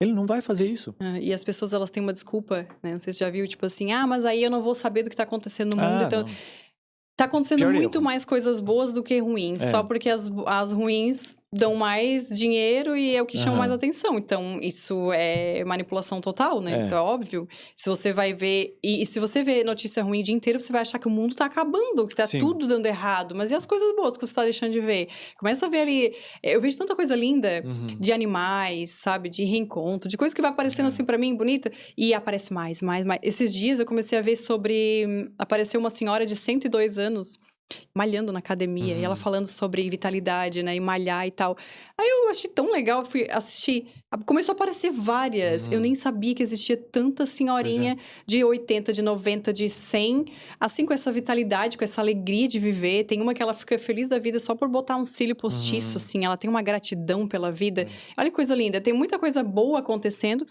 Ele não vai fazer isso. E as pessoas, elas têm uma desculpa, né? Não sei se você já viu, tipo assim, mas aí eu não vou saber do que tá acontecendo no mundo, então... Não. Tá acontecendo Pior muito erro. mais coisas boas do que ruins, só porque as ruins dão mais dinheiro e é o que chama mais Aham. atenção. Então, isso é manipulação total, né? Então, é óbvio. Se você vai ver... E se você vê notícia ruim o dia inteiro, você vai achar que o mundo tá acabando, que tá Sim. tudo dando errado. Mas e as coisas boas que você tá deixando de ver? Começa a ver ali... Eu vejo tanta coisa linda Uhum. de animais, sabe? De reencontro, de coisa que vai aparecendo assim pra mim, bonita. E aparece mais. Esses dias eu comecei a ver sobre... Apareceu uma senhora de 102 anos malhando na academia, e ela falando sobre vitalidade, né, e malhar e tal. Aí eu achei tão legal, eu fui assistir. Começou a aparecer várias. Eu nem sabia que existia tanta senhorinha de 80, de 90, de 100, assim com essa vitalidade, com essa alegria de viver. Tem uma que ela fica feliz da vida só por botar um cílio postiço, assim. Ela tem uma gratidão pela vida. Olha que coisa linda. Tem muita coisa boa acontecendo,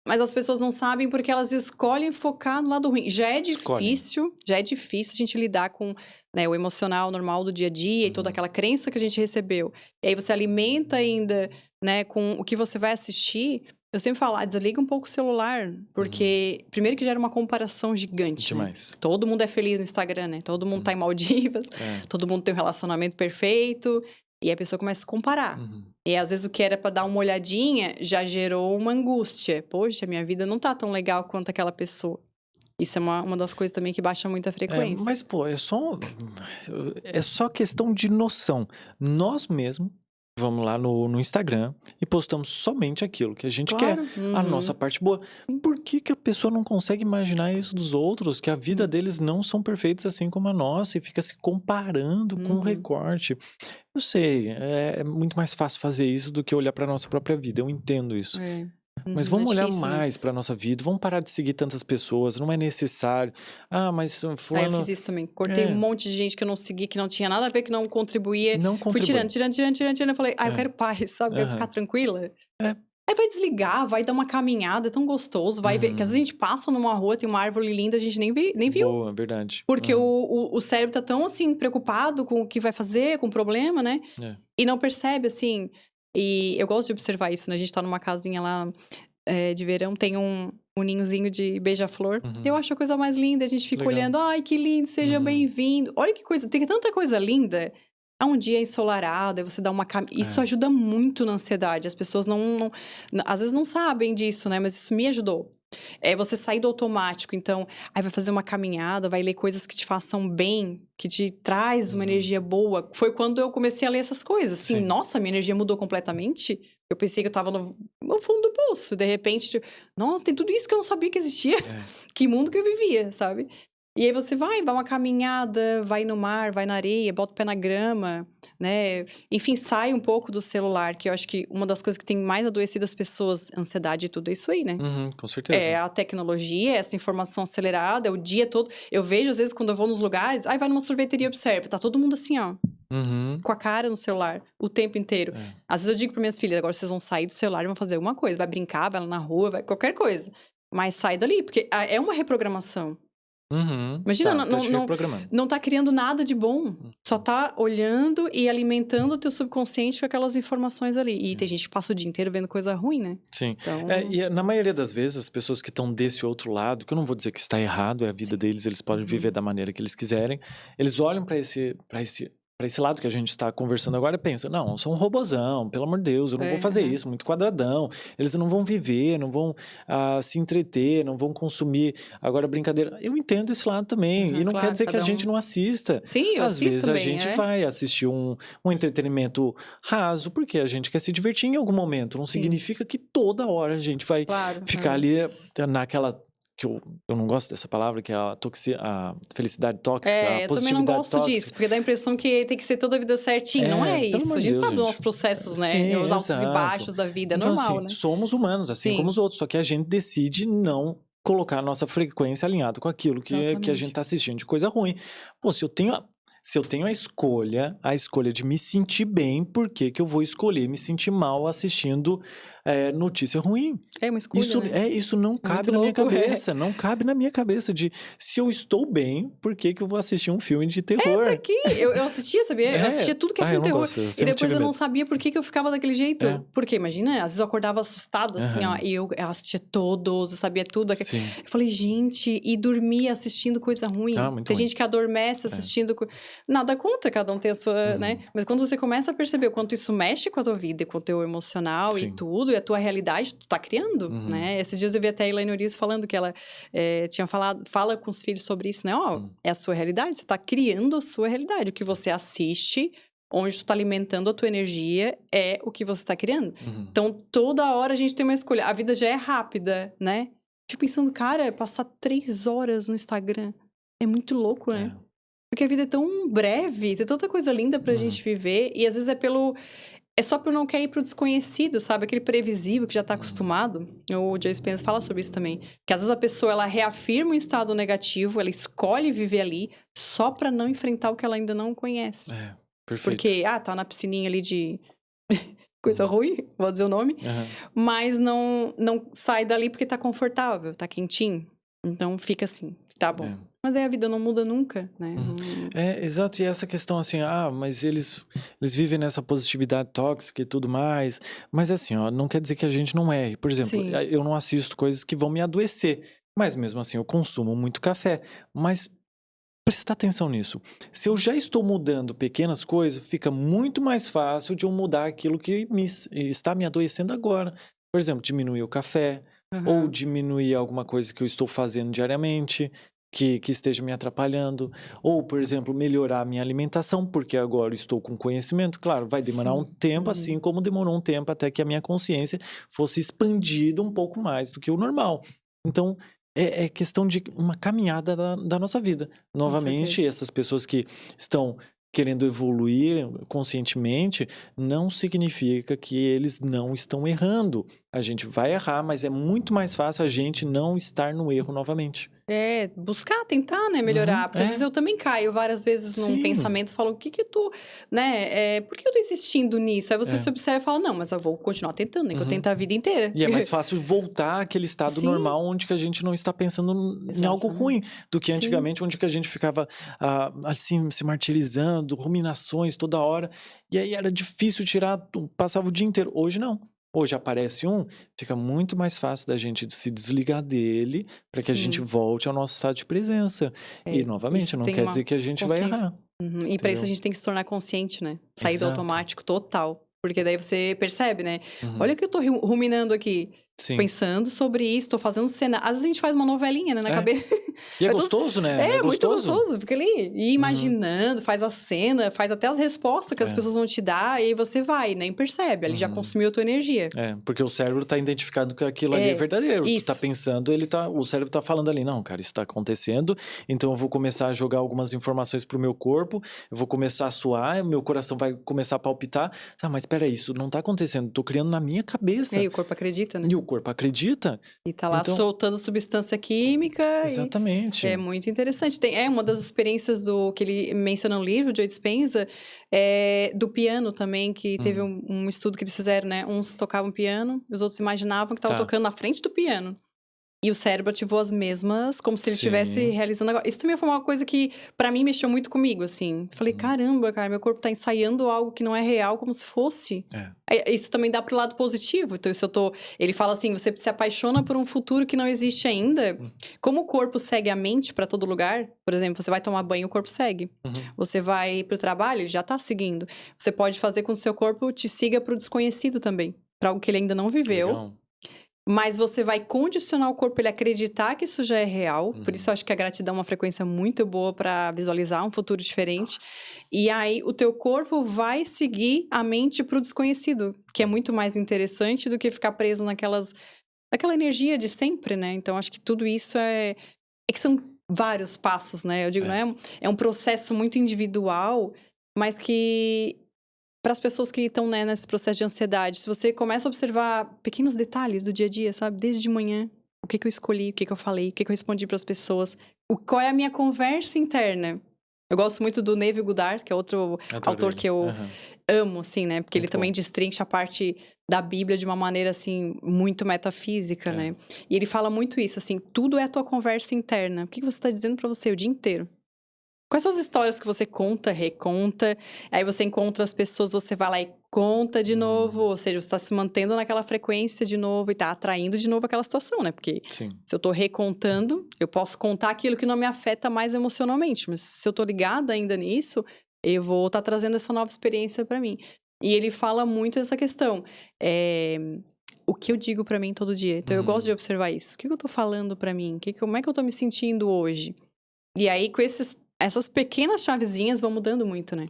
mas as pessoas não sabem porque elas escolhem focar no lado ruim. Já é difícil a gente lidar com, né, o emocional normal do dia a dia e toda aquela crença que a gente recebeu. E aí você alimenta ainda, né, com o que você vai assistir. Eu sempre falo, desliga um pouco o celular, porque primeiro que gera uma comparação gigante, né? Demais. Todo mundo é feliz no Instagram, né? Todo mundo tá em Maldivas, todo mundo tem um relacionamento perfeito. E a pessoa começa a comparar. E às vezes o que era pra dar uma olhadinha já gerou uma angústia. Poxa, minha vida não tá tão legal quanto aquela pessoa. Isso é uma das coisas também que baixa muito a frequência. Mas, pô, é só questão de noção. Nós mesmos vamos lá no Instagram e postamos somente aquilo que a gente quer. A nossa parte boa. Por que a pessoa não consegue imaginar isso dos outros? Que a vida deles não são perfeitas assim como a nossa e fica se comparando com o recorte. Eu sei, é muito mais fácil fazer isso do que olhar para nossa própria vida. Eu entendo isso. Mas vamos olhar difícil, né? mais para nossa vida. Vamos parar de seguir tantas pessoas. Não é necessário. Mas Eu fulano fiz isso também. Cortei um monte de gente que eu não segui, que não tinha nada a ver, que não contribuía. não Fui contribui. tirando. Eu falei, eu quero paz, sabe? Eu quero ficar tranquila. Aí vai desligar, vai dar uma caminhada, é tão gostoso. Vai ver. Que às vezes a gente passa numa rua, tem uma árvore linda, a gente nem viu. Boa, verdade. Porque o cérebro tá tão, assim, preocupado com o que vai fazer, com o problema, né? E não percebe, assim. E eu gosto de observar isso, né? A gente tá numa casinha lá de verão, tem um ninhozinho de beija-flor. Eu acho a coisa mais linda, a gente fica olhando. Ai, que lindo, seja bem-vindo. Olha que coisa, tem tanta coisa linda. É um dia ensolarado, aí você dá uma Isso ajuda muito na ansiedade. As pessoas às vezes não sabem disso, né? Mas isso me ajudou. É você sair do automático. Então, aí vai fazer uma caminhada, vai ler coisas que te façam bem, que te traz uma energia boa. Foi quando eu comecei a ler essas coisas. Assim, nossa, minha energia mudou completamente. Eu pensei que eu tava no fundo do poço. De repente, nossa, tem tudo isso que eu não sabia que existia. Que mundo que eu vivia, sabe? E aí você vai uma caminhada, vai no mar, vai na areia, bota o pé na grama, né? Enfim, sai um pouco do celular, que eu acho que uma das coisas que tem mais adoecido as pessoas, ansiedade e tudo é isso aí, né? Com certeza. É a tecnologia, essa informação acelerada, é o dia todo. Eu vejo, às vezes, quando eu vou nos lugares, vai numa sorveteria e observa, tá todo mundo assim, ó, com a cara no celular, o tempo inteiro. Às vezes eu digo para minhas filhas, agora vocês vão sair do celular e vão fazer alguma coisa, vai brincar, vai lá na rua, vai qualquer coisa. Mas sai dali, porque é uma reprogramação. Imagina, não tá criando nada de bom. Só tá olhando e alimentando o teu subconsciente com aquelas informações ali. E tem gente que passa o dia inteiro vendo coisa ruim, né? Sim. Então... E na maioria das vezes, as pessoas que estão desse outro lado, que eu não vou dizer que está errado, é a vida deles, eles podem viver da maneira que eles quiserem, eles olham para esse lado que a gente está conversando agora e pensa, não, eu sou um robozão, pelo amor de Deus, eu não vou fazer isso, muito quadradão, eles não vão viver, não vão se entreter, não vão consumir, agora brincadeira, eu entendo esse lado também, e não quer dizer que a gente não assista. Sim, eu Às assisto vezes também, a gente vai assistir um entretenimento raso, porque a gente quer se divertir em algum momento, não significa que toda hora a gente vai ficar ali naquela... que eu não gosto dessa palavra, que é a felicidade tóxica, a Eu também não positividade gosto tóxica. disso, porque dá a impressão que tem que ser toda a vida certinho. Não é Pelo isso. amor A de gente Deus, sabe dos gente. nossos processos, né? Sim, Os altos e exato. baixos da vida. É Então, normal, assim, né? somos humanos, assim como Sim. os outros, só que a gente decide não colocar a nossa frequência alinhada com aquilo que a gente Exatamente. tá assistindo de coisa ruim. Pô, se eu tenho a escolha de me sentir bem, por que que eu vou escolher me sentir mal assistindo notícia ruim? É uma escolha, né? Isso não É cabe muito na minha louco. cabeça, não cabe na minha cabeça de se eu estou bem, por que que eu vou assistir um filme de Pra terror? quê? Eu assistia, sabia? Eu assistia tudo que é Eu filme não terror. gosto, eu E sempre depois tive eu não medo. sabia por que que eu ficava daquele É. jeito. Porque, imagina, às vezes eu acordava assustada, assim, ó. Aham. E eu assistia todos, eu sabia tudo. Sim. Eu falei, gente, e dormia assistindo coisa ruim. Muito Tem ruim. gente que adormece assistindo... Nada contra, cada um tem a sua, né? Mas quando você começa a perceber o quanto isso mexe com a tua vida, com o teu emocional e Sim. tudo, e a tua realidade, tu tá criando, né? Esses dias eu vi até a Elaine Orizo falando que ela tinha fala com os filhos sobre isso, né? Ó, é a sua realidade, você tá criando a sua realidade. O que você assiste, onde tu tá alimentando a tua energia, é o que você tá criando. Então, toda hora a gente tem uma escolha. A vida já é rápida, né? Fico pensando, cara, passar 3 horas no Instagram é muito louco, né? Porque a vida é tão breve, tem tanta coisa linda pra gente viver. E às vezes é só por não querer ir pro desconhecido, sabe? Aquele previsível que já tá acostumado. O Joe Dispenza fala sobre isso também. Que às vezes a pessoa, ela reafirma um estado negativo, ela escolhe viver ali só pra não enfrentar o que ela ainda não conhece. Perfeito. Porque, tá na piscininha ali de coisa ruim, vou dizer o nome. Mas não sai dali porque tá confortável, tá quentinho. Então fica assim, tá bom. Mas aí a vida não muda nunca, né? Exato, e essa questão assim, mas eles vivem nessa positividade tóxica e tudo mais, mas assim, ó, não quer dizer que a gente não erre. Por exemplo, Sim. eu não assisto coisas que vão me adoecer, mas mesmo assim eu consumo muito café, mas prestar atenção nisso. Se eu já estou mudando pequenas coisas, fica muito mais fácil de eu mudar aquilo que está me adoecendo agora. Por exemplo, diminuir o café, ou diminuir alguma coisa que eu estou fazendo diariamente, que esteja me atrapalhando, ou, por exemplo, melhorar a minha alimentação, porque agora estou com conhecimento. Claro, vai demorar um tempo, assim como demorou um tempo até que a minha consciência fosse expandida um pouco mais do que o normal. Então, é questão de uma caminhada da nossa vida. Novamente, essas pessoas que estão querendo evoluir conscientemente, não significa que eles não estão errando. A gente vai errar, mas é muito mais fácil a gente não estar no erro novamente. Buscar, tentar, né, melhorar. Porque às vezes eu também caio várias vezes num pensamento e falo, o que que eu tô, né, por que eu tô insistindo nisso? Aí você se observa e fala, não, mas eu vou continuar tentando, né, que eu tento a vida inteira. E é mais fácil voltar àquele estado normal, onde que a gente não está pensando em algo ruim, do que antigamente, onde que a gente ficava, assim, se martirizando, ruminações toda hora, e aí era difícil tirar, passava o dia inteiro. Hoje não. Hoje aparece fica muito mais fácil da gente se desligar dele para que a gente volte ao nosso estado de presença. E, novamente, não quer dizer que a gente vai errar. E para isso a gente tem que se tornar consciente, né? Sair do automático total. Porque daí você percebe, né? Olha o que eu tô ruminando aqui. Pensando sobre isso, tô fazendo cena. Às vezes a gente faz uma novelinha, né, na cabeça. E é gostoso, né? É muito gostoso. Fica ali imaginando, faz a cena, faz até as respostas que as pessoas vão te dar, e aí você vai, nem percebe. Ele já consumiu a tua energia. Porque o cérebro tá identificando que aquilo ali é verdadeiro. Isso. Tu tá pensando, o cérebro tá falando ali, não, cara, isso tá acontecendo, então eu vou começar a jogar algumas informações pro meu corpo, eu vou começar a suar, meu coração vai começar a palpitar. Tá, mas peraí, isso não tá acontecendo, tô criando na minha cabeça. E o corpo acredita, né? E o corpo acredita. E tá lá soltando substância química. Exatamente. É muito interessante. Uma das experiências que ele menciona no livro, Joe Dispenza, do piano também, que teve um estudo que eles fizeram, né? Uns tocavam piano, e os outros imaginavam que estavam tocando na frente do piano. E o cérebro ativou as mesmas, como se ele estivesse realizando agora. Isso também foi uma coisa que, pra mim, mexeu muito comigo, assim. Falei, caramba, cara, meu corpo tá ensaiando algo que não é real, como se fosse. Isso também dá pro lado positivo. Então, ele fala assim, você se apaixona por um futuro que não existe ainda. Como o corpo segue a mente pra todo lugar, por exemplo, você vai tomar banho, o corpo segue. Você vai pro trabalho, ele já tá seguindo. Você pode fazer com que o seu corpo te siga pro desconhecido também. Pra algo que ele ainda não viveu. Legal. Mas você vai condicionar o corpo ele acreditar que isso já é real. Por isso eu acho que a gratidão é uma frequência muito boa para visualizar um futuro diferente. E aí o teu corpo vai seguir a mente para o desconhecido, que é muito mais interessante do que ficar preso naquelas daquela energia de sempre, né? Então, acho que tudo isso é que são vários passos, né? Eu digo, não É. é um processo muito individual, mas que para as pessoas que estão, né, nesse processo de ansiedade, se você começa a observar pequenos detalhes do dia a dia, sabe? Desde de manhã, o que eu escolhi, o que eu falei, o que eu respondi para as pessoas, qual é a minha conversa interna. Eu gosto muito do Neville Goddard, que é outro Adoro autor ele. que eu Aham. amo, assim, né? Porque ele Muito também bom. destrincha a parte da Bíblia de uma maneira, assim, muito metafísica, É. né? E ele fala muito isso, assim, tudo é a tua conversa interna. O que você está dizendo para você o dia inteiro? Quais são as histórias que você conta, reconta, aí você encontra as pessoas, você vai lá e conta de novo, ou seja, você está se mantendo naquela frequência de novo e tá atraindo de novo aquela situação, né? Porque Sim. se eu tô recontando, eu posso contar aquilo que não me afeta mais emocionalmente, mas se eu tô ligada ainda nisso, eu vou estar trazendo essa nova experiência para mim. E ele fala muito dessa questão, o que eu digo para mim todo dia. Então eu gosto de observar isso. O que eu tô falando para mim? Como é que eu tô me sentindo hoje? E aí, com essas pequenas chavezinhas vão mudando muito, né?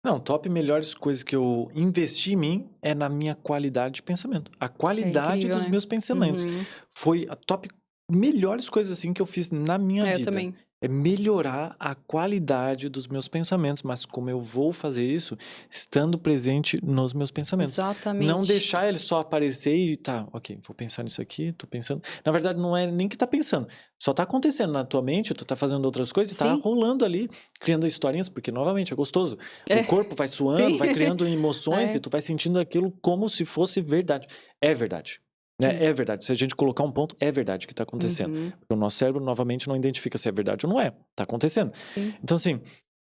Não, top melhores coisas que eu investi em mim é na minha qualidade de pensamento. A É qualidade incrível, dos né? meus pensamentos. Uhum. Foi a top melhores coisas assim que eu fiz na minha É, eu vida. também. É melhorar a qualidade dos meus pensamentos, mas como eu vou fazer isso? Estando presente nos meus pensamentos. Não Exatamente. deixar ele só aparecer e tá, ok, vou pensar nisso aqui, tô pensando. Na verdade, não é nem que tá pensando, só tá acontecendo na tua mente, tu tá fazendo outras coisas e tá Sim. rolando ali, criando historinhas, porque novamente é gostoso. O É. corpo vai suando, Sim. vai criando emoções É. e tu vai sentindo aquilo como se fosse verdade. É verdade. Né? Sim. É verdade. Se a gente colocar um ponto, é verdade que está acontecendo. Uhum. Porque o nosso cérebro, novamente, não identifica se é verdade ou não é. Está acontecendo. Sim. Então, assim,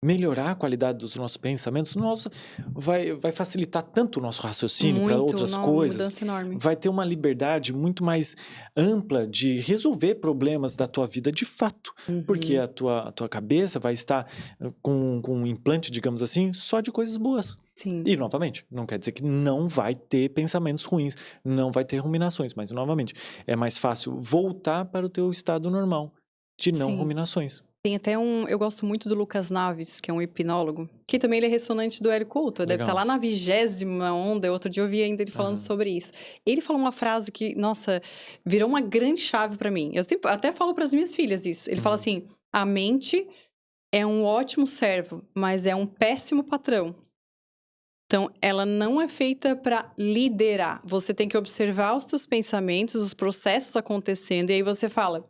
melhorar a qualidade dos nossos pensamentos, nossa, vai facilitar tanto o nosso raciocínio para Muito, outras não, uma coisas. mudança enorme. Vai ter uma liberdade muito mais ampla de resolver problemas da tua vida de fato. Porque Uhum. a tua cabeça vai estar com um implante, digamos assim, só de coisas boas. Sim. E, novamente, não quer dizer que não vai ter pensamentos ruins, não vai ter ruminações, mas, novamente, é mais fácil voltar para o teu estado normal de não Sim. ruminações. Tem até eu gosto muito do Lucas Naves, que é um hipnólogo, que também ele é ressonante do Hélio Couto, deve estar Legal. lá na 20ª onda, outro dia eu vi ainda ele falando Aham. sobre isso. Ele falou uma frase que, nossa, virou uma grande chave pra mim. Eu sempre, até falo pras minhas filhas isso. Ele fala assim, a mente é um ótimo servo, mas é um péssimo patrão. Então, ela não é feita para liderar. Você tem que observar os seus pensamentos, os processos acontecendo, e aí você fala.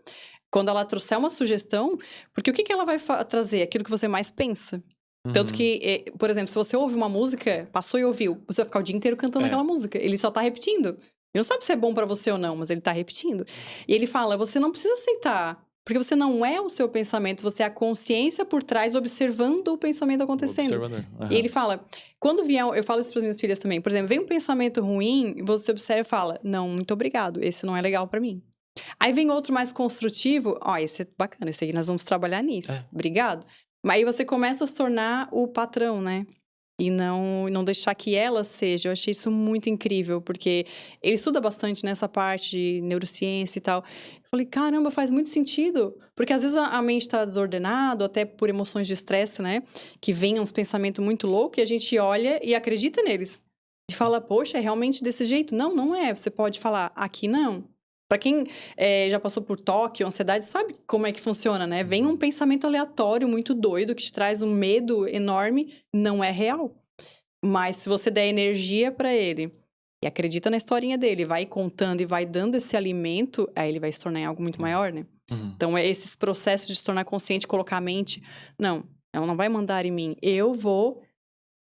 Quando ela trouxer uma sugestão, porque o que ela vai trazer? Aquilo que você mais pensa. Tanto Uhum. que, por exemplo, se você ouve uma música, passou e ouviu, você vai ficar o dia inteiro cantando É. aquela música. Ele só tá repetindo. Ele não sabe se é bom pra você ou não, mas ele tá repetindo. E ele fala, você não precisa aceitar. Porque você não é o seu pensamento, você é a consciência por trás observando o pensamento O acontecendo. observador. E ele Aham. fala, quando vier, eu falo isso para minhas filhas também, por exemplo, vem um pensamento ruim, você observa e fala, não, muito obrigado, esse não é legal pra mim. Aí vem outro mais construtivo, ó, esse é bacana, esse aqui nós vamos trabalhar nisso, É. obrigado. Mas aí você começa a se tornar o patrão, né? E não deixar que ela seja. Eu achei isso muito incrível, porque ele estuda bastante nessa parte de neurociência e tal. Eu falei, caramba, faz muito sentido. Porque às vezes a mente está desordenada, até por emoções de estresse, né? Que vem uns pensamentos muito loucos e a gente olha e acredita neles. E fala, poxa, é realmente desse jeito? Não, não é. Você pode falar, aqui não. Para quem já passou por toque, ansiedade, sabe como é que funciona, né? Vem um pensamento aleatório, muito doido, que te traz um medo enorme, não é real. Mas se você der energia para ele e acredita na historinha dele, vai contando e vai dando esse alimento, aí ele vai se tornar em algo muito maior, né? Uhum. Então, é esses processos de se tornar consciente, colocar a mente, não, ela não vai mandar em mim, eu vou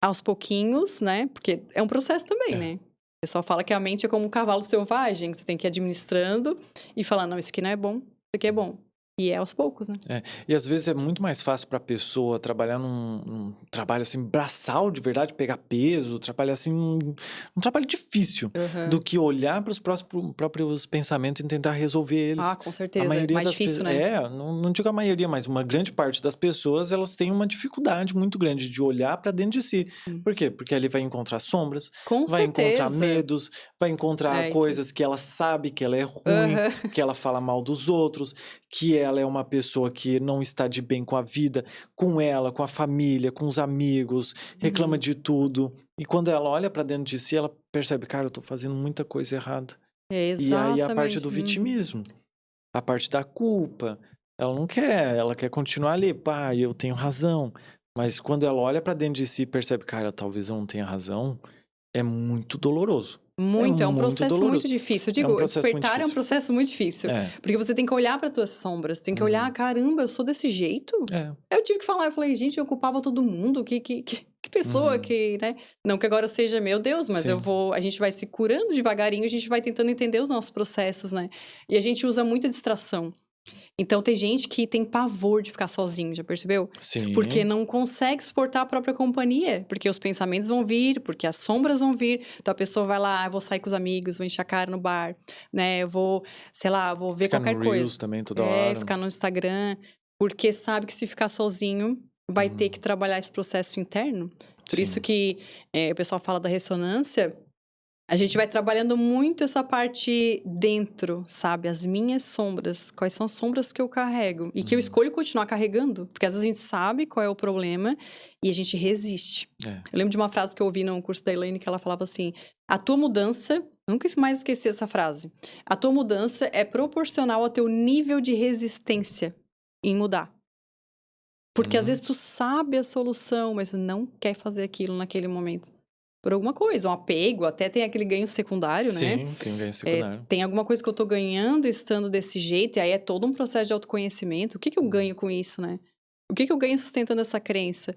aos pouquinhos, né? Porque é um processo também, É. né? O pessoal fala que a mente é como um cavalo selvagem, que você tem que ir administrando e falar, não, isso aqui não é bom, isso aqui é bom. E é aos poucos, né? É, e às vezes é muito mais fácil para a pessoa trabalhar num trabalho assim, braçal de verdade, pegar peso, trabalhar assim, um trabalho difícil, do que olhar para os próprios pensamentos e tentar resolver eles. Ah, com A certeza. maioria Mais das difícil, pessoas, né? não digo a maioria, mas uma grande parte das pessoas, elas têm uma dificuldade muito grande de olhar para dentro de si. Sim. Por quê? Porque ali vai encontrar sombras, Com vai encontrar certeza. medos, vai encontrar É isso aí. coisas que ela sabe que ela é ruim, Aham. que ela fala mal dos outros, que ela é uma pessoa que não está de bem com a vida, com ela, com a família, com os amigos, reclama Uhum. de tudo. E quando ela olha para dentro de si, ela percebe, cara, eu tô fazendo muita coisa errada. E aí a parte Exatamente. do vitimismo, a parte da culpa, ela não quer, ela quer continuar ali, pá, eu tenho razão. Mas quando ela olha pra dentro de si e percebe, cara, talvez eu não tenha razão, é muito doloroso. É Muito, é um muito processo muito doloroso. difícil. Eu É um digo, processo muito despertar é um difícil. processo muito difícil. É, Porque você tem que olhar para tuas sombras, tem que olhar, caramba, eu sou desse jeito? é. Eu tive que falar, eu falei, gente, eu culpava todo mundo, que pessoa que, né? Não que agora seja, meu Deus, mas Sim. a gente vai se curando devagarinho, a gente vai tentando entender os nossos processos, né? E a gente usa muita distração. Então tem gente que tem pavor de ficar sozinho, já percebeu? Porque Sim. não consegue suportar a própria companhia, porque os pensamentos vão vir, porque as sombras vão vir. Então a pessoa vai lá, vou sair com os amigos, vou encher a cara no bar, né? Eu vou, sei lá, vou ver Ficar no qualquer Reels coisa. também toda hora. Ficar no Instagram, porque sabe que se ficar sozinho, vai ter que trabalhar esse processo interno. Por isso Sim. que o pessoal fala da ressonância. A gente vai trabalhando muito essa parte dentro, sabe? As minhas sombras. Quais são as sombras que eu carrego? E que eu escolho continuar carregando. Porque às vezes a gente sabe qual é o problema e a gente resiste. É. Eu lembro de uma frase que eu ouvi no curso da Elaine, que ela falava assim: a tua mudança, nunca mais esqueci essa frase. A tua mudança é proporcional ao teu nível de resistência em mudar. Porque às vezes tu sabe a solução, mas tu não quer fazer aquilo naquele momento. Por alguma coisa, um apego, até tem aquele ganho secundário, né? Sim, ganho secundário. Tem alguma coisa que eu tô ganhando estando desse jeito, e aí é todo um processo de autoconhecimento. O que eu ganho com isso, né? O que eu ganho sustentando essa crença?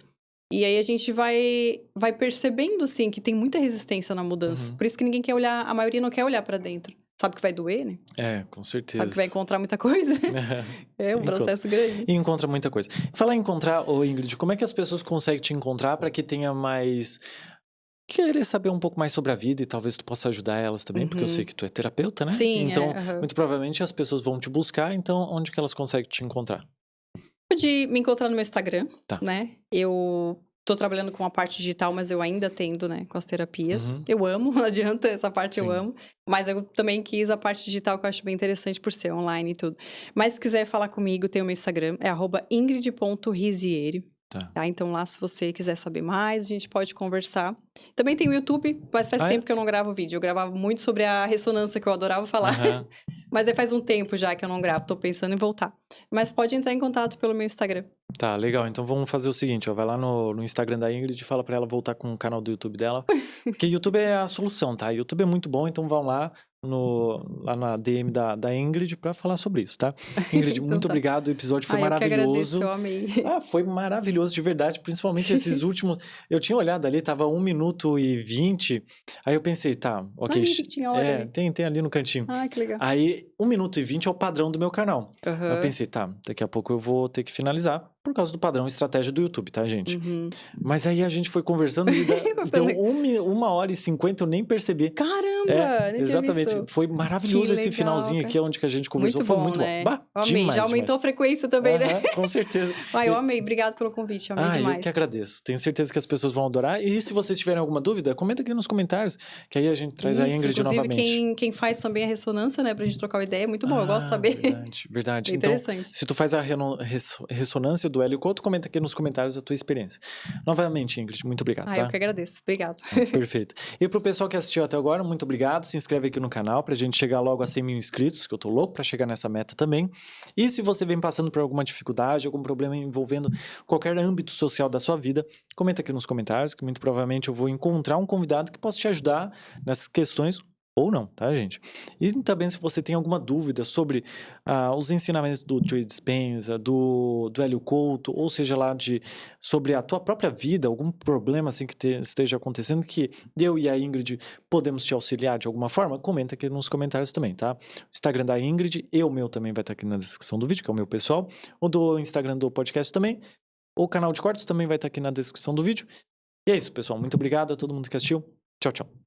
E aí a gente vai percebendo, assim, que tem muita resistência na mudança. Por isso que ninguém quer olhar, a maioria não quer olhar pra dentro. Sabe que vai doer, né? Com certeza. Sabe que vai encontrar muita coisa. É um processo grande. E encontra muita coisa. Falar em encontrar, ô Ingrid, como é que as pessoas conseguem te encontrar para que tenha mais... Querer saber um pouco mais sobre a vida e talvez tu possa ajudar elas também, porque eu sei que tu é terapeuta, né? Sim, então, aham. muito provavelmente as pessoas vão te buscar, então onde que elas conseguem te encontrar? Pode me encontrar no meu Instagram, Tá. né? Eu tô trabalhando com a parte digital, mas eu ainda atendo, né, com as terapias. Eu amo, não adianta, essa parte eu Sim. amo. Mas eu também quis a parte digital, que eu acho bem interessante por ser online e tudo. Mas se quiser falar comigo, tem o meu Instagram, é @ingrid.rizieri. Tá? Então lá, se você quiser saber mais, a gente pode conversar. Também tem o YouTube, mas faz tempo que eu não gravo vídeo. Eu gravava muito sobre a ressonância, que eu adorava falar. Mas aí faz um tempo já que eu não gravo, tô pensando em voltar. Mas pode entrar em contato pelo meu Instagram. Tá, legal. Então vamos fazer o seguinte, ó, vai lá no Instagram da Ingrid e fala pra ela voltar com o canal do YouTube dela. Porque YouTube é a solução, tá? YouTube é muito bom, então vão lá na DM da Ingrid pra falar sobre isso, tá? Ingrid, Então muito tá. obrigado, o episódio foi Eu que agradeço, maravilhoso. eu amei. Foi maravilhoso, de verdade, principalmente esses últimos... Eu tinha olhado ali, tava 1 minuto e 20, aí eu pensei, tá, ok... Tinha hora ali. Tem ali no cantinho. Que legal. Aí, 1 minuto e 20 é o padrão do meu canal. Aí eu pensei, tá, daqui a pouco eu vou ter que finalizar, por causa do padrão estratégia do YouTube, tá, gente? Mas aí a gente foi conversando e deu 1 hora e 50, eu nem percebi. Caramba! Nem tinha Exatamente. visto. Foi maravilhoso esse legal, finalzinho cara. aqui, onde que a gente conversou. Muito Foi bom, muito né? bom. Bah, Eu amei, demais, já aumentou a frequência também, né? Com certeza. Eu amei, obrigado pelo convite, amei Eu demais. que agradeço. Tenho certeza que as pessoas vão adorar. E se vocês tiverem alguma dúvida, comenta aqui nos comentários, que aí a gente traz a Ingrid novamente. Inclusive, quem faz também a ressonância, né, pra gente trocar uma ideia, é muito bom, eu gosto de saber. Verdade. É Então, interessante. se tu faz a ressonância do Hélio Couto, comenta aqui nos comentários a tua experiência. Novamente, Ingrid, muito obrigado, tá? Eu que agradeço, obrigado. Perfeito. E pro pessoal que assistiu até agora, muito obrigado. Se inscreve aqui no canal pra gente chegar logo a 100 mil inscritos, que eu tô louco pra chegar nessa meta também. E se você vem passando por alguma dificuldade, algum problema envolvendo qualquer âmbito social da sua vida, comenta aqui nos comentários, que muito provavelmente eu vou encontrar um convidado que possa te ajudar nessas questões ou não, tá, gente? E também se você tem alguma dúvida sobre os ensinamentos do Joe Dispenza, do Hélio Couto, ou seja lá, sobre a tua própria vida, algum problema assim que esteja acontecendo, que eu e a Ingrid podemos te auxiliar de alguma forma, comenta aqui nos comentários também, tá? O Instagram da Ingrid e o meu também vai estar aqui na descrição do vídeo, que é o meu pessoal, o do Instagram do podcast também, o canal de cortes também vai estar aqui na descrição do vídeo. E é isso, pessoal. Muito obrigado a todo mundo que assistiu. Tchau, tchau.